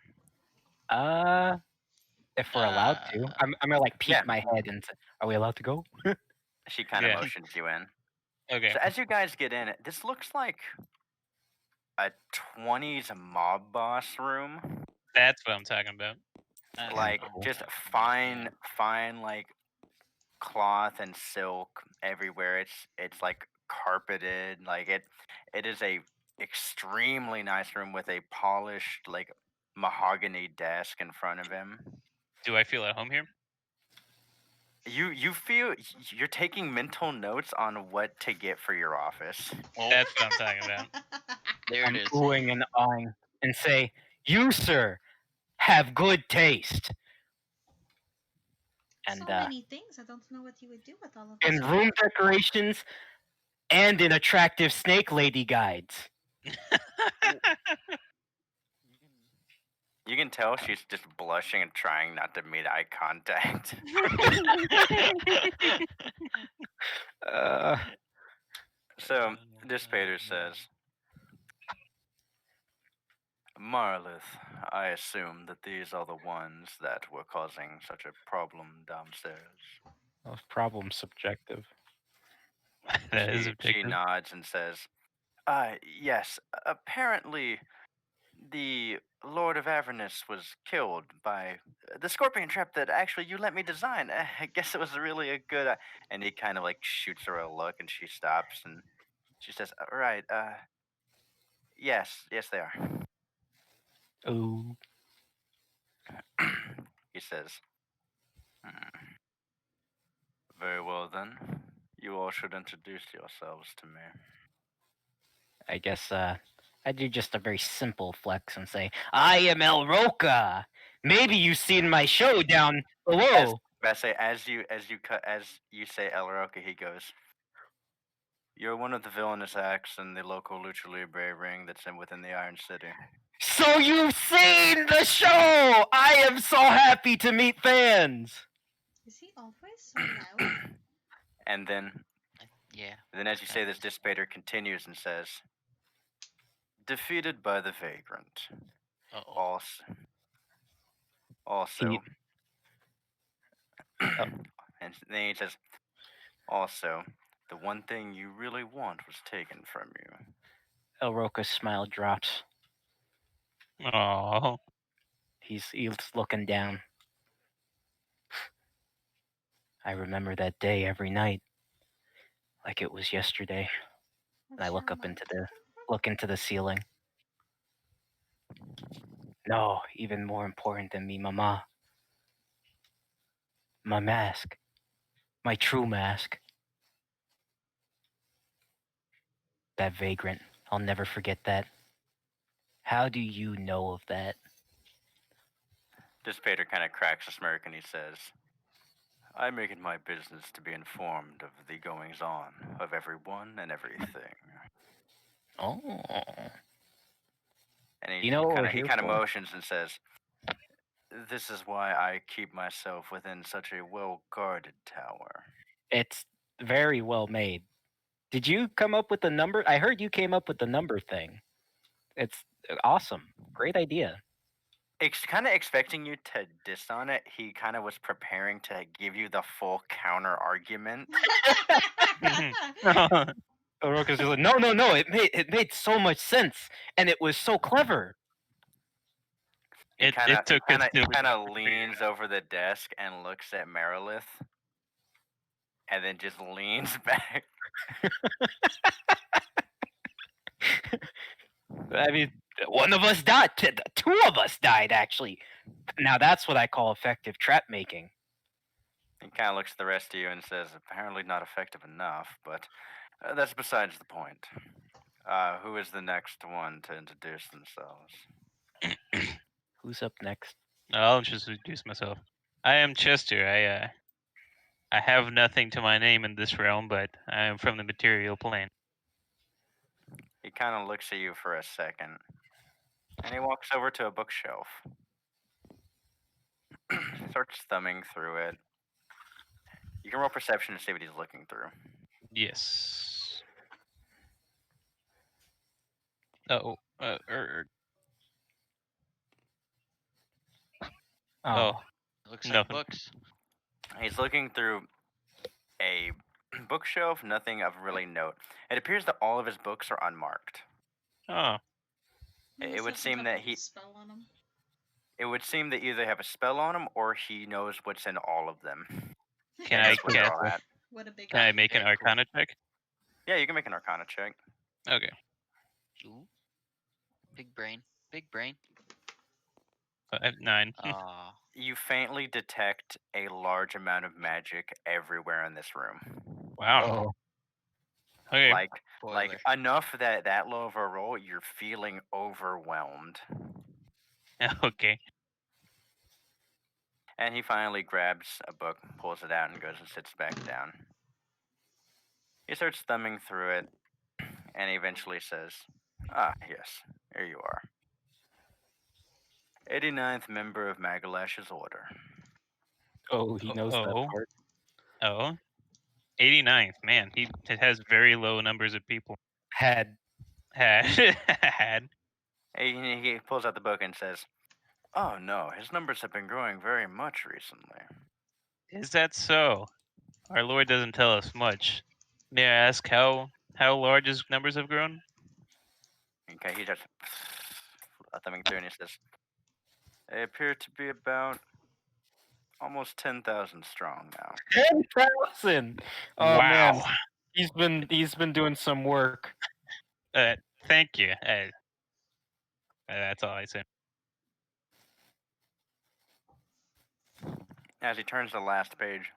If we're allowed to. I'm gonna peek my head and say, are we allowed to go? She kind of motions you in. Okay. So as you guys get in, this looks like a 20s mob boss room. That's what I'm talking about. Just fine cloth and silk everywhere. It's carpeted. It is a extremely nice room with a polished mahogany desk in front of him. Do I feel at home here? You feel you're taking mental notes on what to get for your office. That's what I'm talking about. There it is. Oohing and awing and say, "You, sir, have good taste." And so many things. I don't know what you would do with all of in this. room decorations and in attractive snake lady guides. You can tell she's just blushing and trying not to meet eye contact. So, Dispater says, "Marlith, I assume that these are the ones that were causing such a problem downstairs." Well, problem subjective. That is She objective. nods and says, "Yes, apparently the Lord of Avernus was killed by the scorpion trap that actually you let me design. I guess it was really a good..." And he kind of shoots her a look and she stops and she says, "Right, yes, they are." Oh. He says, very well then. You all should introduce yourselves to me. I guess I do just a very simple flex and say, I am El Roca. Maybe you've seen my show down below. As you say El Roca, he goes, you're one of the villainous acts in the local Lucha Libre ring that's within the Iron City. So you've seen the show! I am so happy to meet fans! Is he always so loud? And then, yeah. Then as you say this, Dispater continues and says, defeated by the Vagrant. Uh-oh. Also, and then he says, also, the one thing you really want was taken from you. El Roca's smile drops. Oh. He's looking down. I remember that day every night, like it was yesterday. And I look up into the ceiling. No, even more important than me, Mama. My mask. My true mask. That Vagrant. I'll never forget that. How do you know of that? Dispater kind of cracks a smirk and he says, I make it my business to be informed of the goings on of everyone and everything. Oh. And You know what we're he here kind of for? motions and says, this is why I keep myself within such a well-guarded tower. It's very well made. Did you come up with the number? I heard you came up with the number thing. It's awesome. Great idea. Kind of expecting you to diss on it, he kind of was preparing to give you the full counter argument. Oroka's just like, no. It made so much sense, and it was so clever. He kind of leans over the desk and looks at Merilith, and then just leans back. I mean, one of us died. Two of us died, actually. Now that's what I call effective trap making. He kind of looks at the rest of you and says, apparently not effective enough, but that's besides the point. Who is the next one to introduce themselves? Who's up next? I'll just introduce myself. I am Chester. I have nothing to my name in this realm, but I am from the material plane. He kind of looks at you for a second, and he walks over to a bookshelf. Starts thumbing through it. You can roll perception to see what he's looking through. Yes. Oh. Oh. Looks like nothing. Books. He's looking through a bookshelf, nothing of really note. It appears that all of his books are unmarked. Oh. It would seem that spell on him. It would seem that either they have a spell on him or he knows what's in all of them. Can I make an Arcana check? Yeah, you can make an Arcana check. Okay. Ooh. Big brain. Big brain. 9. You faintly detect a large amount of magic everywhere in this room. Wow. Okay. Like enough that low of a roll, you're feeling overwhelmed. Okay. And he finally grabs a book, pulls it out, and goes and sits back down. He starts thumbing through it, and he eventually says, ah, yes, here you are. 89th member of Magalash's order. Oh, he knows that part. Oh. 89th, man. He has very low numbers of people. Had. He pulls out the book and says, oh no, his numbers have been growing very much recently. Is that so? Our Lord doesn't tell us much. May I ask how large his numbers have grown? Okay, he just thumbing through and he says, they appear to be about almost 10,000 strong now. 10,000! Oh, wow. Man. He's been doing some work. Thank you. That's all I say. As he turns to the last page,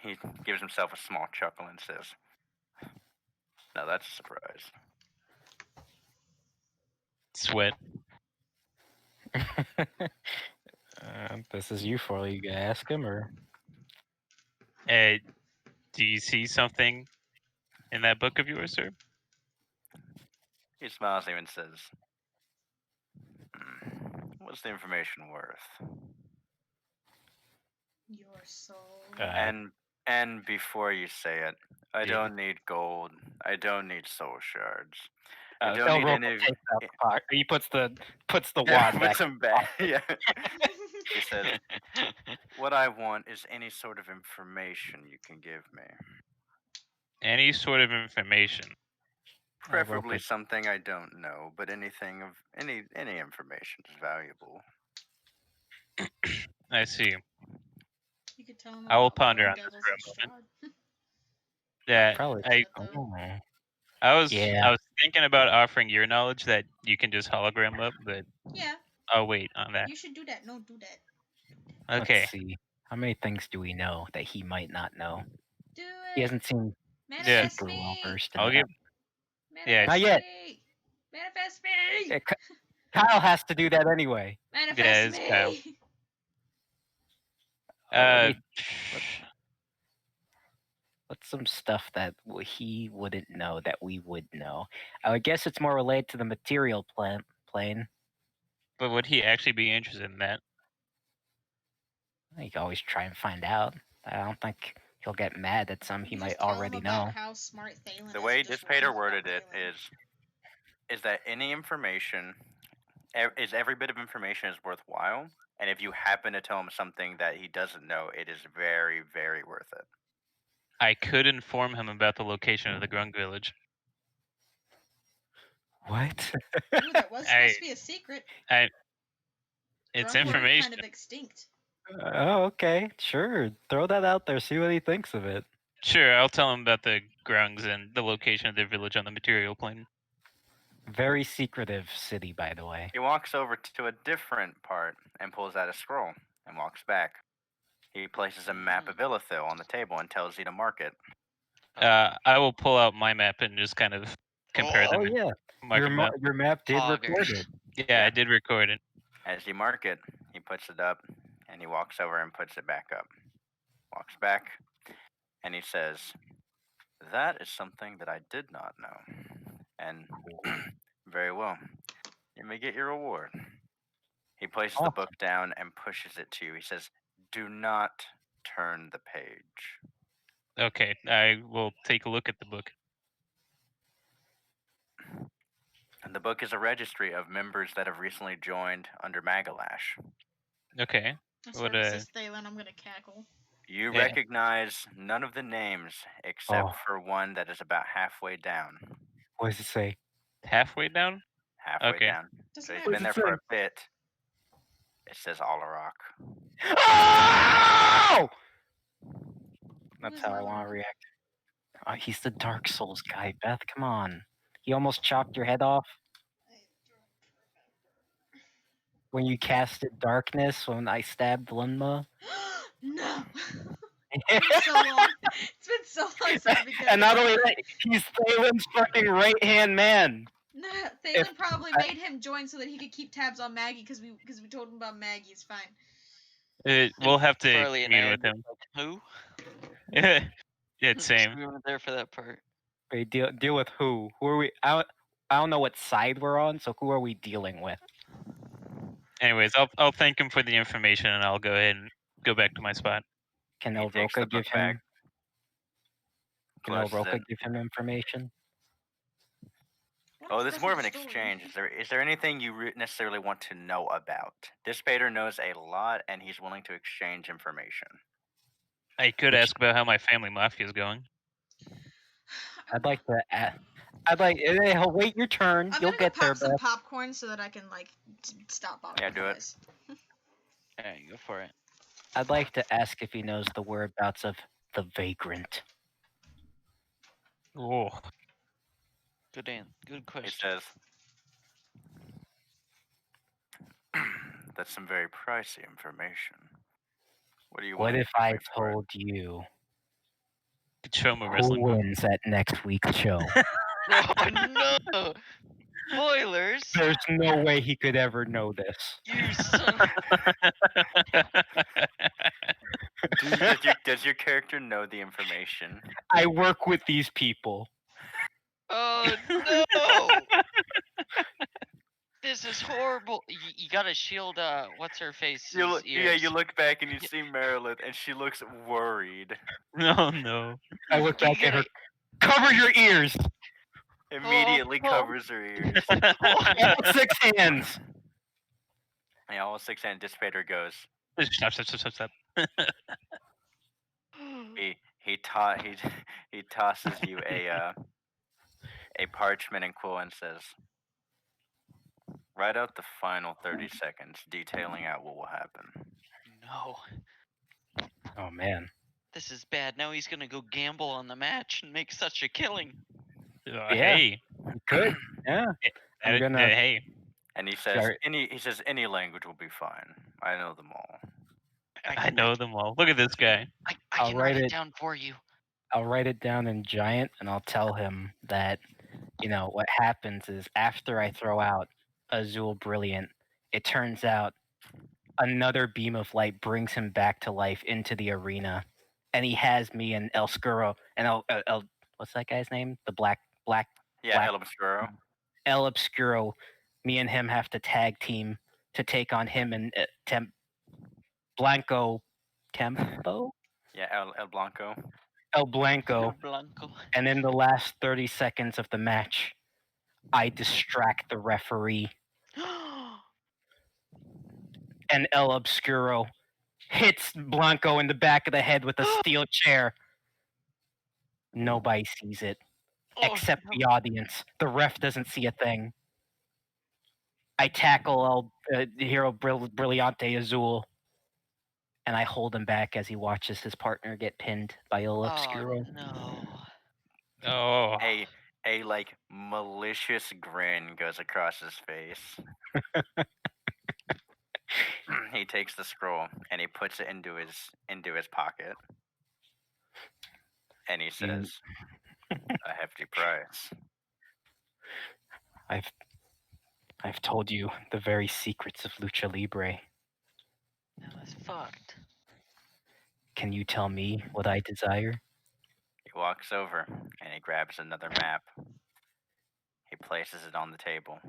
he gives himself a small chuckle and says, "Now that's a surprise." Sweat. This is you for you gonna ask him or? Do you see something in that book of yours, sir? He smiles at him and says, "What's the information worth?" Your soul. And before you say it, I don't need gold. I don't need soul shards. I don't need any. Takes out the pocket. He puts the Yeah, wand back. puts him back. Yeah. He says, "What I want is any sort of information you can give me. Any sort of information. Preferably something I don't know, but anything of any information is valuable." I see. You could tell him I will about ponder Lord on this Devil's for a moment. Strahd. Yeah, Probably. I was thinking about offering your knowledge that you can just hologram up, but Yeah. I'll wait on that. You should do that. No, do that. Okay. Let's see. How many things do we know that he might not know? Do it. He hasn't seen Manifest super me. well versed in I'll that. give. Manifest Not yet. me. Manifest me. Kyle has to do that anyway. Manifest it's Kyle. me. What's some stuff that he wouldn't know that we would know? I guess it's more related to the material plane. But would he actually be interested in that? You can always try and find out. I don't think he'll get mad at some he might already know. How smart Thalen The is way and just Dispater rhyme worded about it Thalen. is that any information is every bit of information is worthwhile, and if you happen to tell him something that he doesn't know, it is very, very worth it. I could inform him about the location of the Grung village. What? Ooh, that was supposed to be a secret. It's Grung information. Kind of extinct. Oh, okay. Sure. Throw that out there. See what he thinks of it. Sure, I'll tell him about the Grungs and the location of their village on the material plane. Very secretive city, by the way. He walks over to a different part and pulls out a scroll and walks back. He places a map of Illithil on the table and tells you to mark it. I will pull out my map and just kind of compare them. Oh yeah, your map did record it. Yeah, I did record it. As you mark it, he puts it up and he walks over and puts it back up. Walks back and he says, "That is something that I did not know." And very well, you may get your reward. He places the book down and pushes it to you. He says, "Do not turn the page." Okay, I will take a look at the book. And the book is a registry of members that have recently joined under Magalash. Okay. This Thalen, I'm gonna cackle. You recognize none of the names except for one that is about halfway down. What does it say? Halfway down? Halfway down. So he's been there for a bit. It says Alarock. Oh! That's how I want to react. He's the Dark Souls guy, Beth. Come on. He almost chopped your head off. When you casted Darkness, when I stabbed Lunma. No. It's been so long. It's been so long since I've been. And not only that, he's Thalen's fucking right-hand man. No, Thalen probably made him join so that he could keep tabs on Maggie because we told him about Maggie. It's fine. We'll have to Farley and commune I with him. Who? Yeah, same. We weren't there for that part. Wait, deal with who? Who are we? I don't know what side we're on, so who are we dealing with? Anyways, I'll thank him for the information, and I'll go ahead and go back to my spot. Can Roca give him? Can Roca give him information? Oh, this is more of an exchange. Is there anything you necessarily want to know about? Dispater knows a lot, and he's willing to exchange information. I could ask about how my family mafia is going. I'd like to. He'll wait your turn. You'll get there, Beth. Some popcorn so that I can stop bothering. Yeah, do it. Alright, go for it. I'd like to ask if he knows the whereabouts of the Vagrant. Oh. Good question. He says, "That's some very pricey information. What do you What want? if I told you Choma who wrestling book. wins at next week's show? Oh no! Spoilers! There's no way he could ever know this. You son. Does your character know the information? I work with these people. Oh no! This is horrible. You gotta shield. What's her face? You ears. look back and you see Marilyn, and she looks worried. No, no. I look You back at her. gotta- Cover your ears. Immediately Oh. covers her ears. All 6 hands. Yeah, all 6 hand Dispater goes. Stop. He tosses you a parchment and quill and says, "Write out the final 30 seconds, detailing out what will happen." No. Oh man. This is bad. Now he's gonna go gamble on the match and make such a killing. Hey. Good. Yeah. I'm gonna. Hey. And he says, any language will be fine. I know them all. I know them all. Look at this guy. I I'll can write write it it- down for you. I'll write it down in giant, and I'll tell him that, what happens is after I throw out Azul Brilliant, it turns out another beam of light brings him back to life into the arena, and he has me and El Scuro and El what's that guy's name? The black. Yeah, Black- El Obscuro. El Obscuro. Me and him have to tag team to take on him and Blanco Tempo. Yeah, El Blanco. El Blanco. Blanco. And in the last 30 seconds of the match, I distract the referee, and El Obscuro hits Blanco in the back of the head with a steel chair. Nobody sees it, except the audience. The ref doesn't see a thing. I tackle Hero Brillante Azul, and I hold him back as he watches his partner get pinned by El Obscuro. Oh no. Oh. A like malicious grin goes across his face. He takes the scroll and he puts it into his pocket. And he says, "A hefty price." I've told you the very secrets of Lucha Libre. That was fucked. Can you tell me what I desire? He walks over and he grabs another map. He places it on the table.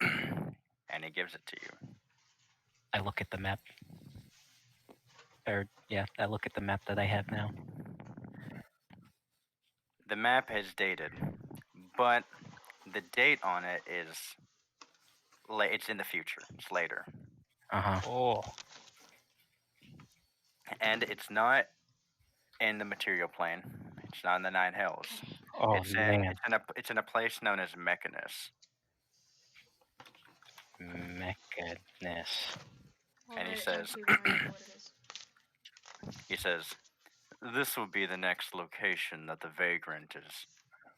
And he gives it to you. I look at the map. I look at the map that I have now. The map is dated, but the date on it is it's in the future. It's later. Oh. And it's not in the material plane. It's not in the Nine Hells. Oh man. It's in a place known as Mechanus. Mechanus. And he says, "This will be the next location that the Vagrant is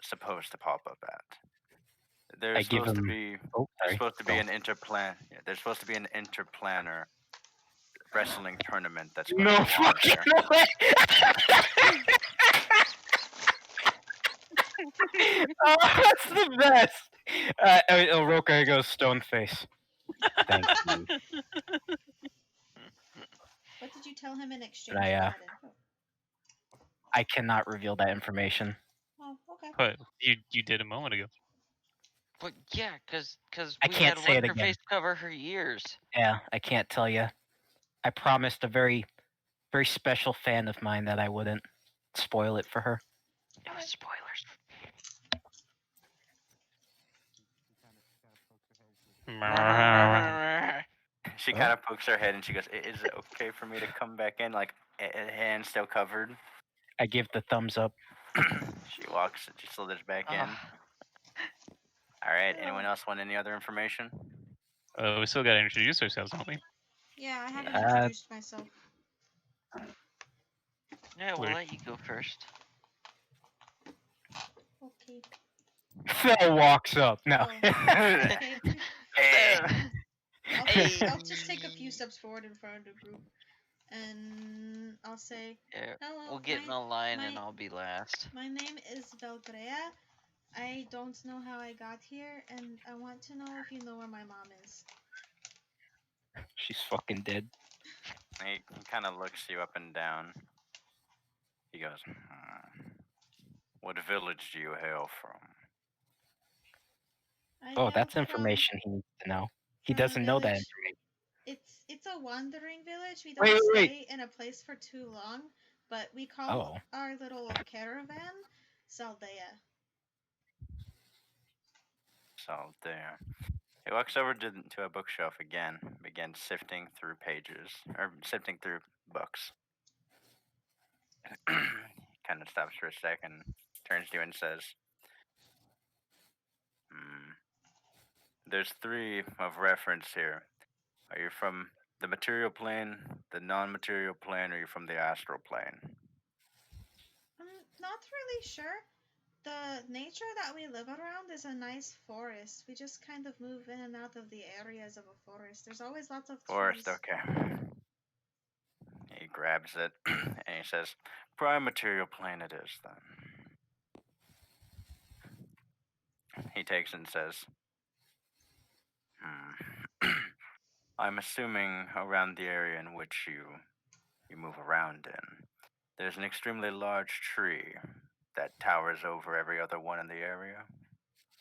supposed to pop up at. There's supposed to be an interplanar wrestling tournament that's going No to be on fucking there." way! Oh, that's the best. Roca goes stone face. Thank you. What did you tell him in exchange I, for that info? I cannot reveal that information. Oh, okay. But you did a moment ago. But yeah, cause I we can't had say it what's her again. face cover her ears. Yeah, I can't tell you. I promised a very, very special fan of mine that I wouldn't spoil it for her. It was spoilers. She kind of pokes her head and she goes, "Is it okay for me to come back in, like hand still covered?" I give the thumbs up. She slithers back in. All right. Anyone else want any other information? We still gotta introduce ourselves, don't we? Yeah, I haven't introduced myself. Yeah, we'll let you go first. Okay. Phil walks up. No. Okay. I'll just take a few steps forward in front of the group. and I'll say, "Hello, we'll get in a line and I'll be last. My name is Belgrea. I don't know how I got here, and I want to know if you know where my mom is." She's fucking dead. He kind of looks you up and down. He goes, "What village do you hail from?" That's information he needs to know. He doesn't know that information. It's a wandering village. We don't stay in a place for too long, but we call our little caravan Saldea. Saldea. He walks over to a bookshelf again, begins sifting through pages, or sifting through books. Kind of stops for a second, turns to you and says, "There's 3 of reference here. Are you from the material plane, the non-material plane, or are you from the astral plane?" I'm not really sure. The nature that we live around is a nice forest. We just kind of move in and out of the areas of a forest. There's always lots of Forest, trees. okay. He grabs it and he says, "Prime material plane it is, then." He takes it and says, "I'm assuming around the area in which you move around in, there's an extremely large tree that towers over every other one in the area."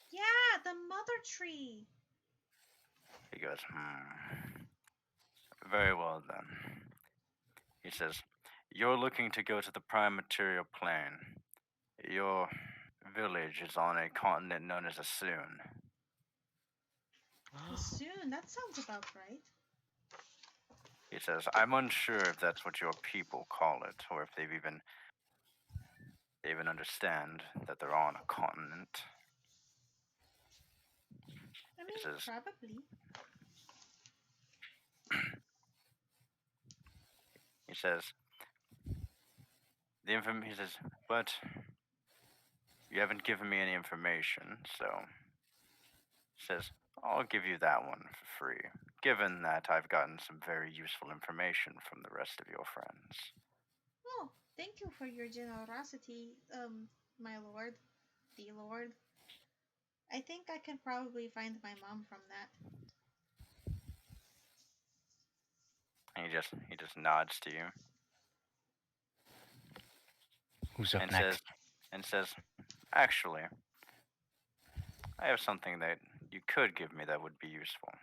Yeah, the mother tree. He goes, "Very well then." He says, "You're looking to go to the prime material plane. Your village is on a continent known as Asun." Soon, that sounds about right. He says, "I'm unsure if that's what your people call it, or if they even understand that they're on a continent." I mean, says, probably. He says, he says, "But you haven't given me any information, so," he says, "I'll give you that one for free, given that I've gotten some very useful information from the rest of your friends." Oh, thank you for your generosity, my lord, the lord. I think I can probably find my mom from that. And he just nods to you. Who's up next? Says, "Actually, I have something that you could give me that would be useful."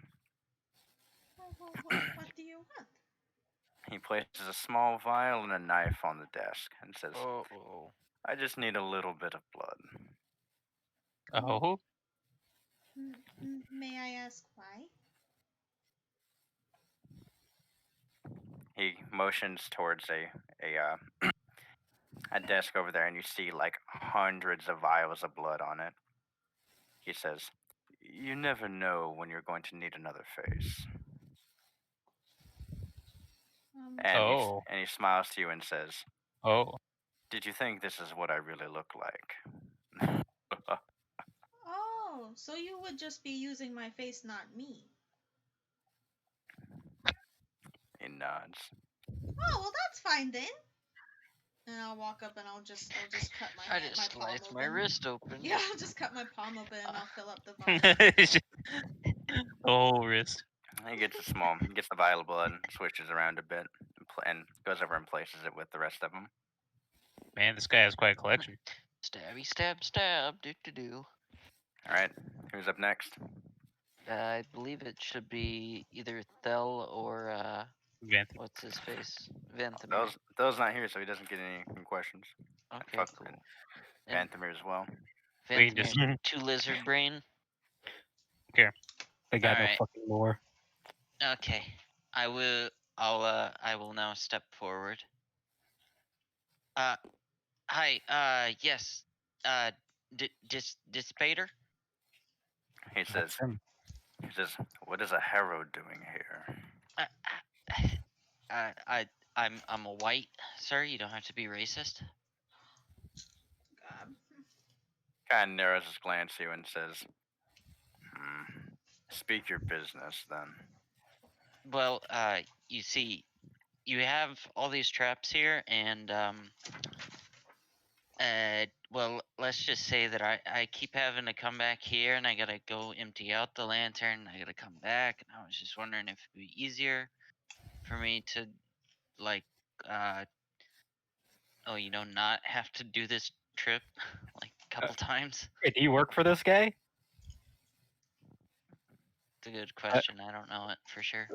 What do you want? He places a small vial and a knife on the desk and says, "Oh, "I just need a little bit of blood." Oh. May I ask why? He motions towards a desk over there, and you see like hundreds of vials of blood on it. He says, "You never know when you're going to need another face." And he smiles to you and says, "Oh, "Did you think this is what I really look like?" Oh, so you would just be using my face, not me. He nods. Oh, well, that's fine then. And I'll walk up and I'll just cut my I just palm sliced open. my wrist open." Yeah, I'll just cut my palm open and I'll fill up the vial. The whole wrist. He gets the vial of blood, switches around a bit, and goes over and places it with the rest of them. Man, this guy has quite a collection. Stabby, stab, stab, do. All right, who's up next? I believe it should be either Thel or what's his face, Vanthamir. Those not here, so he doesn't get any questions. Okay, cool. And Vanthamir as well. Vanthamir, 2 lizard brain. Okay. They got no fucking lore. Okay, I will now step forward. Hi, yes, Dispater? He says, "What is a harrow doing here?" I'm a white, sir. You don't have to be racist. God. Kind of narrows his glance to you and says, "Speak your business, then." Well, you see, you have all these traps here, and well, let's just say that I keep having to come back here, and I gotta go empty out the lantern. I gotta come back, and I was just wondering if it'd be easier for me to, like, not have to do this trip like a couple times. Wait, do you work for this guy? It's a good question. I don't know it for sure.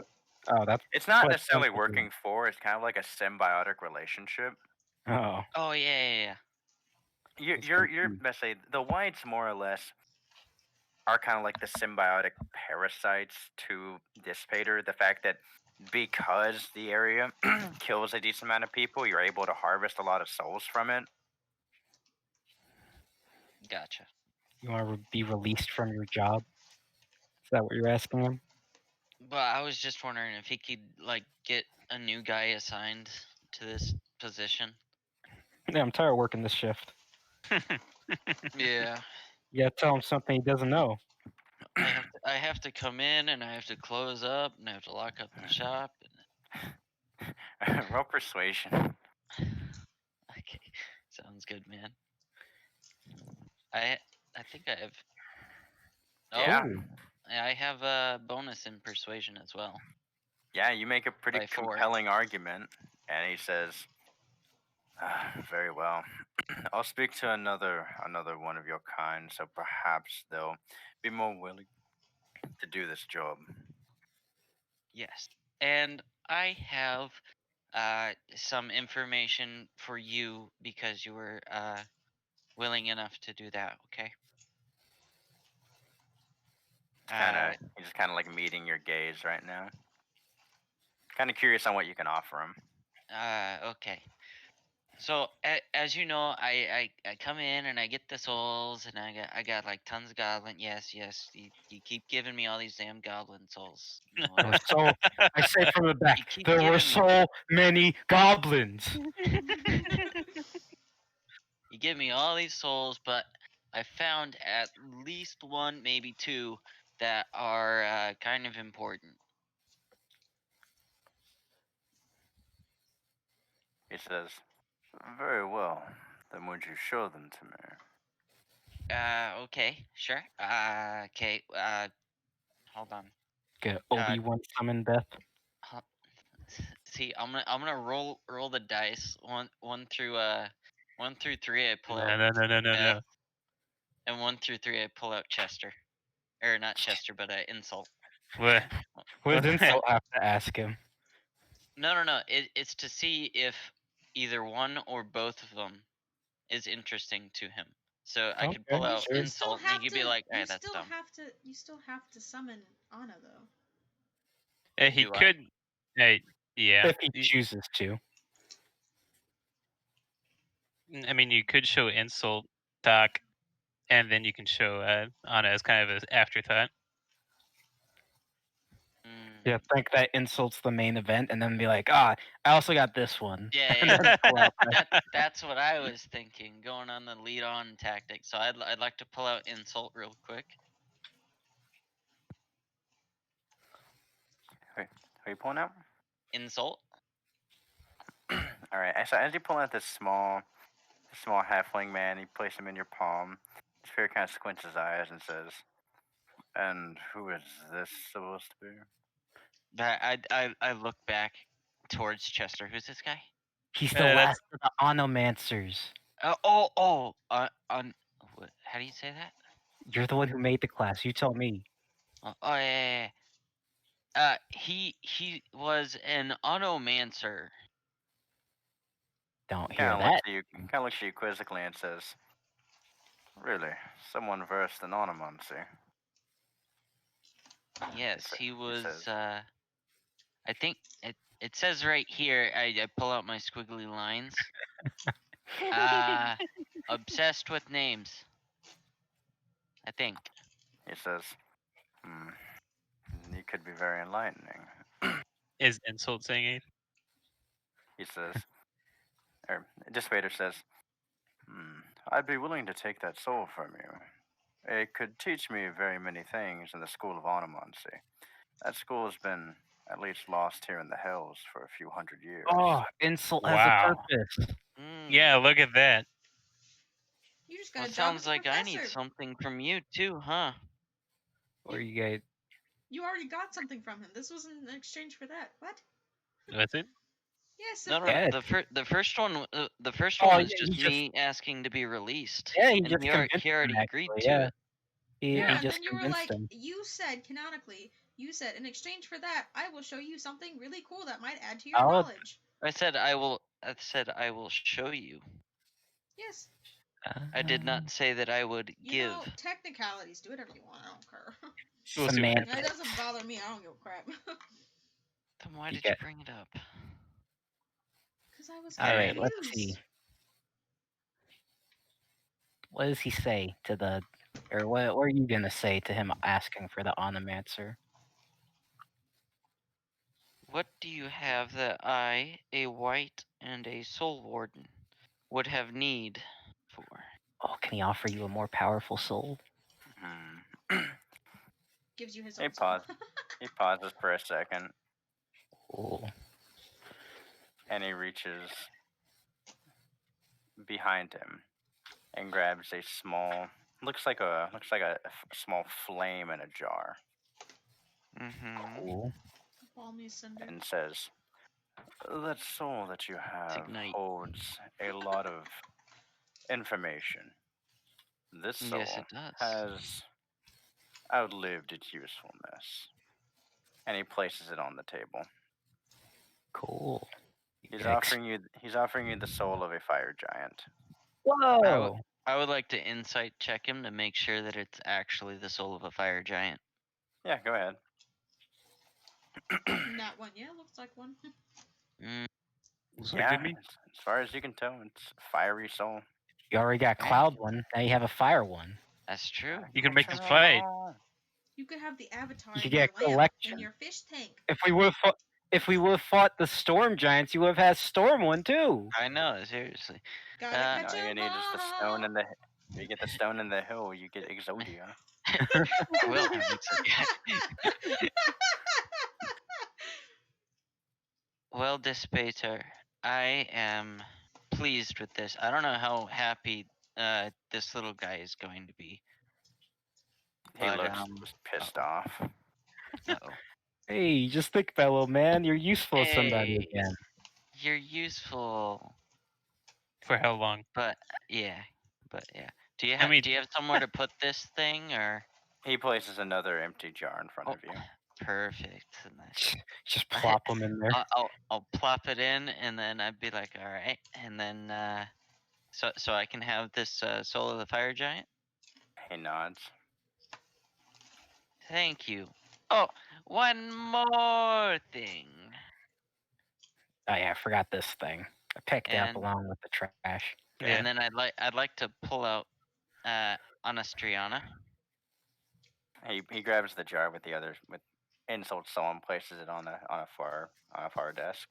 Oh, that's. It's not what it necessarily sounds like. working for. It's kind of like a symbiotic relationship. Oh. Oh yeah. You're let's say the whites more or less are kind of like the symbiotic parasites to Dispater. The fact that because the area kills a decent amount of people, you're able to harvest a lot of souls from it. Gotcha. You want to be released from your job? Is that what you're asking him? But I was just wondering if he could get a new guy assigned to this position. Yeah, I'm tired of working this shift. Yeah. You gotta tell him something he doesn't know. I have to come in, and I have to close up, and I have to lock up the shop. Roll persuasion. Okay, sounds good, man. I think I have. Oh, Yeah. I have a bonus in persuasion as well. Yeah, you make a pretty By 4. compelling argument, and he says, "Very well. I'll speak to another one of your kind, so perhaps they'll be more willing to do this job." Yes, and I have some information for you because you were willing enough to do that. Okay. You're just kind of like meeting your gaze right now. Kind of curious on what you can offer him. Okay. So as you know, I come in and I get the souls, and I got like tons of goblin. Yes, you keep giving me all these damn goblin souls. You know, I say from the back, You keep there were giving so many goblins. you give me all these souls, but I found at least one, maybe two, that are kind of important. He says, "Very well. Then would you show them to me?" Okay, sure. Okay. Hold on. Get Obi-Wan summon death. See, I'm gonna roll the dice. One through 3, I pull out. No. And 1 through 3, I pull out Chester, or not Chester, but insult. What? What does insult have to ask him? No. It's to see if either one or both of them is interesting to him. So I could pull out sure. insult, and he could be like, "Hey, that's dumb." You still have to summon Anna though. He Do I? could. Yeah. If he chooses to. I mean, you could show insult, Doc, and then you can show Anna as kind of an afterthought. Yeah, think that insults the main event, and then be like, I also got this one. Yeah. That's what I was thinking, going on the lead-on tactic. So I'd like to pull out insult real quick. Wait, are you pulling out? Insult. All right. So as you pull out this small halfling man, you place him in your palm. Spirit kind of squints his eyes and says, "And who is this supposed to be?" I look back towards Chester. Who's this guy? He's the last of the Onomancers. What? How do you say that? You're the one who made the class. You tell me. Yeah. He was an Onomancer. Don't hear that. Kind of looks at you quizzically and says, "Really? Someone versed in onomancy?" Yes, he was. I think it says right here. I pull out my squiggly lines. Obsessed with names. I think. He says, "You could be very enlightening." Is insult saying anything? He says, or Dispater says, "I'd be willing to take that soul from you. It could teach me very many things in the school of onomancy. That school has been at least lost here in the hills for a few hundred years. Oh, insult has a purpose. Yeah, look at that. You just got a job sounds as a like professor. I need something from you too, huh? Or you guys. You already got something from him. This was in exchange for that. What? That's it? Yes. No, Yeah. the first one Oh, was yeah, just me asking to be released. Yeah, he and just he convinced already him, agreed actually, to yeah. it. He and just then you were convinced like, him. you said canonically, you said in exchange for that, I will show you something really cool that might add to your knowledge. I said I will show you. Yes. I did not say that I would give. You know, technicalities. Do whatever you want. I don't care. We'll see what It happens. doesn't bother me. I don't give a crap. Then why did you bring it up? Because I was All right, confused. let's see. What does he say to the, or what are you gonna say to him asking for the onomancer? What do you have that I, a white and a soul warden, would have need for? Oh, can he offer you a more powerful soul? Gives you his He own soul. He pauses for a second. Oh. And he reaches behind him and grabs a small, looks like a small flame in a jar. Mm-hmm. Cool. Balmy cinder. And says, "That soul that you have holds a lot of information. This soul Yes, it does. has outlived its usefulness." And he places it on the table. Cool. He's offering you the soul of a fire giant. Whoa! I would like to insight check him to make sure that it's actually the soul of a fire giant. Yeah, go ahead. Not one. Yeah, looks like one. Yeah, as far as you can tell, it's a fiery soul. You already got cloud one. Now you have a fire one. That's true. You can make them fight. You could have the avatar You could in your get lamp collection. in your fish tank. If we would have fought the storm giants, you would have had storm one too. I know, seriously. Gotta catch all you need is the stone in the. If you get the stone in the hill, you get Exodia. I will have Exodia. Well, Dispater, I am pleased with this. I don't know how happy this little guy is going to be. He looks just pissed off. Uh-oh. Hey, just think, fellow man, you're useful to somebody again. You're useful. For how long? But yeah. Do you have somewhere to put this thing, or? He places another empty jar in front of you. Perfect. Just plop them in there. I'll plop it in, and then I'd be like, all right, and then so I can have this soul of the fire giant. He nods. Thank you. Oh, one more thing. Oh yeah, I forgot this thing. I picked it up along with the trash. And then I'd like to pull out Anastriana. He grabs the jar with the others with insult soul and places it on a far desk.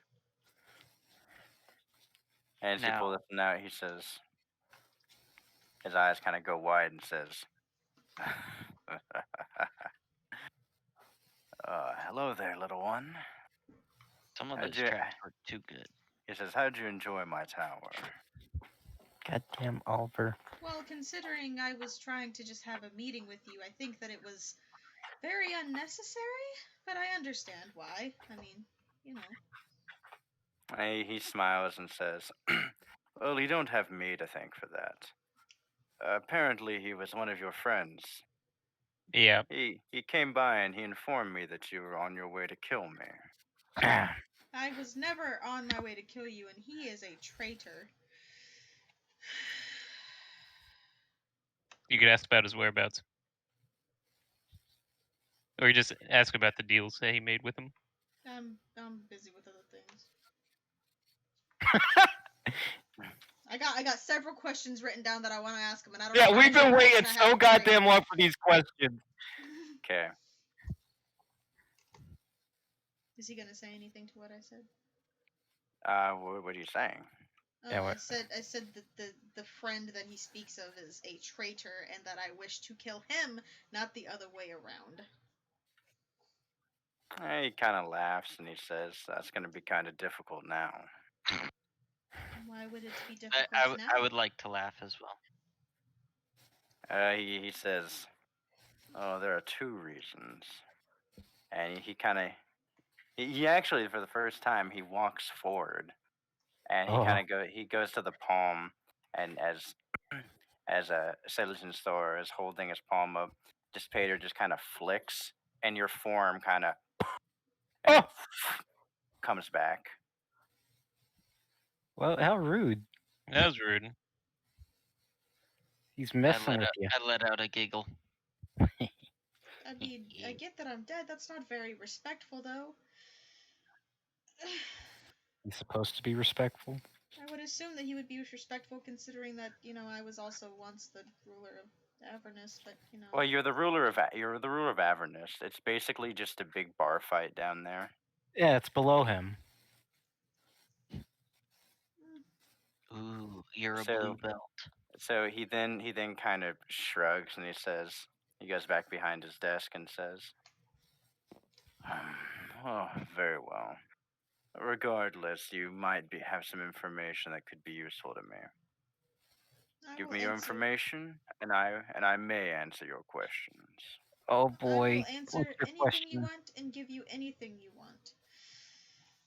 And as he pulls it out, he says, his eyes kind of go wide and says, "Hello there, little one. Some of those traps were too good." He says, "How'd you enjoy my tower?" Goddamn Oliver. Well, considering I was trying to just have a meeting with you, I think that it was very unnecessary, but I understand why. I mean, you know. He smiles and says, "Well, you don't have me to thank for that. Apparently, he was one of your friends. Yeah. He came by and he informed me that you were on your way to kill me." I was never on my way to kill you, and he is a traitor. You could ask about his whereabouts. Or you just ask about the deals that he made with him. I'm busy with other things. I got several questions written down that I want to ask him, and I don't know. Yeah, we've been waiting so goddamn long for these questions. Okay. Is he gonna say anything to what I said? What are you saying? I said that the friend that he speaks of is a traitor, and that I wish to kill him, not the other way around. He kind of laughs and he says, "That's going to be kind of difficult now." Why would it be I, difficult I, w- now? I would like to laugh as well. He says, "Oh, there are two reasons." And he kind of, he actually, for the first time, he walks forward, and he kind of he goes to the palm, and as a Citizen Store is holding his palm up, Dispater just kind of flicks, and your form kind of, and it comes back. Well, how rude. That was rude. He's messing with you. I let out a giggle. I mean, I get that I'm dead. That's not very respectful, though. He's supposed to be respectful. I would assume that he would be respectful, considering that I was also once the ruler of Avernus. But Well, you're the ruler of Avernus. It's basically just a big bar fight down there. Yeah, it's below him. Ooh, you're a blue belt. So he then kind of shrugs and he goes back behind his desk and says, "Oh, very well. Regardless, you might have some information that could be useful to me. Give me your information, and I may answer your questions." Oh boy. I will answer anything you want and give you anything you want.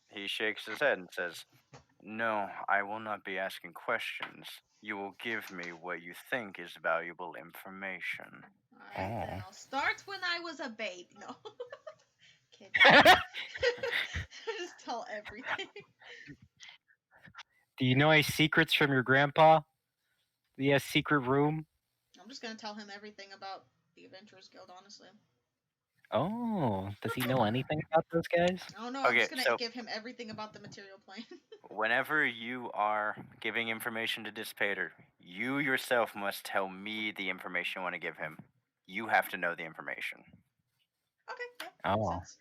He shakes his head and says, "No, I will not be asking questions. You will give me what you think is valuable information." Alright, then I'll start when I was a babe. No. Kidding. Just tell everything. Do you know any secrets from your grandpa? He has secret room? I'm just gonna tell him everything about the Adventurers Guild, honestly. Oh, does he know anything about those guys? Oh no, I'm just gonna give him everything about the material plane. Whenever you are giving information to Dispater, you yourself must tell me the information you want to give him. You have to know the information. Okay, yeah, makes sense.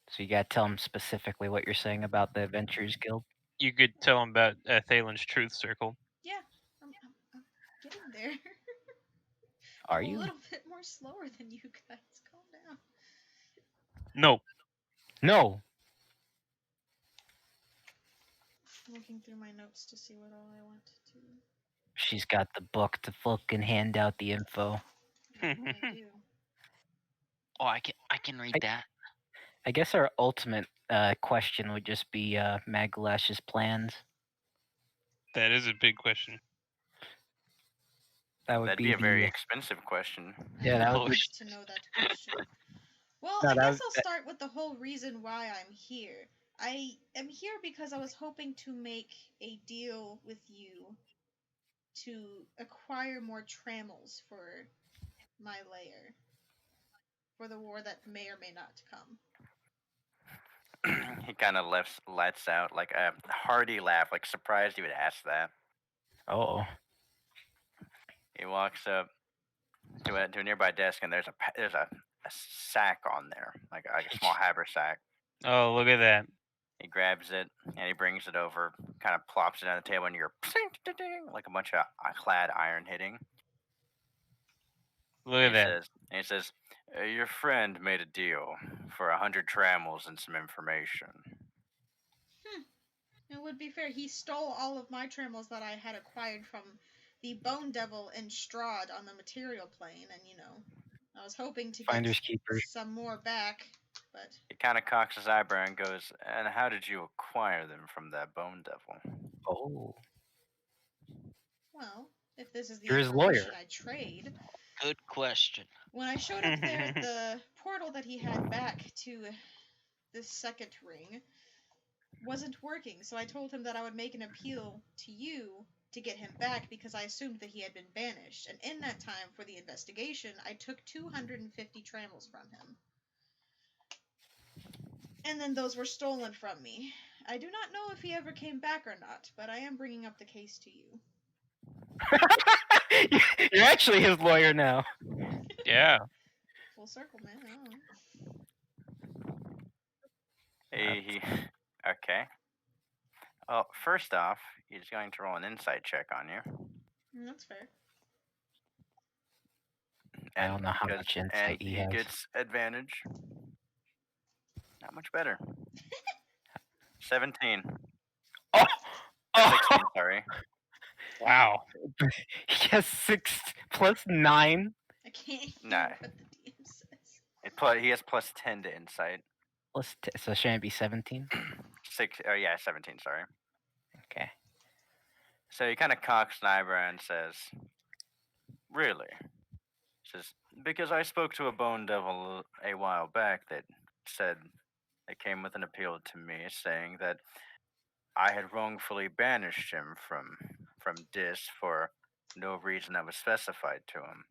So you gotta tell him specifically what you're saying about the Adventurers Guild? You could tell him about Thalen's Truth Circle. Yeah, I'm getting there. Are I'm you? a little bit more slower than you guys. Calm down. No. No. I'm looking through my notes to see what all I want to. She's got the book to fucking hand out the info. I do. Oh, I can read that. I guess our ultimate question would just be Magalash's plans. That is a big question. That'd be a very expensive question. Yeah, that would be to know that question. Well, I guess I'll start with the whole reason why I'm here. I am here because I was hoping to make a deal with you to acquire more trammels for my lair. For the war that may or may not come. He kind of lets out like a hearty laugh, like surprised you would ask that. Oh. He walks up to a nearby desk, and there's a sack on there, like a small haversack. Oh, look at that. He grabs it and he brings it over, kind of plops it on the table, and you're like a bunch of clad iron hitting. Look at that. He says, "Your friend made a deal for 100 trammels and some information." It would be fair. He stole all of my trammels that I had acquired from the Bone Devil and Strahd on the material plane, and I was hoping to get some more back, but... He kind of cocks his eyebrow and goes, "And how did you acquire them from that Bone Devil?" Oh. Well, if this is the You're his information lawyer. I trade... Good question. When I showed up there at the portal that he had back to this second ring wasn't working, so I told him that I would make an appeal to you to get him back because I assumed that he had been banished. And in that time for the investigation, I took 250 trammels from him. And then those were stolen from me. I do not know if he ever came back or not, but I am bringing up the case to you. You're actually his lawyer now. Yeah. Full circle, man. Okay. Well, first off, he's going to roll an insight check on you. That's fair. I don't know how much insight he has. He gets advantage. Not much better. 17. Oh, Or 16, sorry. Wow. He has 6 plus 9. I can't hear Nah. what the DM says. He has plus 10 to insight. So shouldn't it be 17? 17, sorry. Okay. So he kind of cocks an eyebrow and says, "Really?" Says, "Because I spoke to a bone devil a while back that said they came with an appeal to me, saying that I had wrongfully banished him from Dis for no reason that was specified to him,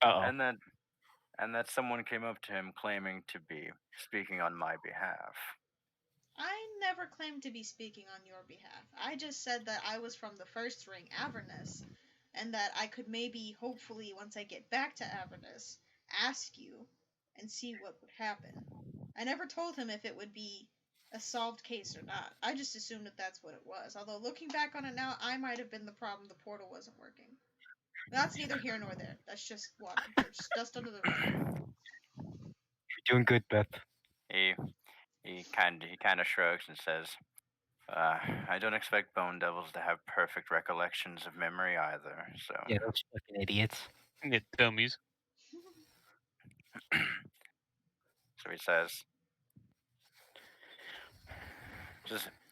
Uh-oh. and that someone came up to him claiming to be speaking on my behalf." I never claimed to be speaking on your behalf. I just said that I was from the first ring, Avernus, and that I could maybe, hopefully, once I get back to Avernus, ask you and see what would happen. I never told him if it would be a solved case or not. I just assumed that that's what it was. Although, looking back on it now, I might have been the problem. The portal wasn't working. That's neither here nor there. That's just water. Just dust under the rug. You're doing good, Beth. He kind of shrugs and says, "I don't expect bone devils to have perfect recollections of memory either, so..." Yeah, those fucking idiots. Get dummies. So he says,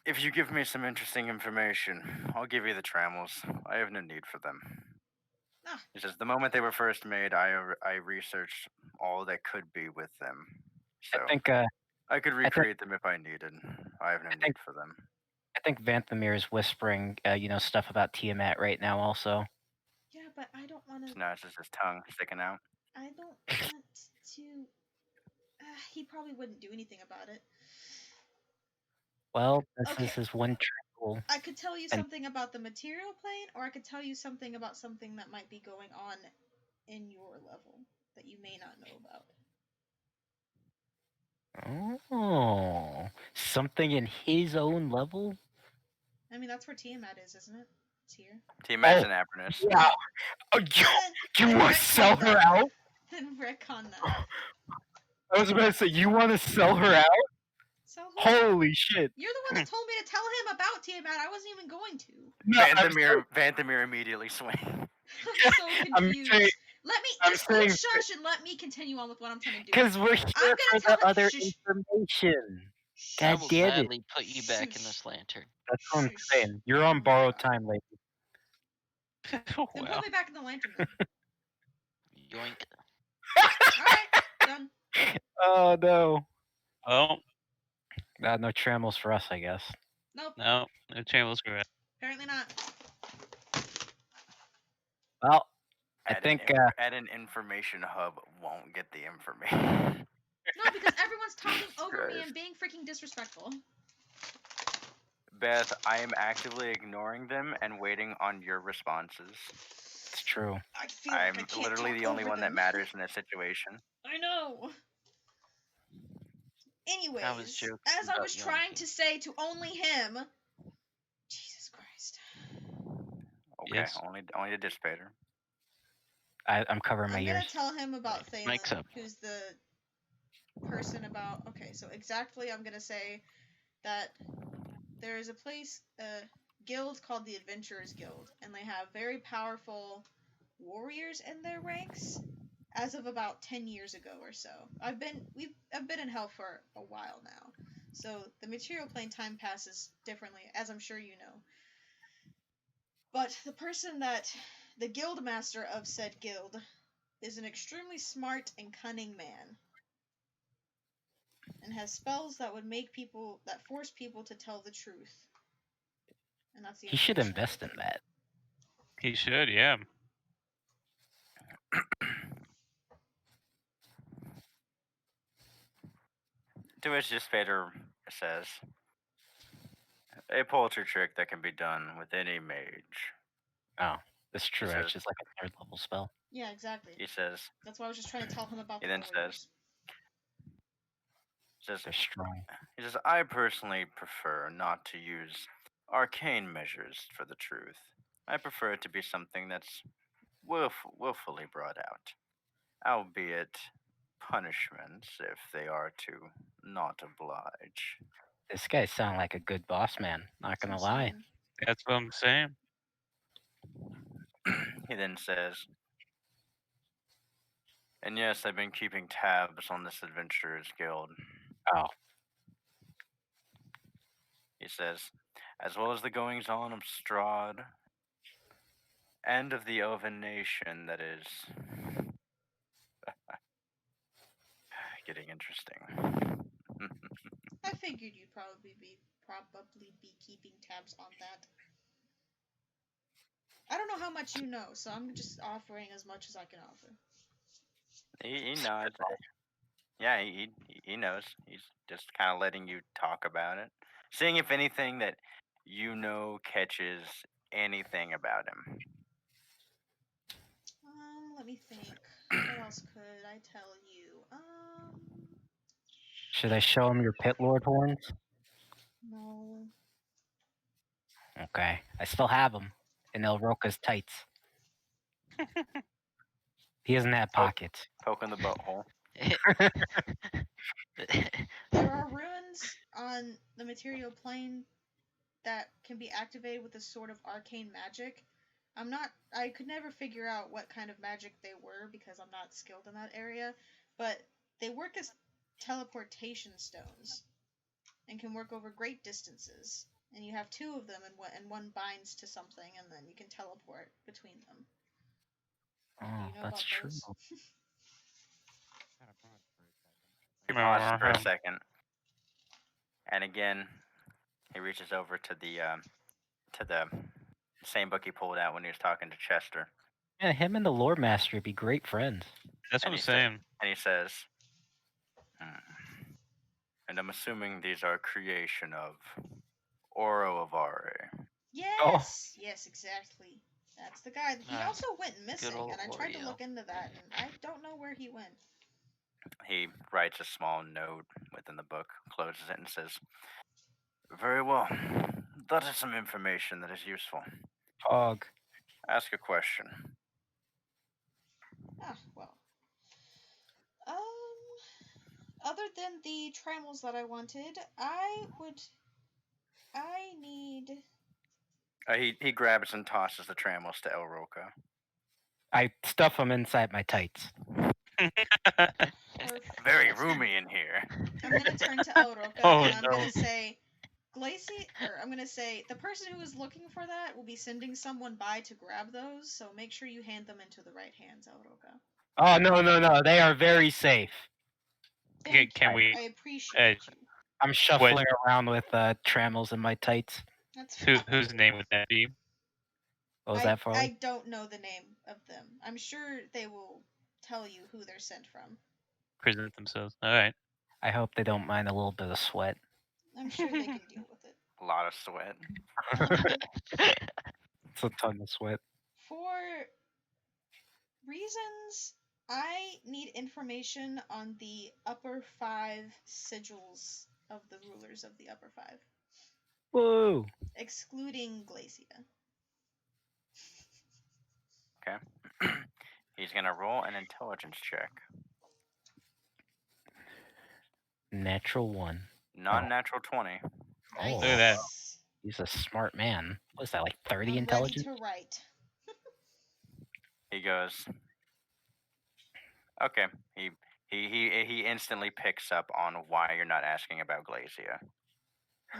"If you give me some interesting information, I'll give you the trammels. I have no need for them." Ah. He says, "The moment they were first made, I researched all that could be with them. So I think I could recreate them if I needed. I have no need for them." I think Vanthamir is whispering stuff about Tiamat right now also. Yeah, but I don't want to. So now it's just his tongue sticking out. I don't want to. He probably wouldn't do anything about it. Well, this Okay. is his one trickle. I could tell you something about the material plane, or I could tell you something about something that might be going on in your level that you may not know about. Oh, something in his own level? I mean, that's where Tiamat is, isn't it? It's here. Tiamat's in Avernus. Yeah. Oh, you want to sell her out? Then retcon that. I was about to say, you want to sell her out? Sell who? Holy shit. You're the one that told me to tell him about Tiamat. I wasn't even going to. No, Vanthamir immediately swings. I'm so confused. Let me just shush and let me continue on with what I'm trying to do. Because we're here for the other information. I God will damn it. gladly put you back in this lantern. That's what I'm saying. You're on borrowed time, lady. Then put me back in the lantern then. Yoink. Alright, done. Oh no. Oh. No trammels for us, I guess. Nope. No trammels for us. Apparently not. Well, I think at an information hub won't get the information. No, because everyone's talking over me and being freaking disrespectful. Beth, I am actively ignoring them and waiting on your responses. It's true. I'm literally the only one that matters in this situation. I know. Anyways, as I was trying to say to only him, Jesus Christ. Okay, yes. only the Dispater. I'm covering my ears. I'm gonna tell him about Thalen, who's the person about. Okay, so exactly, I'm gonna say that there is a place, a guild called the Adventurers Guild, and they have very powerful warriors in their ranks. As of about 10 years ago or so, I've been in hell for a while now, so the material plane time passes differently, as I'm sure you know. But the guild master of said guild is an extremely smart and cunning man, and has spells that force people to tell the truth. And that's the He should invest in that. He should, yeah. To which Dispater says, "A poultry trick that can be done with any mage." Oh, that's true. It's just like a 3rd level spell. Yeah, exactly. He says. That's why I was just trying to tell him about. He then says, "They're strong." He says, "I personally prefer not to use arcane measures for the truth. I prefer it to be something that's willfully brought out, albeit punishments if they are to not oblige. This guy sounds like a good boss man, not gonna lie. That's what I'm saying. He then says, and yes, I've been keeping tabs on this adventurers guild. Oh. He says, as well as the goings on of Strahd and of the Elven nation that is getting interesting. I figured you'd probably be keeping tabs on that. I don't know how much you know, so I'm just offering as much as I can offer. He nods. Yeah, he knows. He's just kind of letting you talk about it, seeing if anything that you know catches anything about him. Let me think. What else could I tell you? Should I show him your pit lord horns? No. Okay, I still have them in El Roca's tights. He doesn't have pockets. Poke in the butthole. There are ruins on the material plane that can be activated with a sort of arcane magic. I could never figure out what kind of magic they were because I'm not skilled in that area, but they work as teleportation stones and can work over great distances. And you have two of them, and one binds to something, and then you can teleport between them. Oh, that's true. He pauses for a second, and again, he reaches over to the same book he pulled out when he was talking to Chester. Yeah, him and the Lord Master would be great friends. That's what I'm saying. And he says, and I'm assuming these are creation of Oro of Are. Yes, yes, exactly. That's the guy. He also went missing, and I tried to look into that, and I don't know where he went. He writes a small note within the book, closes it, and says, very well. That is some information that is useful. Hog. Ask a question. Well. Other than the trimals that I wanted, I need... He grabs and tosses the tramels to El Roca. I stuff them inside my tights. Very roomy in here. I'm gonna turn to El Roca and I'm gonna say, I'm gonna say, the person who is looking for that will be sending someone by to grab those, so make sure you hand them into the right hands, El Roca. Oh, no. They are very safe. I appreciate you. I'm shuffling around with trammels in my tights. Whose name would that be? What was that for? I don't know the name of them. I'm sure they will tell you who they're sent from. Present themselves. All right. I hope they don't mind a little bit of sweat. I'm sure they can deal with it. A lot of sweat. It's a ton of sweat. For reasons, I need information on the upper 5 sigils of the rulers of the upper 5. Whoa! Excluding Glacia. Okay. He's gonna roll an intelligence check. Natural 1. Non-natural 20. Nice. Oh, look at that. He's a smart man. What's that, like 30 I'm intelligence? ready to write. He goes, okay. He instantly picks up on why you're not asking about Glacia.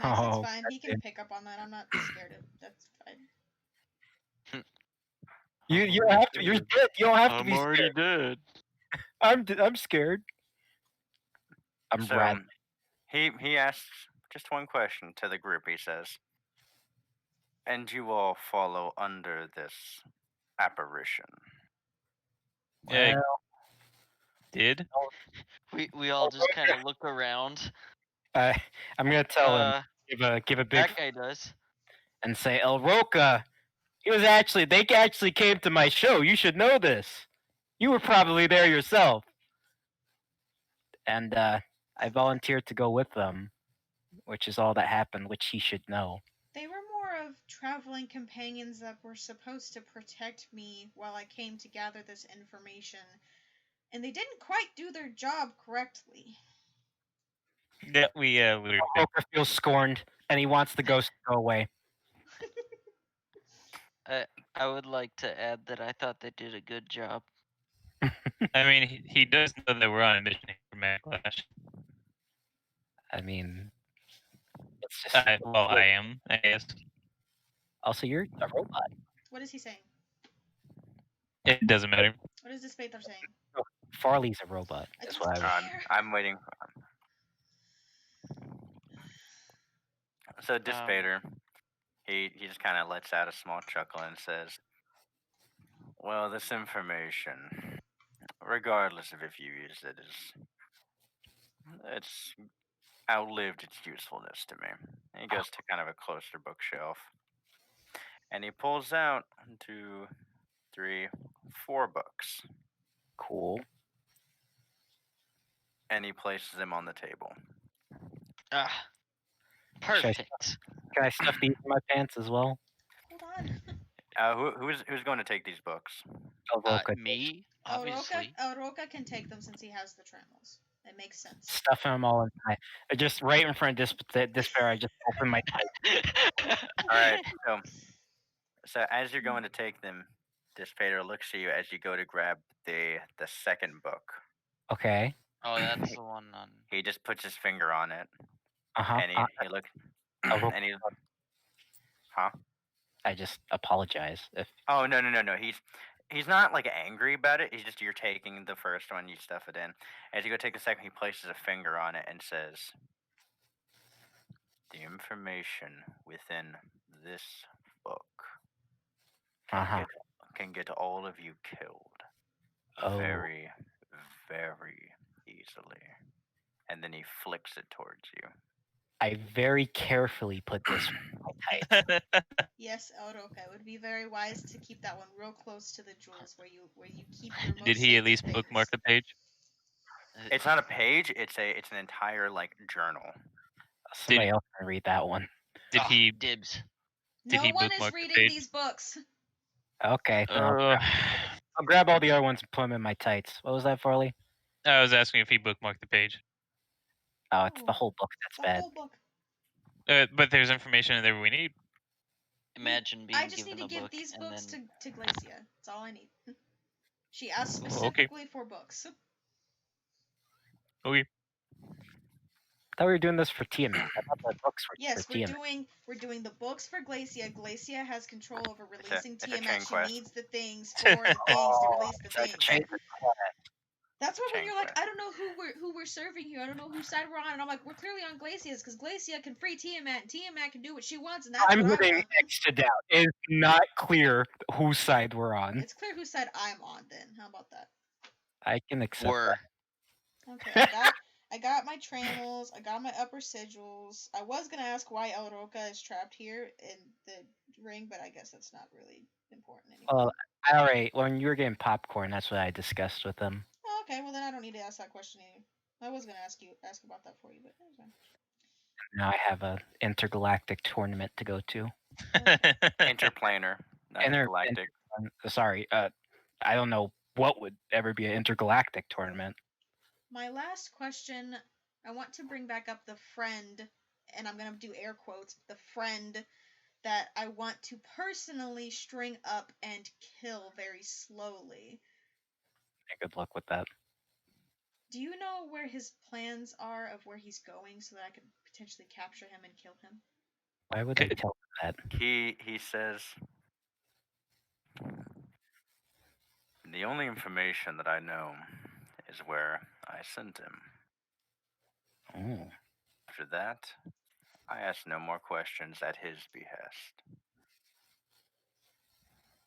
Nice, that's fine. He can pick up on that. I'm not scared of. That's fine. You don't have to. You're dead. You don't have to be scared. I'm already dead. I'm scared. I'm red. He asks just one question to the group. He says, and you all follow under this apparition. Yeah. Did? We all just kind of look around. I'm gonna tell him. Give a big. That guy does. And say, El Roca. They actually came to my show. You should know this. You were probably there yourself. And I volunteered to go with them, which is all that happened, which he should know. They were more of traveling companions that were supposed to protect me while I came to gather this information. And they didn't quite do their job correctly. Yeah, we Roca feels scorned, and he wants the ghost to go away. I would like to add that I thought they did a good job. I mean, he does know that we're on a mission here for Backlash. I mean, it's just. I am, I guess. Also, you're a robot. What is he saying? It doesn't matter. What is Dispater saying? Oh, Farley's a robot. I That's don't what I was. care. I'm waiting. So Dispater, he just kind of lets out a small chuckle and says, "Well, this information, regardless of if you use it, it's outlived its usefulness to me." And he goes to kind of a closer bookshelf, and he pulls out 2, 3, 4 books. Cool. And he places them on the table. Ah, perfect. Can I stuff these in my pants as well? Hold on. Who's going to take these books? Roca. Me, obviously. Roca can take them since he has the trammels. It makes sense. Stuff them all in my. Just right in front of Dispater, I just open my tights. All right. So as you're going to take them, Dispater looks at you as you go to grab the second book. Okay. Oh, that's the one on. He just puts his finger on it. Uh-huh. And he looks. And he. Huh? I just apologize if. Oh no. He's not like angry about it. He's just, you're taking the first one, you stuff it in. As you go take the second, he places a finger on it and says, "The information within this book can get all of you killed very, very easily." And then he flicks it towards you. I very carefully put this in my tights. Yes, Roca, it would be very wise to keep that one real close to the jewels where you keep your most Did he at sacred least things. bookmark the page? It's not a page. It's an entire journal. Somebody else can read that one. Did he dibs? No he one is bookmark the reading page? these books. Okay. I'll grab all the other ones and put them in my tights. What was that, Farley? I was asking if he bookmarked the page. Oh, it's the whole book. That's bad. Whole book. But there's information in there we need. Imagine being I just given need to give book these and books then... to Glacia. That's all I need. She asked specifically for books. Okay. I thought we were doing this for Tiamat. I thought the books were Yes, for Tiamat. we're doing the books for Glacia. Glacia has control over releasing it's a Tiamat. chain She quest. needs the things for the things to release the things. That's why when you're like, I don't know who we're serving here. I don't know whose side we're on. And I'm like, we're clearly on Glacia's because Glacia can free Tiamat and Tiamat can do what she wants. And that's I'm what putting extra doubt. It's not clear whose side we're on. It's clear whose side I'm on then. How about that? I can accept that. Okay, I got my trammels. I got my upper sigils. I was going to ask why El Roca is trapped here in the ring, but I guess that's not really important anymore. Well, alright, when you were getting popcorn, that's what I discussed with them. Oh, okay, well then I don't need to ask that question either. I was going to ask about that for you, but that was fine. Now I have a intergalactic tournament to go to. Interplanar, not intergalactic. Sorry, I don't know what would ever be an intergalactic tournament. My last question, I want to bring back up the friend, and I'm going to do air quotes, the friend that I want to personally string up and kill very slowly. Good luck with that. Do you know where his plans are of where he's going so that I could potentially capture him and kill him? Why would I tell him that? He says, "The only information that I know is where I sent him. Oh. After that, I ask no more questions at his behest.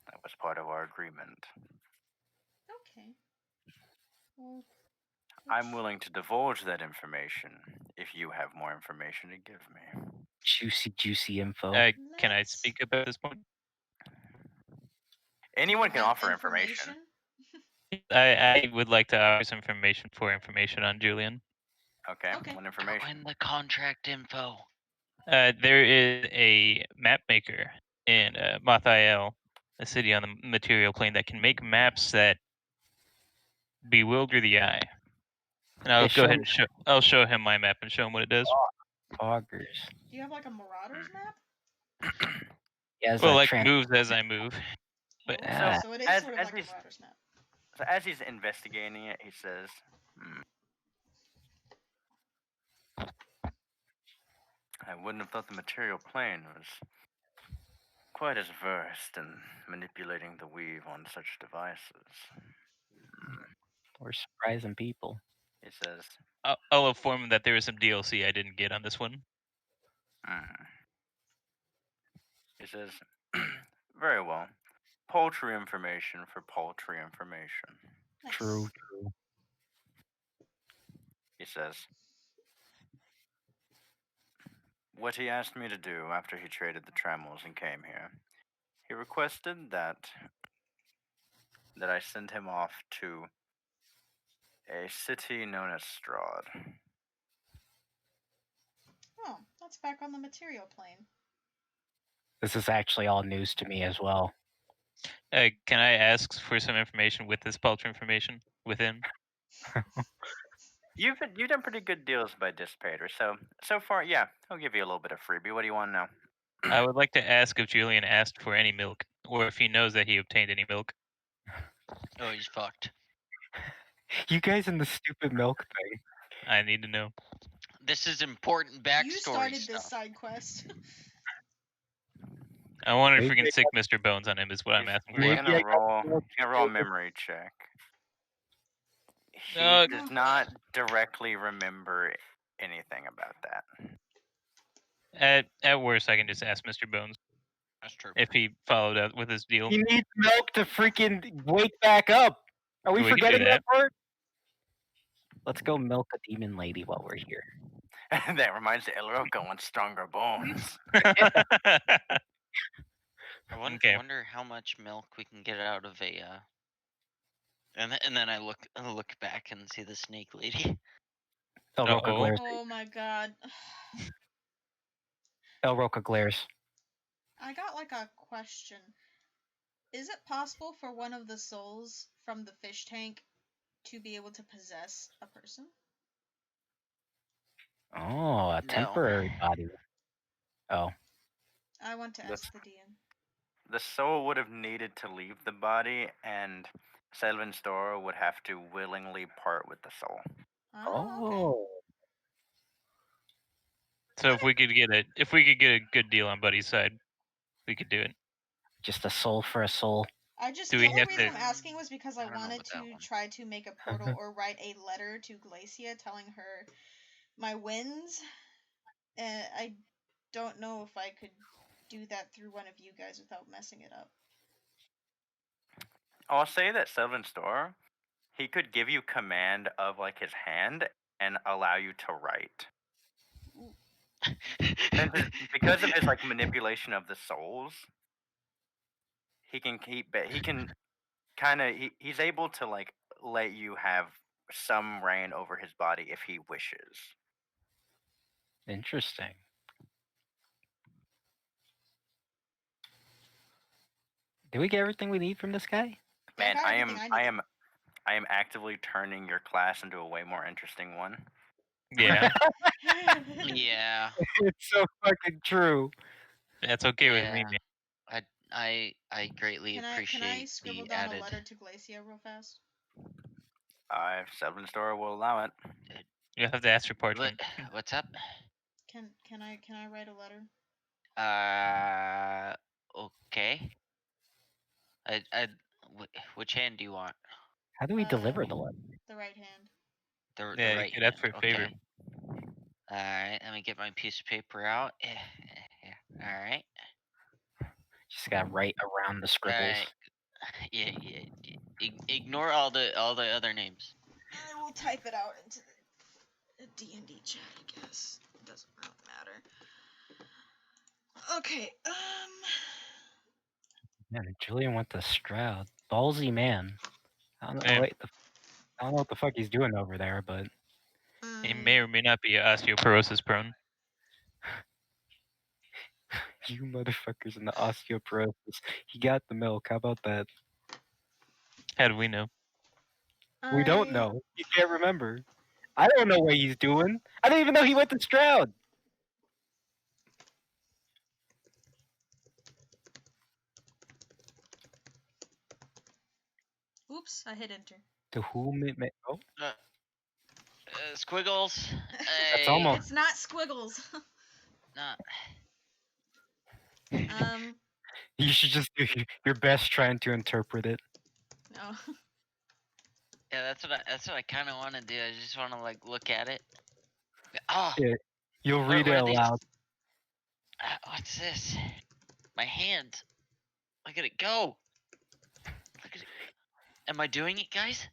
That was part of our agreement. Okay. Well, I'm willing to divulge that information if you have more information to give me." Juicy info. Can I speak up at this point? Anyone can offer information. I would like to offer some information on Julian. Okay. What information? Throw in the contract info. There is a map maker in Mathael, a city on the material plane that can make maps that bewilder the eye. And I'll go ahead and show. I'll show him my map and show him what it does. Poggers. Do you have like a Marauders map? Yeah, well, like moves as I move. But so it is sort of like a Marauders map. So as he's investigating it, he says, I wouldn't have thought the material plane was quite as versed in manipulating the weave on such devices. We're surprising people. He says, I'll inform him that there is some DLC I didn't get on this one. He says, very well. Paltry information for paltry information. Nice. True. He says, what he asked me to do after he traded the trammels and came here, he requested that I send him off to a city known as Strahd. Oh, that's back on the material plane. This is actually all news to me as well. Can I ask for some information with this paltry information within? You've done pretty good deals by Dispater, so far, yeah, I'll give you a little bit of freebie. What do you want to know? I would like to ask if Julian asked for any milk, or if he knows that he obtained any milk. Oh, he's fucked. You guys in the stupid milk thing. I need to know. This is important backstory You started stuff. this side quest. I wonder if we can sick Mr. Bones on him is what I'm asking for. He's gonna roll a memory check. He does not directly remember anything about that. At worst, I can just ask Mr. Bones. That's true. If he followed up with his deal. He needs milk to freaking wake back up. Are we forgetting that part? Let's go milk a demon lady while we're here. That reminds me, Roca wants stronger bones. I wonder how much milk we can get out of a. And then I look back and see the snake lady. El Roca glares. Oh my god. El Roca glares. I got like a question. Is it possible for one of the souls from the fish tank to be able to possess a person? Oh, a temporary body. Oh. I want to ask the DM. The soul would have needed to leave the body, and Selvin Store would have to willingly part with the soul. Oh. So if we could get a good deal on Buddy's side, we could do it. Just a soul for a soul. The only reason I'm asking was because I wanted to try to make a portal or write a letter to Glacia telling her my wins. And I don't know if I could do that through one of you guys without messing it up. I'll say that Selvin Store, he could give you command of like his hand and allow you to write. Because of his like manipulation of the souls, he can he's able to like let you have some reign over his body if he wishes. Interesting. Did we get everything we need from this guy? Man, I am actively turning your class into a way more interesting one. Yeah. Yeah. It's so fucking true. That's okay with me, man. I greatly appreciate Can I scribble down a letter to Glacia real fast? Selvin Store will allow it. You have to ask for parchment. What's up? Can I write a letter? Okay. Which hand do you want? How do we deliver the letter? The right hand. The right hand. That's for favor. Alright, let me get my piece of paper out. Yeah. Alright. Just gotta write around the scribbles. Right. Yeah. Ignore all the other names. I will type it out into the D&D chat, I guess. It doesn't really matter. Okay, Man, Julian went to Strahd. Ballsy man. I don't know what the fuck he's doing over there, but he may or may not be osteoporosis prone. You motherfuckers in the osteoporosis. He got the milk. How about that? How do we know? We don't know. You can't remember. I don't know what he's doing. I didn't even know he went to Stroud. Oops, I hit enter. To whom it may. Oh, Squiggles. That's almost. It's not squiggles. Not. You should just do your best trying to interpret it. No. Yeah, that's what I kind of want to do. I just want to like look at it. Oh. Yeah, you'll read it aloud. What's this? My hand. Look at it go. Look at it. Am I doing it, guys?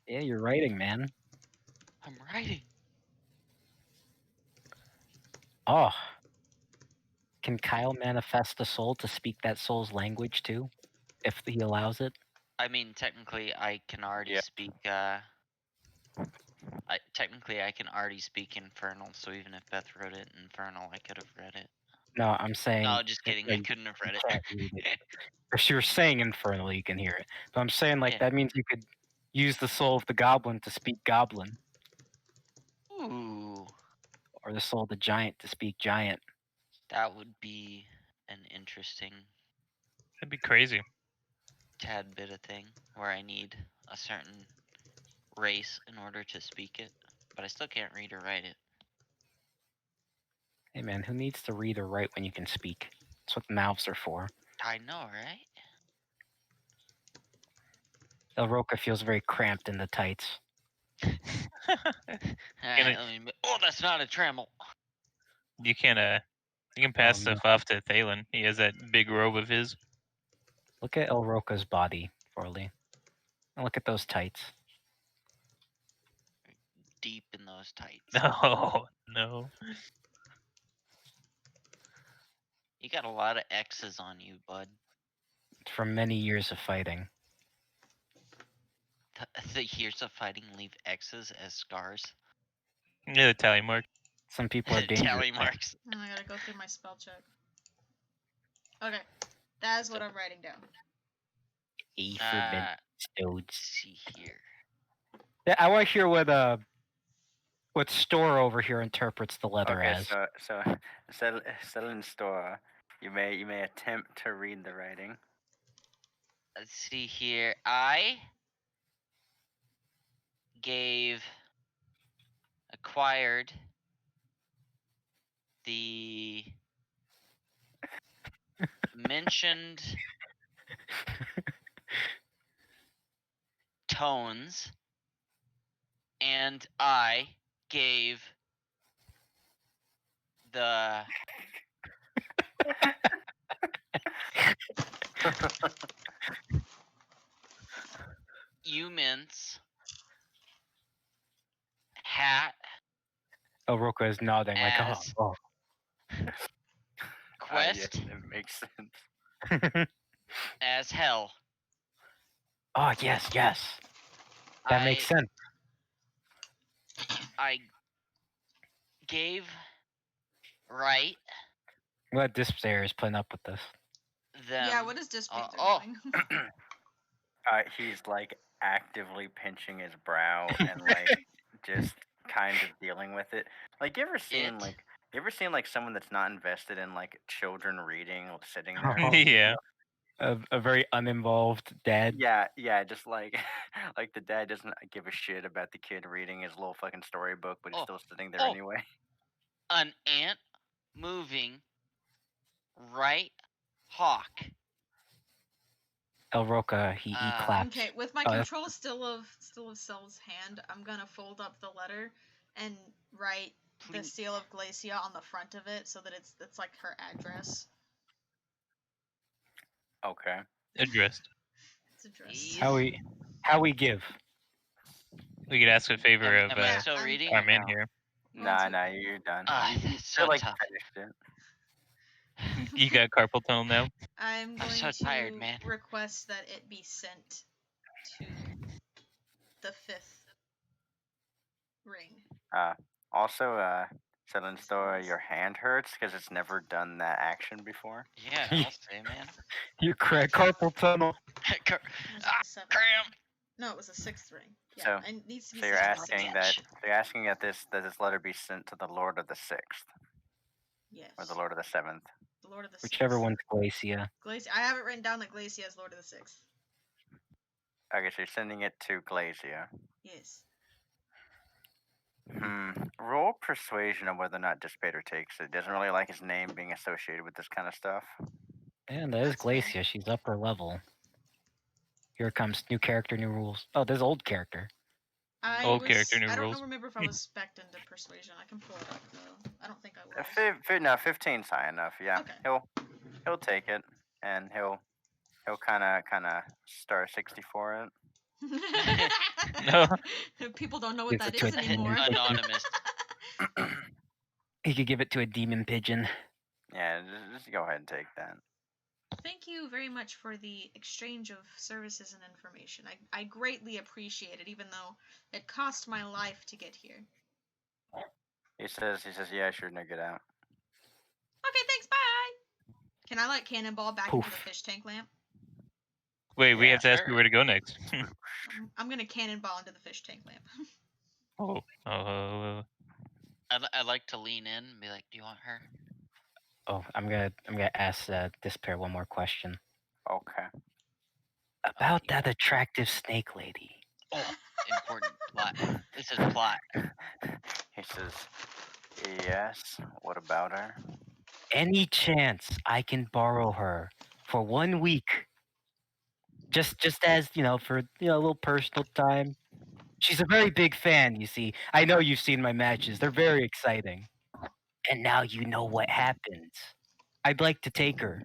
Yeah, you're writing, man. I'm writing. Oh. Can Kyle manifest a soul to speak that soul's language too, if he allows it? I mean, technically, I can already speak. Technically, I can already speak Infernal. So even if Beth wrote it in Infernal, I could have read it. No, I'm saying. No, just kidding. I couldn't have read it. If you're saying Infernal, you can hear it. But I'm saying that means you could use the soul of the goblin to speak goblin. Ooh. Or the soul of the giant to speak giant. That would be an interesting. That'd be crazy. Tad bit of thing where I need a certain race in order to speak it, but I still can't read or write it. Hey man, who needs to read or write when you can speak? That's what mouths are for. I know, right? El Roca feels very cramped in the tights. That's not a tremble. You can pass stuff off to Thalen. He has that big robe of his. Look at El Roca's body, Forley. And look at those tights. Deep in those tights. No. You got a lot of X's on you, bud. From many years of fighting. The years of fighting leave X's as scars. Yeah, the tally mark. Some people are dangerous. Tally marks. And I gotta go through my spell check. Okay, that is what I'm writing down. A for stodes. See here. Yeah, I want to hear what Store over here interprets the letter as. So Selling Store, you may attempt to read the writing. Let's see here. I acquired the mentioned tones, and I gave the humans hat. El Roca is nodding as oh. Quest. Yes, it makes sense. As hell. Oh yes. That makes sense. I gave right. I'm glad Dispater is putting up with this. Yeah, what is Dispater doing? He's like actively pinching his brow and like just kind of dealing with it. Like you ever seen like someone that's not invested in like children reading sitting there? Yeah. A very uninvolved dad. Yeah, just like like the dad doesn't give a shit about the kid reading his little fucking storybook, but he's still sitting there anyway. An ant moving right hawk. El Roca, he claps. Okay, with my control still of Cell's hand, I'm gonna fold up the letter and write the seal of Glacia on the front of it so that it's like her address. Okay. Addressed. It's addressed. How we give. We could ask a favor of am I still reading? our man here. Nah, you're done. That's so like tough. finished it. You got carpal tunnel now? I'm going so to tired, man. request that it be sent to the 5th ring. Also, Selling Store, your hand hurts because it's never done that action before. Yeah, I'll say, man. You crack carpal tunnel. Cramp. No, it was a 6th ring. Yeah, So, it needs to be so you're sent to the asking sixth. that this letter be sent to the Lord of the 6th Yes. or the Lord of the 7th. The Lord of the Whichever 6th. one's Glacia. Glacia. I have it written down that Glacia is Lord of the 6th. Okay, so you're sending it to Glacia. Yes. Roll persuasion on whether or not Dispater takes it. Doesn't really like his name being associated with this kind of stuff. And that is Glacia. Fair. She's upper level. Here comes new character, new rules. Oh, there's old character. Old character, new I don't rules. remember if I was spec'd into persuasion. I can pull it up though. I don't think I was. No, 15's high enough. Yeah, okay. He'll take it, and he'll kind of star 64 it. No. People don't know what Gives that it to is a anymore. Anonymous. He could give it to a demon pigeon. Yeah, just go ahead and take that. Thank you very much for the exchange of services and information. I greatly appreciate it, even though it cost my life to get here. He says, yeah, sure, no, get out. Okay, thanks, bye! Can I, like, cannonball back into the fish tank lamp? Wait, we have to ask you where to go next. I'm gonna cannonball into the fish tank lamp. Oh. I'd like to lean in and be like, do you want her? Oh, I'm gonna ask Dispater one more question. Okay. About that attractive snake lady. Oh, important plot. This is plot. He says, yes, what about her? Any chance I can borrow her for 1 week? Just as, for, a little personal time. She's a very big fan, you see. I know you've seen my matches. They're very exciting. And now you know what happens. I'd like to take her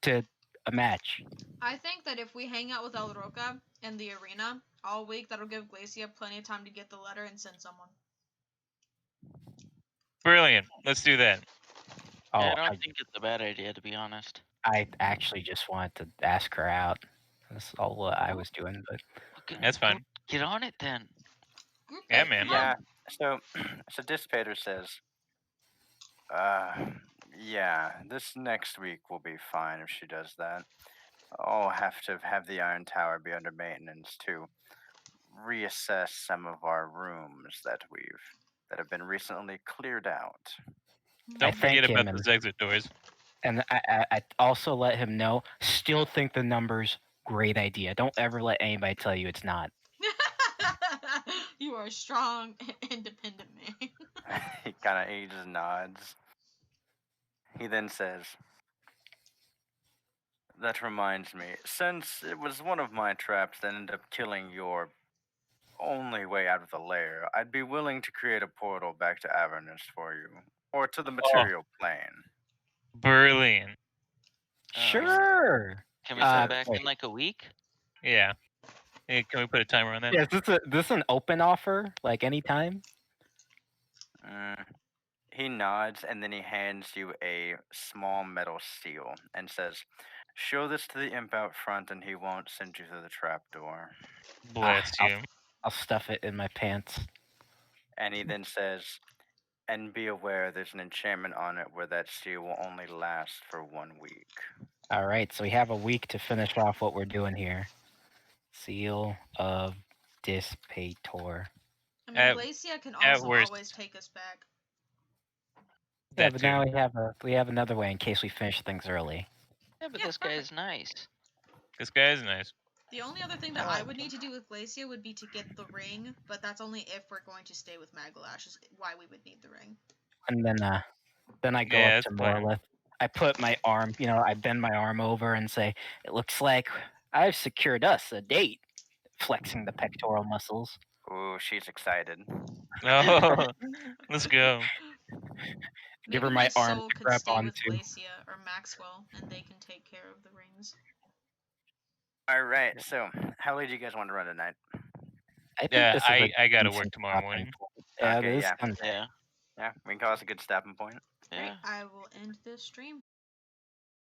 to a match. I think that if we hang out with El Roca in the arena all week, that'll give Glacia plenty of time to get the letter and send someone. Brilliant. Let's do that. Yeah, I don't think it's a bad idea, to be honest. I actually just wanted to ask her out. That's all what I was doing, but that's fine. Get on it then. Yeah, man. Yeah. So Dispater says, yeah, this next week will be fine if she does that. I'll have to have the Iron Tower be under maintenance to reassess some of our rooms that have been recently cleared out. Don't forget about those exit doors. And I also let him know, still think the number's great idea. Don't ever let anybody tell you it's not. You are a strong, independent man. He just nods. He then says, that reminds me, since it was one of my traps that ended up killing your only way out of the lair, I'd be willing to create a portal back to Avernus for you, or to the material plane. Brilliant. Sure. Can we come back in like a week? Yeah. Hey, can we put a timer on that? Yeah, is this an open offer? Like anytime? He nods and then he hands you a small metal seal and says, show this to the imp out front and he won't send you through the trapdoor. Bless you. I'll stuff it in my pants. And he then says, and be aware there's an enchantment on it where that seal will only last for 1 week. All right, so we have a week to finish off what we're doing here. Seal of Dispater. I mean, Glacia can also always take us back. Yeah, but now we have another way in case we finish things early. Yeah, but this guy is nice. This guy is nice. The only other thing that I would need to do with Glacia would be to get the ring, but that's only if we're going to stay with Magalash, is why we would need the ring. And then I go up to Morlith. I put my arm, I bend my arm over and say, it looks like I've secured us a date. Flexing the pectoral muscles. Ooh, she's excited. Oh, let's go. Give her my arm soul to could grab stay onto. With Glacia or Maxwell, and they can take care of the rings. All right, so how late do you guys want to run tonight? I got to work tomorrow morning. Yeah, okay, yeah, we can call this a good stopping point. Yeah. Great, I will end this stream.